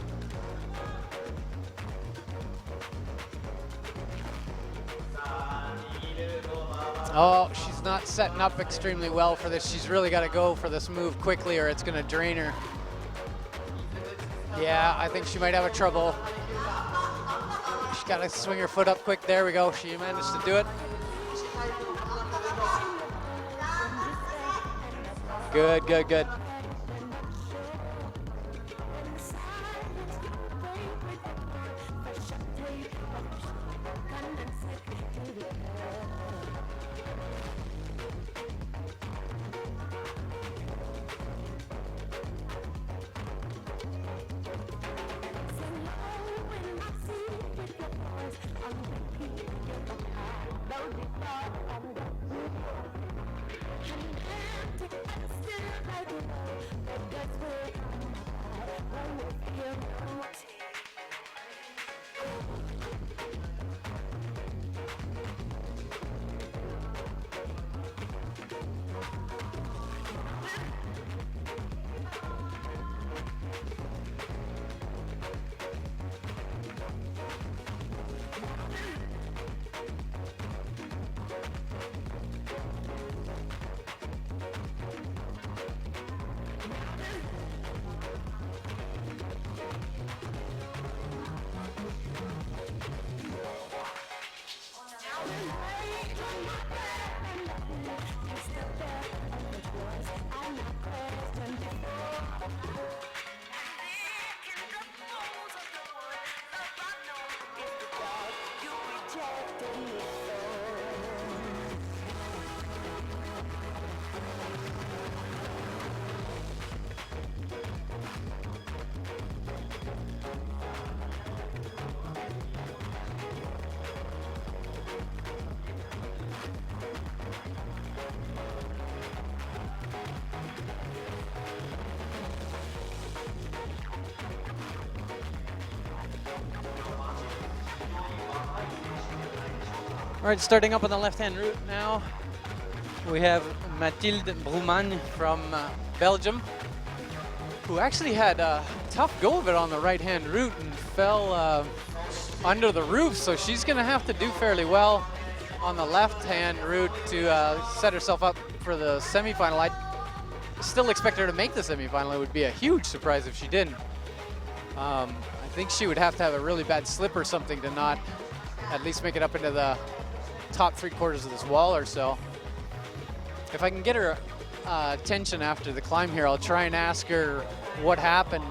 Oh, she's not setting up extremely well for this. She's really got to go for this move quickly or it's going to drain her. Yeah, I think she might have a trouble. She's got to swing her foot up quick. There we go. She managed to do it. Good, good, good.
All right, starting up on the left-hand route now, we have Mathilde Brouman from Belgium, who actually had a tough go of it on the right-hand route and fell under the roof, so she's gonna have to do fairly well on the left-hand route to set herself up for the semifinal. I still expect her to make the semifinal. It would be a huge surprise if she didn't. I think she would have to have a really bad slip or something to not at least make it up into the top 3/4 of this wall or so. If I can get her attention after the climb here, I'll try and ask her what happened.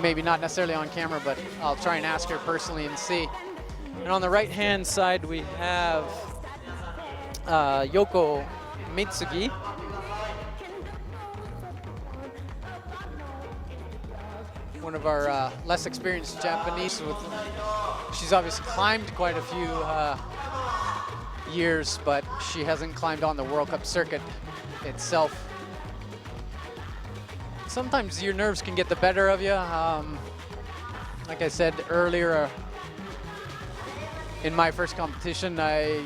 Maybe not necessarily on camera, but I'll try and ask her personally and see. And on the right-hand side, we have Yoko Mitsugi.
One of our less experienced Japanese. She's obviously climbed quite a few years, but she hasn't climbed on the World Cup circuit itself. Sometimes your nerves can get the better of you. Like I said earlier, in my first competition, I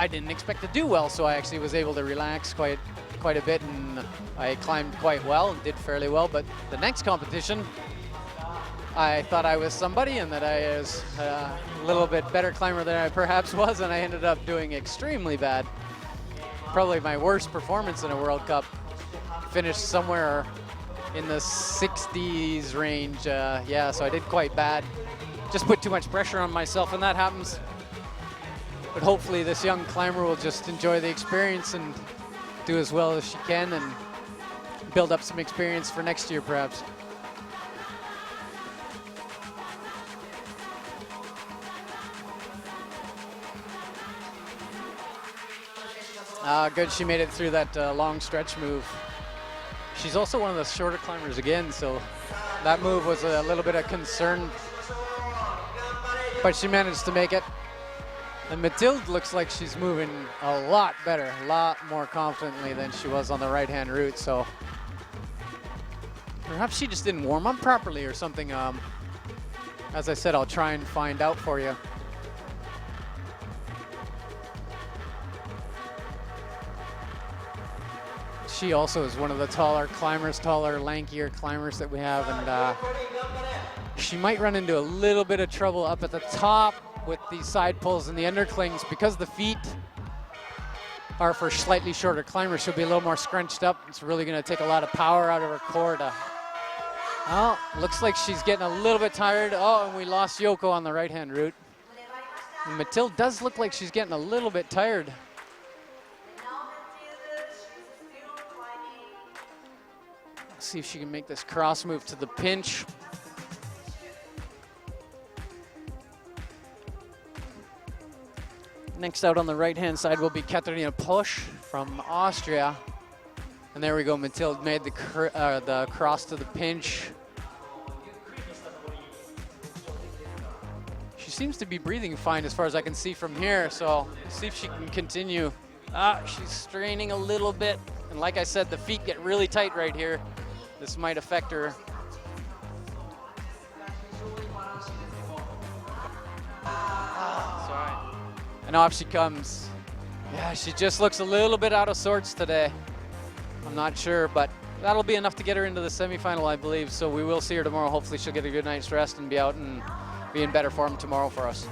didn't expect to do well, so I actually was able to relax quite a bit, and I climbed quite well and did fairly well. But the next competition, I thought I was somebody and that I was a little bit better climber than I perhaps was, and I ended up doing extremely bad. Probably my worst performance in a World Cup. Finished somewhere in the 60s range. Yeah, so I did quite bad. Just put too much pressure on myself, and that happens. But hopefully this young climber will just enjoy the experience and do as well as she can and build up some experience for next year perhaps. Good, she made it through that long stretch move. She's also one of the shorter climbers again, so that move was a little bit of concern, but she managed to make it. And Mathilde looks like she's moving a lot better, a lot more confidently than she was on the right-hand route, so perhaps she just didn't warm up properly or something. As I said, I'll try and find out for you. She also is one of the taller climbers, taller, lankier climbers that we have, and she might run into a little bit of trouble up at the top with the side pulls and the underclings because the feet are for slightly shorter climbers. She'll be a little more scrunched up. It's really going to take a lot of power out of her core to. Oh, looks like she's getting a little bit tired. Oh, and we lost Yoko on the right-hand route. And Mathilde does look like she's getting a little bit tired. Let's see if she can make this cross move to the pinch. Next out on the right-hand side will be Katharina Pusch from Austria. And there we go, Mathilde made the cross to the pinch. She seems to be breathing fine as far as I can see from here, so let's see if she can continue. She's straining a little bit. And like I said, the feet get really tight right here. This might affect her. And off she comes. Yeah, she just looks a little bit out of sorts today. I'm not sure, but that'll be enough to get her into the semifinal, I believe. So we will see her tomorrow. Hopefully she'll get a good night's rest and be out and be in better form tomorrow for us.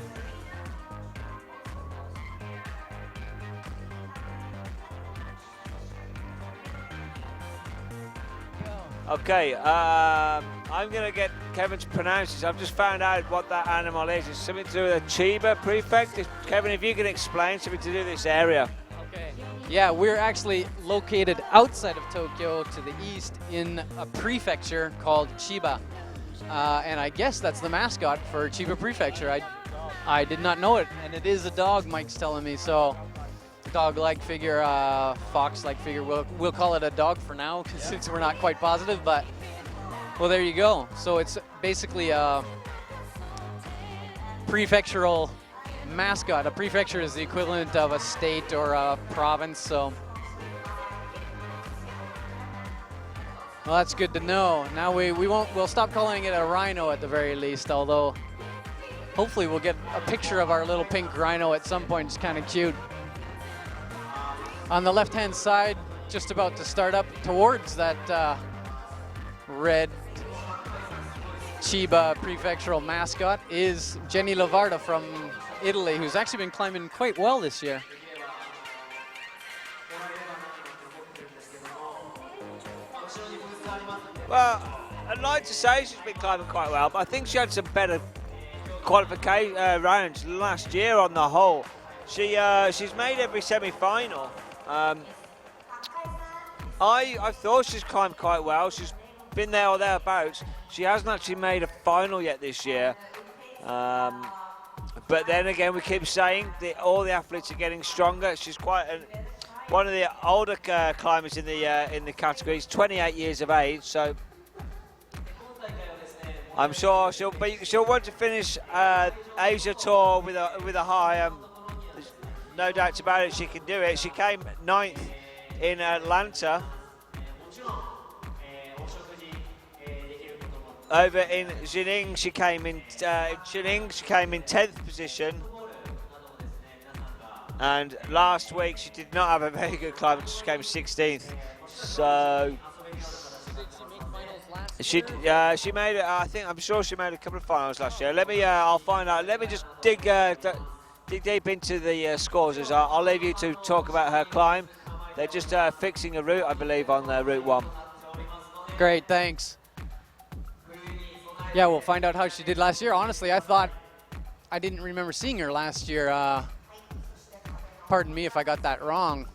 Okay, I'm going to get Kevin to pronounce this. I've just found out what that animal is. It's something to do with a Chiba prefect. Kevin, if you can explain something to do with this area.
Okay. Yeah, we're actually located outside of Tokyo to the east in a prefecture called Chiba. And I guess that's the mascot for Chiba Prefecture. I did not know it, and it is a dog, Mike's telling me. So dog-like figure, fox-like figure. We'll call it a dog for now, since we're not quite positive. But well, there you go. So it's basically a prefectural mascot. A prefecture is the equivalent of a state or a province. So well, that's good to know. Now we'll stop calling it a rhino at the very least. Although hopefully we'll get a picture of our little pink rhino at some point. It's kind of cute. On the left-hand side, just about to start up towards that red Chiba prefectural mascot is Jenny Lavarda from Italy, who's actually been climbing quite well this year.
Well, I'd like to say she's been climbing quite well, but I think she had some better qualification rounds last year on the whole. She's made every semi-final. I thought she's climbed quite well. She's been there or thereabouts. She hasn't actually made a final yet this year. But then again, we keep saying that all the athletes are getting stronger. She's quite one of the older climbers in the category. She's 28 years of age, so I'm sure she'll want to finish Asia Tour with a high. No doubts about it, she can do it. She came 9th in Atlanta. Over in Jining, she came in 10th position. And last week she did not have a very good climb. She came 16th. So she made it. I'm sure she made a couple of finals last year. I'll find out. Let me just dig deep into the scores. As I'll leave you to talk about her climb. They're just fixing a route, I believe, on Route 1.
Great, thanks. Yeah, we'll find out how she did last year. Honestly, I didn't remember seeing her last year. Pardon me if I got that wrong.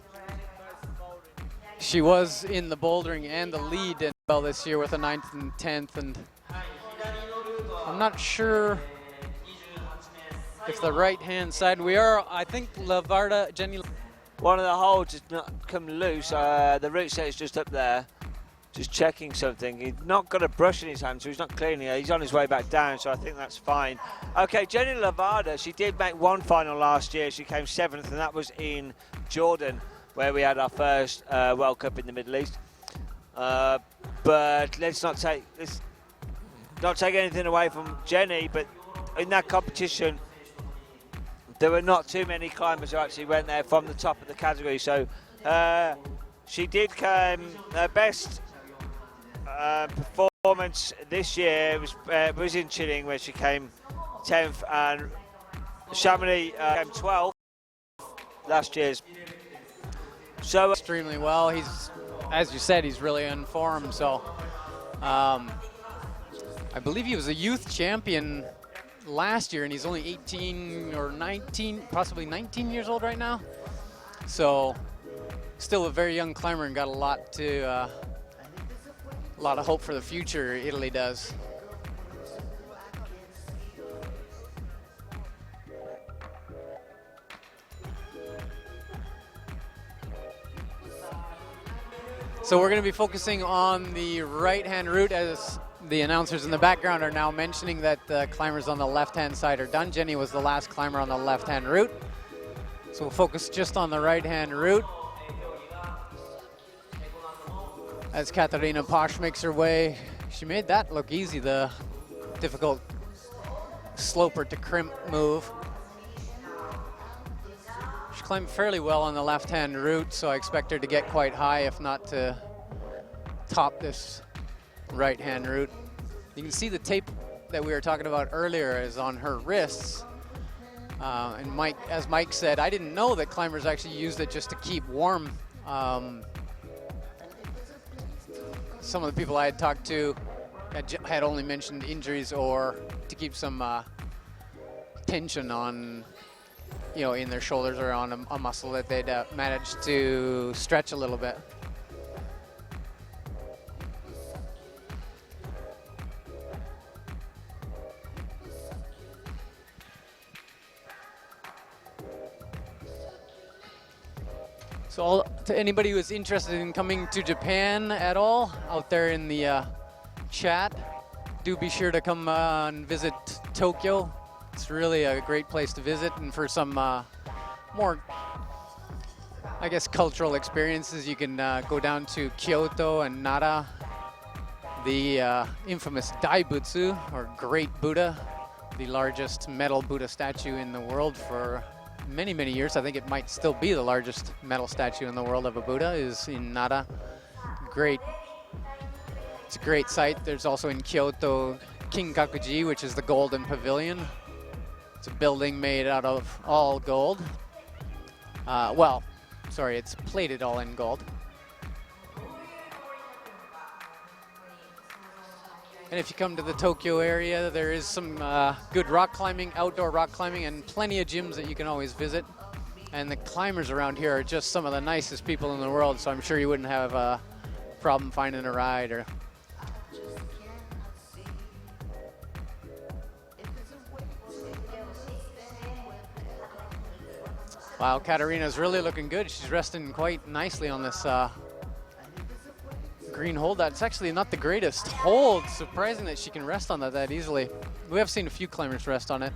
She was in the bouldering and the lead in well this year with a 9th and 10th, and I'm not sure if the right-hand side, I think Lavarda, Jenny.
One of the holds has not come loose. The route set is just up there, just checking something. He's not got a brush in his hand, so he's not cleaning it. He's on his way back down, so I think that's fine. Okay, Jenny Lavarda, she did make one final last year. She came 7th, and that was in Jordan, where we had our first World Cup in the Middle East. But let's not take anything away from Jenny, but in that competition, there were not too many climbers who actually went there from the top of the category. So She did her best performance this year was in Chilling, where she came 10th, and Chamonix came 12th last year's. So
extremely well. He's, as you said, he's really in form. So I believe he was a youth champion last year, and he's only 18 or 19, possibly 19 years old right now. So still a very young climber, and got a lot of hope for the future. Italy does. So we're going to be focusing on the right-hand route, as the announcers in the background are now mentioning that the climbers on the left-hand side are done. Jenny was the last climber on the left-hand route. So we'll focus just on the right-hand route. As Katarina Posch makes her way, she made that look easy, the difficult sloper to crimp move. She climbed fairly well on the left-hand route, so I expect her to get quite high, if not to top this right-hand route. You can see the tape that we were talking about earlier is on her wrists. And Mike, as Mike said, I didn't know that climbers actually used it just to keep warm. Some of the people I had talked to had only mentioned injuries or to keep some tension on, you know, in their shoulders or on a muscle that they'd managed to stretch a little bit. So to anybody who is interested in coming to Japan at all, out there in the chat, do be sure to come and visit Tokyo. It's really a great place to visit, and for some more, I guess, cultural experiences, you can go down to Kyoto and Nara, the infamous Daibutsu, or Great Buddha, the largest metal Buddha statue in the world for many, many years. I think it might still be the largest metal statue in the world of a Buddha, is in Nara. It's a great site. There's also in Kyoto Kinkakuji, which is the Golden Pavilion. It's a building made out of all gold. Well, sorry, it's plated all in gold. And if you come to the Tokyo area, there is some good rock climbing, outdoor rock climbing, and plenty of gyms that you can always visit. And the climbers around here are just some of the nicest people in the world, so I'm sure you wouldn't have a problem finding a ride. Or wow, Katarina's really looking good. She's resting quite nicely on this green hold. That's actually not the greatest hold. Surprising that she can rest on that easily. We have seen a few climbers rest on it.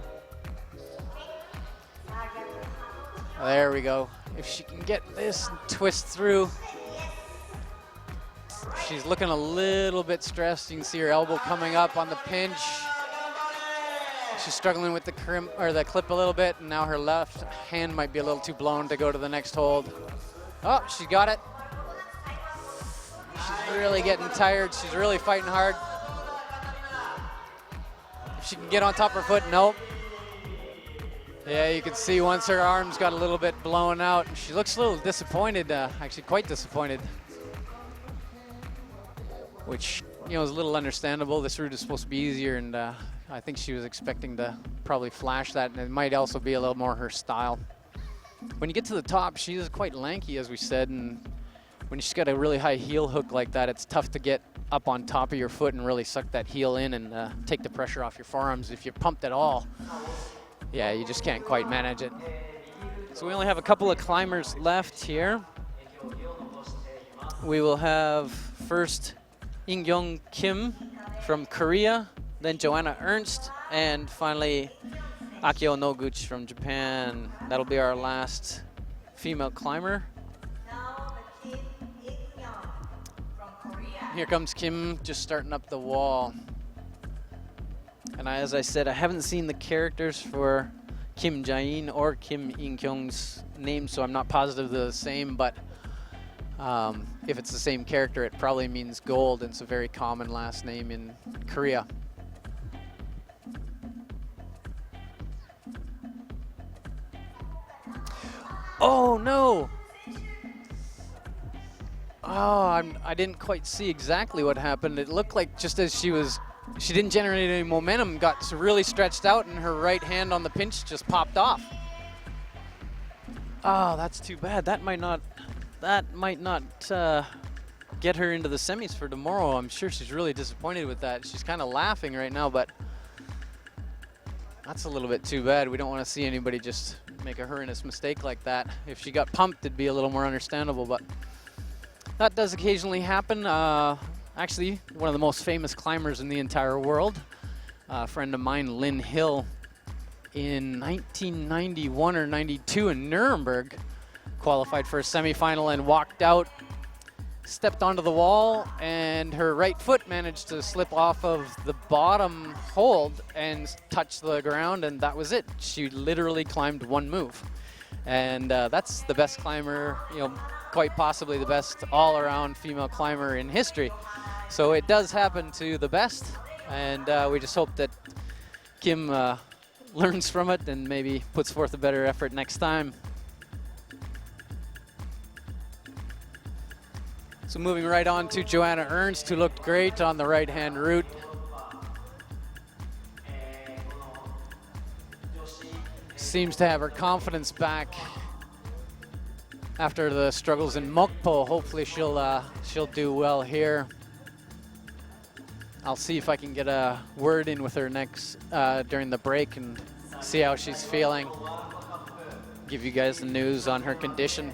There we go. If she can get this twist through. She's looking a little bit stressed. You can see her elbow coming up on the pinch. She's struggling with the crimp or the clip a little bit, and now her left hand might be a little too blown to go to the next hold. Oh, she got it. She's really getting tired. She's really fighting hard. If she can get on top of her foot, nope. Yeah, you can see once her arms got a little bit blown out, she looks a little disappointed, actually quite disappointed. Which, you know, is a little understandable. This route is supposed to be easier, and I think she was expecting to probably flash that, and it might also be a little more her style. When you get to the top, she is quite lanky, as we said, and when she's got a really high heel hook like that, it's tough to get up on top of your foot and really suck that heel in and take the pressure off your forearms. If you're pumped at all, yeah, you just can't quite manage it. So we only have a couple of climbers left here. We will have first In-Young Kim from Korea, then Joanna Ernst, and finally Akio Noguchi from Japan. That'll be our last female climber. Here comes Kim, just starting up the wall. And as I said, I haven't seen the characters for Kim Jae-in or Kim In-kyung's names, so I'm not positive they're the same, but
If it's the same character, it probably means gold, and it's a very common last name in Korea. Oh no! Oh, I didn't quite see exactly what happened. It looked like just as she didn't generate any momentum, got really stretched out, and her right hand on the pinch just popped off. Oh, that's too bad. That might not get her into the semis for tomorrow. I'm sure she's really disappointed with that. She's kind of laughing right now, but that's a little bit too bad. We don't want to see anybody just make a horrendous mistake like that. If she got pumped, it'd be a little more understandable, but that does occasionally happen. Actually, one of the most famous climbers in the entire world, a friend of mine, Lynn Hill, in 1991 or 92 in Nuremberg, qualified for a semifinal and walked out, stepped onto the wall, and her right foot managed to slip off of the bottom hold and touch the ground, and that was it. She literally climbed one move. And that's the best climber, quite possibly the best all-around female climber in history. So it does happen to the best, and we just hope that Kim learns from it and maybe puts forth a better effort next time. So moving right on to Joanna Ernst, who looked great on the right-hand route. Seems to have her confidence back after the struggles in Mokpo. Hopefully she'll do well here. I'll see if I can get a word in with her next during the break and see how she's feeling. Give you guys the news on her condition.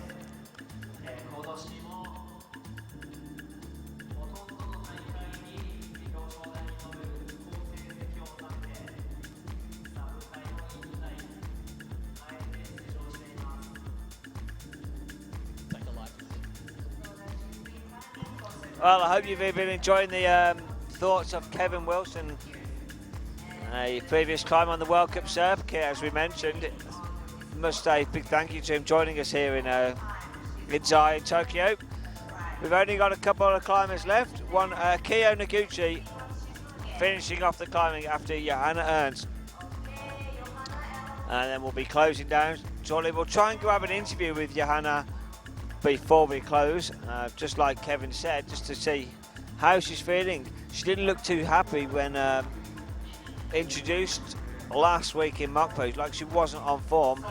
Well, I hope you've been enjoying the thoughts of Kevin Wilson, a previous climber on the World Cup circuit, as we mentioned. Must say a big thank you to him joining us here in Inzai in Tokyo. We've only got a couple of climbers left. One, Kyo Noguchi, finishing off the climbing after Johanna Ernst. And then we'll be closing down shortly. We'll try and grab an interview with Johanna before we close, just like Kevin said, just to see how she's feeling. She didn't look too happy when introduced last week in Mokpo, like she wasn't on form.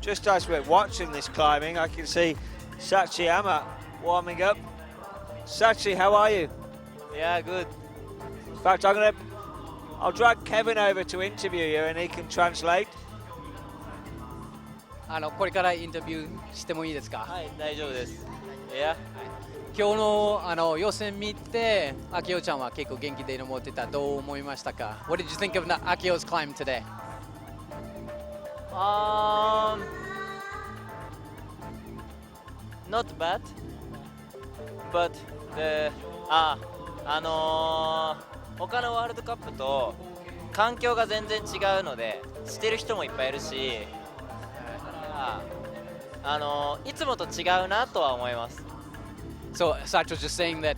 Just as we're watching this climbing, I can see Sachiyama warming up. Sachi, how are you?
Yeah, good.
In fact, I'll drag Kevin over to interview you and he can translate.
これからインタビューしてもいいですか？
はい、大丈夫です。Yeah.
今日の予選見て、秋代ちゃんは結構元気で登ってた。どう思いましたか？ What did you think of Akio's climb today?
Not bad, but 他のワールドカップと環境が全然違うのでしてる人もいっぱいいるし、いつもと違うなとは思います。
So Sachi was just saying that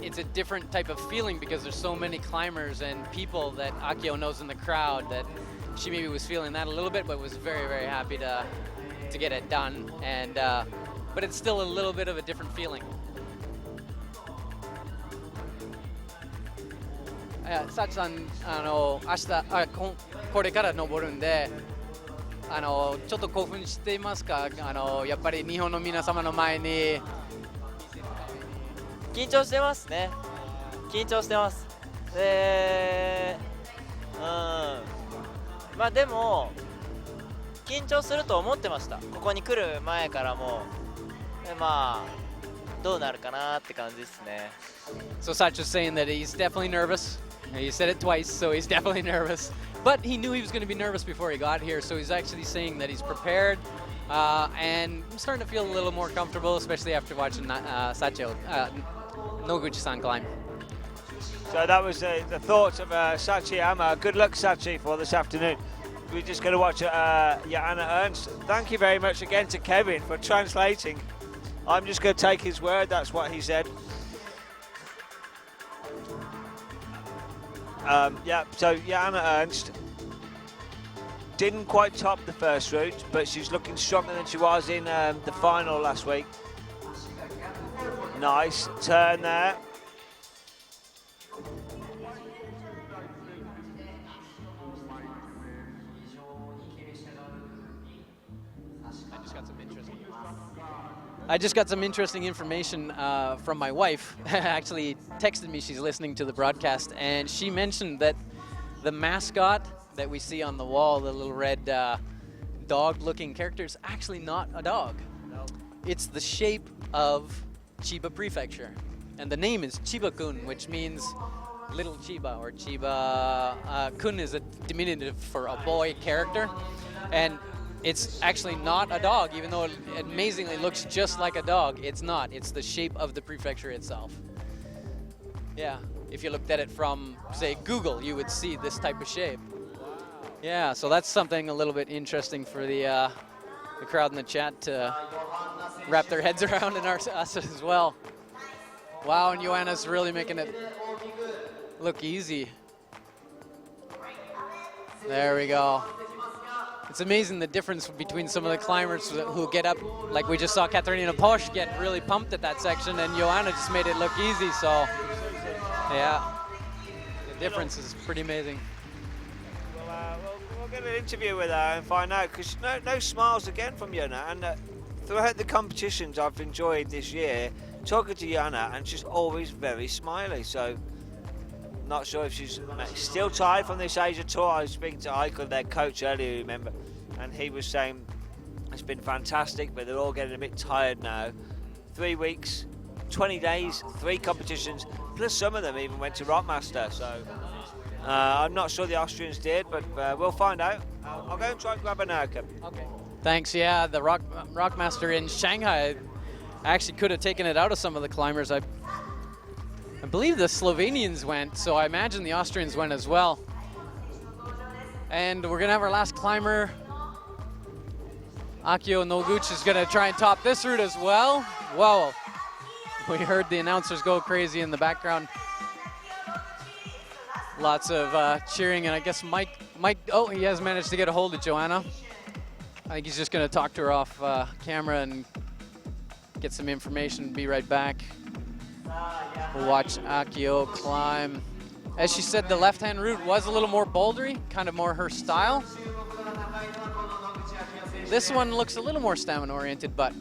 it's a different type of feeling because there's so many climbers and people that Akio knows in the crowd that she maybe was feeling that a little bit, but was very, very happy to get it done. And but it's still a little bit of a different feeling. サチさん、明日これから登るんで、ちょっと興奮していますか？やっぱり日本の皆様の前に。
緊張してますね。緊張してます。まあでも緊張すると思ってました。ここに来る前からもまあどうなるかなって感じですね。
So Sachi was saying that he's definitely nervous. He said it twice, so he's definitely nervous. But he knew he was going to be nervous before he got here, so he's actually saying that he's prepared. And I'm starting to feel a little more comfortable, especially after watching Sachi Noguchi-san climb.
So that was the thoughts of Sachiyama. Good luck, Sachi, for this afternoon. we're just going to watch Joanna Ernst. Thank you very much again to Kevin for translating. I'm just going to take his word, that's what he said. So Joanna Ernst didn't quite top the first route, but she's looking stronger than she was in the final last week. Nice turn there.
I just got some interesting information from my wife. Actually texted me, she's listening to the broadcast, and she mentioned that the mascot that we see on the wall, the little red dog-looking character, is actually not a dog.
No.
It's the shape of Chiba Prefecture, and the name is Chiba-kun, which means little Chiba, or Chiba. Kun is a diminutive for a boy character, and it's actually not a dog, even though it amazingly looks just like a dog. It's not. It's the shape of the prefecture itself. Yeah, if you looked at it from, say, Google, you would see this type of shape. Yeah, so that's something a little bit interesting for the crowd in the chat to wrap their heads around, and us as well. Wow, and Joanna's really making it look easy. There we go. It's amazing the difference between some of the climbers who get up, like we just saw Katarina Posch get really pumped at that section, and Joanna just made it look easy, so yeah, the difference is pretty amazing.
We'll get an interview with her and find out, because no smiles again from Joanna, and throughout the competitions I've enjoyed this year, talking to Joanna, and she's always very smiley, so not sure if she's still tired from this Asia tour. I was speaking to Eichel, their coach, earlier, remember, and he was saying it's been fantastic, but they're all getting a bit tired now. 3 weeks, 20 days, 3 competitions, plus some of them even went to Rockmaster, so I'm not sure the Austrians did, but we'll find out. I'll go and try and grab an outcome.
Okay. Thanks, yeah, the Rockmaster in Shanghai actually could have taken it out of some of the climbers. I believe the Slovenians went, so I imagine the Austrians went as well. And we're gonna have our last climber. Akio Noguchi is gonna try and top this route as well. Whoa, we heard the announcers go crazy in the background. Lots of cheering, and I guess Mike, oh, he has managed to get a hold of Joanna. I think he's just gonna talk to her off camera and get some information, be right back. We'll watch Akio climb. As she said, the left-hand route was a little more bouldery, kind of more her style. This one looks a little more stamina-oriented, but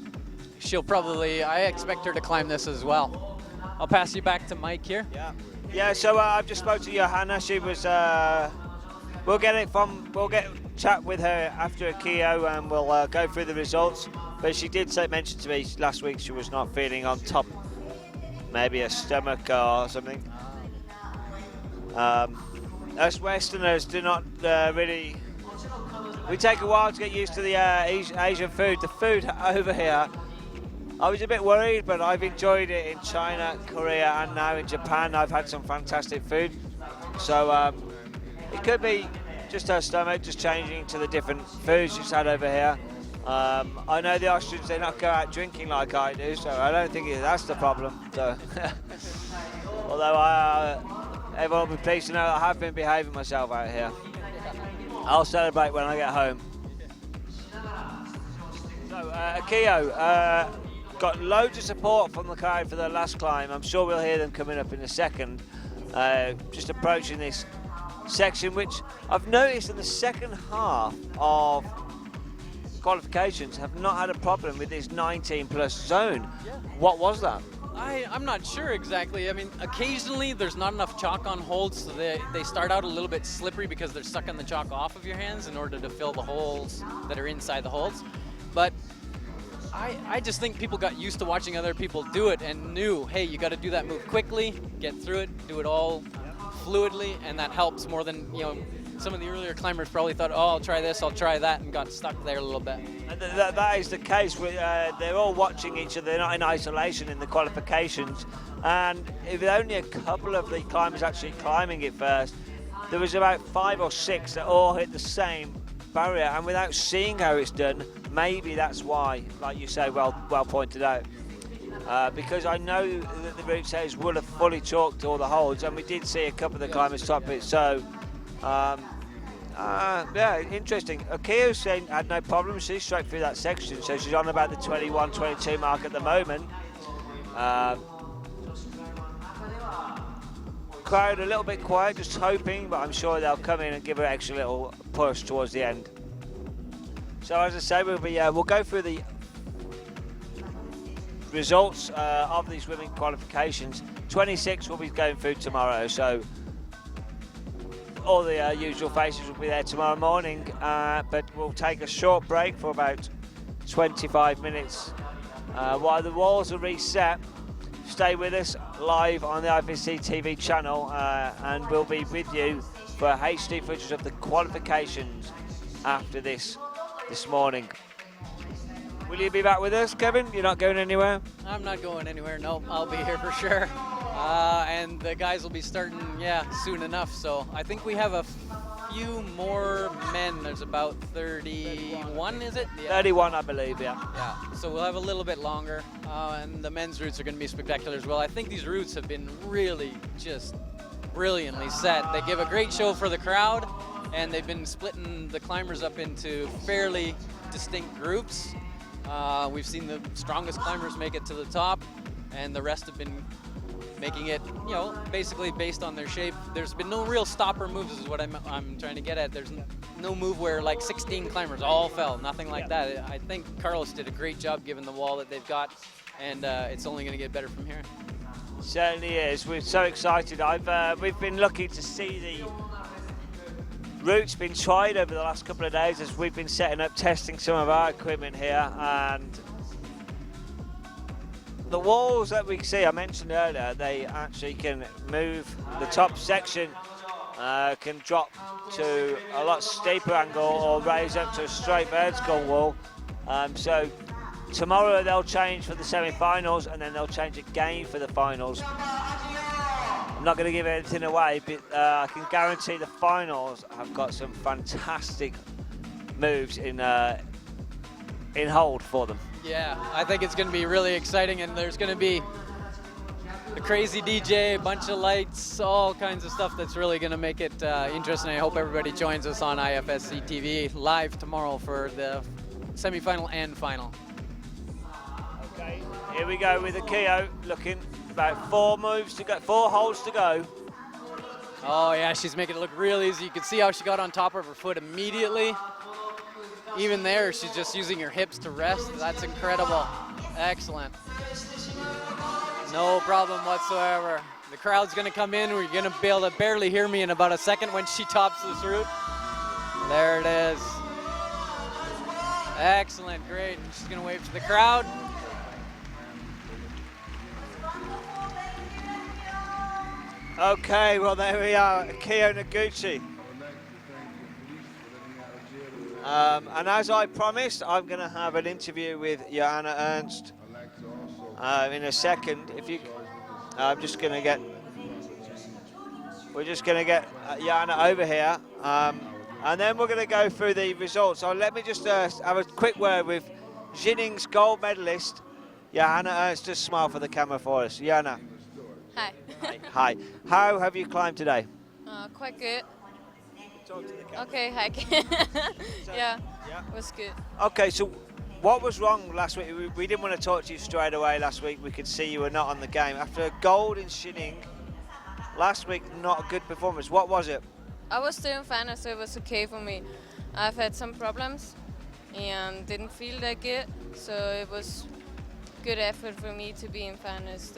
she'll probably, I expect her to climb this as well. I'll pass you back to Mike here.
Yeah. So I've just spoke to Johanna. She was. We'll get chat with her after Akio, and we'll go through the results. But she did mention to me last week she was not feeling on top. Maybe a stomach or something. Us Westerners do not really. We take a while to get used to the Asian food. The food over here, I was a bit worried, but I've enjoyed it in China, Korea, and now in Japan. I've had some fantastic food. So it could be just her stomach, just changing to the different foods she's had over here. I know the Austrians, they not go out drinking like I do, so I don't think that's the problem. So, although everyone will be pleased to know I have been behaving myself out here. I'll celebrate when I get home. So, Akio got loads of support from the crowd for the last climb. I'm sure we'll hear them coming up in a second. Just approaching this section, which I've noticed in the second half of qualifications have not had a problem with this 19+ zone.
Yeah.
What was that?
I'm not sure exactly. I mean, occasionally there's not enough chalk on holds, so they start out a little bit slippery because they're sucking the chalk off of your hands in order to fill the holes that are inside the holds. But I just think people got used to watching other people do it and knew, hey, you got to do that move quickly, get through it, do it all fluidly, and that helps more than, some of the earlier climbers probably thought, oh, I'll try this, I'll try that, and got stuck there a little bit.
And that is the case. They're all watching each other. They're not in isolation in the qualifications. And if only a couple of the climbers actually climbing it first, there was about 5 or 6 that all hit the same barrier, and without seeing how it's done, maybe that's why, like you say, well pointed out. Because I know that the route says will have fully chalked all the holds, and we did see a couple of the climbers top it. So, yeah, interesting. Akiyo's saying had no problem. She's straight through that section, so she's on about the 21-22 mark at the moment. Crowd a little bit quiet, just hoping, but I'm sure they'll come in and give her an extra little push towards the end. So as I say, we'll go through the results of these women qualifications. 26 will be going through tomorrow, so all the usual faces will be there tomorrow morning, but we'll take a short break for about 25 minutes while the walls are reset. Stay with us live on the IFSC TV channel, and we'll be with you for HD footage of the qualifications after this morning. Will you be back with us, Kevin? You're not going anywhere?
I'm not going anywhere, no. I'll be here for sure. And the guys will be starting, soon enough. So I think we have a few more men. There's about 31, is it? Yeah.
31, I believe, yeah.
Yeah, so we'll have a little bit longer. And the men's routes are going to be spectacular as well. I think these routes have been really just brilliantly set. They give a great show for the crowd, and they've been splitting the climbers up into fairly distinct groups. We've seen the strongest climbers make it to the top, and the rest have been making it, basically based on their shape. There's been no real stopper moves is what I'm trying to get at. There's no move where like 16 climbers all fell, nothing like that. I think Carlos did a great job given the wall that they've got, and it's only going to get better from here.
Certainly is. We're so excited. We've been lucky to see the routes been tried over the last couple of days as we've been setting up, testing some of our equipment here, and the walls that we see, I mentioned earlier, they actually can move. The top section can drop to a lot steeper angle or raise up to a straight vertical wall. So tomorrow they'll change for the semi-finals, and then they'll change again for the finals. I'm not going to give anything away, but I can guarantee the finals have got some fantastic moves in hold for them.
Yeah, I think it's going to be really exciting, and there's going to be a crazy DJ, a bunch of lights, all kinds of stuff that's really going to make it interesting. I hope everybody joins us on IFSC TV live tomorrow for the semi-final and final.
Okay, here we go with Akiyo, looking about 4 moves to go, 4 holds to go.
Oh yeah, she's making it look real easy. You can see how she got on top of her foot immediately. Even there, she's just using her hips to rest. That's incredible. Excellent. No problem whatsoever. The crowd's gonna come in. We're gonna be able to barely hear me in about a second when she tops this route. There it is. Excellent, great. She's gonna wave to the crowd.
Okay, well there we are, Akiyo Noguchi. And as I promised, I'm going to have an interview with Johanna Ernst in a second. If you, we're just going to get Johanna over here, and then we're going to go through the results. So let me just have a quick word with Jinning's gold medalist, Johanna Ernst. Just smile for the camera for us, Johanna.
Hi.
Hi. How have you climbed today?
Quite good.
Talk to the camera.
Okay, hiking. Yeah, it was good.
Okay, so what was wrong last week? We didn't want to talk to you straight away last week. We could see you were not on the game. After a gold in Jinning, last week, not a good performance. What was it?
I was doing fine, so it was okay for me. I've had some problems and didn't feel that good, so it was good effort for me to be in finals.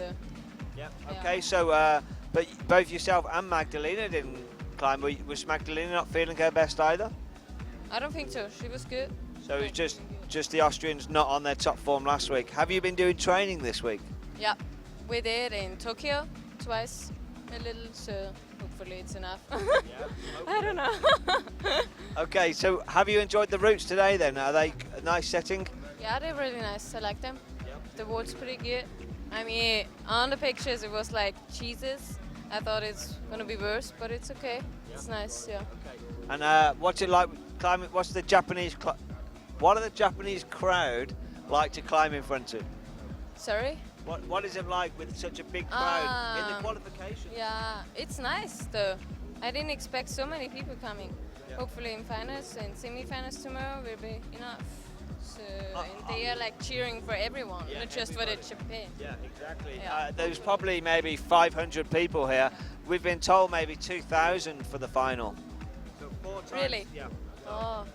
Yeah. Okay, so but both yourself and Magdalena didn't climb. Was Magdalena not feeling her best either?
I don't think so. She was good.
So it was just the Austrians not on their top form last week. Have you been doing training this week?
Yeah, we did in Tokyo twice, a little, so hopefully it's enough. I don't know.
Okay, so have you enjoyed the routes today then? Are they a nice setting?
Yeah, they're really nice. I like them. Yep. The wall's pretty good. I mean, on the pictures it was like cheeses, I thought it's gonna be worse, but it's okay. Yeah. It's nice, yeah.
Okay. And what's it like climbing? What are the Japanese crowd like to climb in front of?
Sorry?
What is it like with such a big crowd in the qualifications?
Yeah, it's nice though. I didn't expect so many people coming.
Yeah.
Hopefully in finals and semi-finals tomorrow will be enough. So, and they are like cheering for everyone, not just for the Japan.
Yeah, exactly.
Yeah.
There's probably maybe 500 people here. We've been told maybe 2,000 for the final. So 4 times.
Really?
Yeah.
Oh.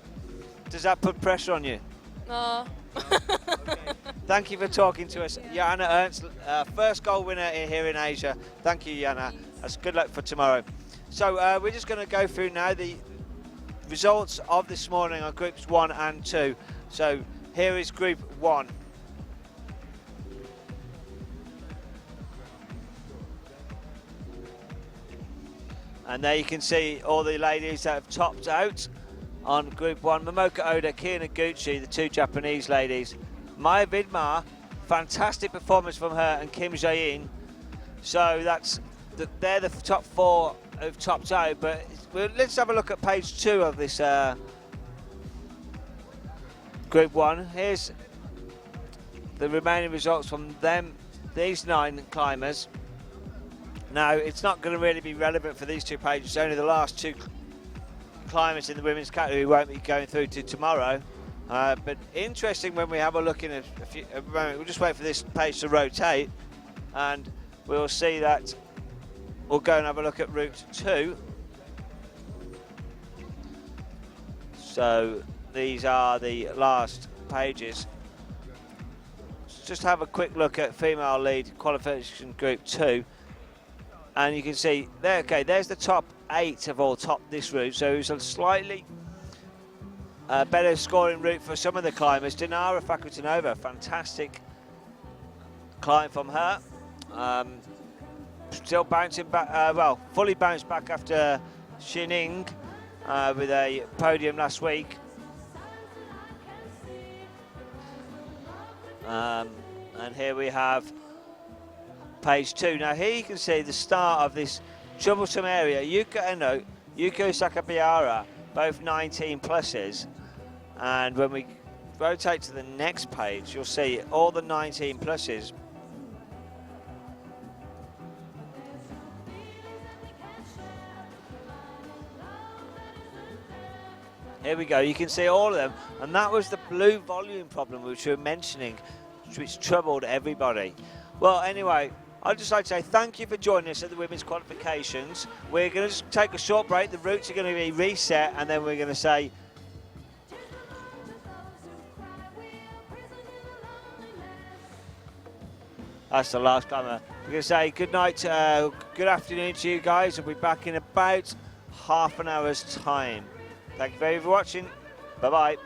Does that put pressure on you?
No.
Okay. Thank you for talking to us. Jana Ernst, first gold winner here in Asia. Thank you, Jana. That's good luck for tomorrow. So we're just going to go through now the results of this morning on groups 1 and 2. So here is group 1. And there you can see all the ladies that have topped out on group 1. Momoka Oda, Kia Noguchi, the 2 Japanese ladies. Maya Vidmar, fantastic performance from her, and Kim Jae-in. So they're the top 4 who've topped out. But let's have a look at page 2 of this group 1. Here's the remaining results from these 9 climbers. Now, it's not going to really be relevant for these 2 pages. Only the last 2 climbers in the women's category won't be going through to tomorrow. But interesting when we have a look in a moment. We'll just wait for this page to rotate, and we'll see that. We'll go and have a look at route 2. So these are the last pages. Let's just have a quick look at female lead qualification group 2. And you can see there, okay, there's the top 8 have all topped this route. So it's a slightly better scoring route for some of the climbers. Dinara Fakutinova, fantastic climb from her. Still bouncing back, well, fully bounced back after Xining with a podium last week. And here we have page 2. Now here you can see the start of this troublesome area. Yuka Eno, Yuko Sakabiara, both 19 pluses. And when we rotate to the next page, you'll see all the 19 pluses. Here we go, you can see all of them. And that was the blue volume problem which we were mentioning, which troubled everybody. Well, anyway, I'd just like to say thank you for joining us at the women's qualifications. We're going to just take a short break. The routes are going to be reset, and then we're going to say that's the last climber. We're going to say good night, good afternoon to you guys. We'll be back in about half an hour's time. Thank you very much for watching. Bye-bye.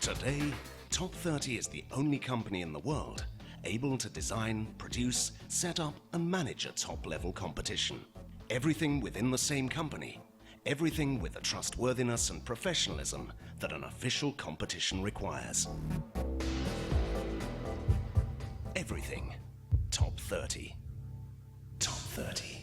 Today, Top 30 is the only company in the world able to design, produce, set up and manage a top-level competition. Everything within the same company. Everything with the trustworthiness and professionalism that an official competition requires. Everything Top 30. Top 30.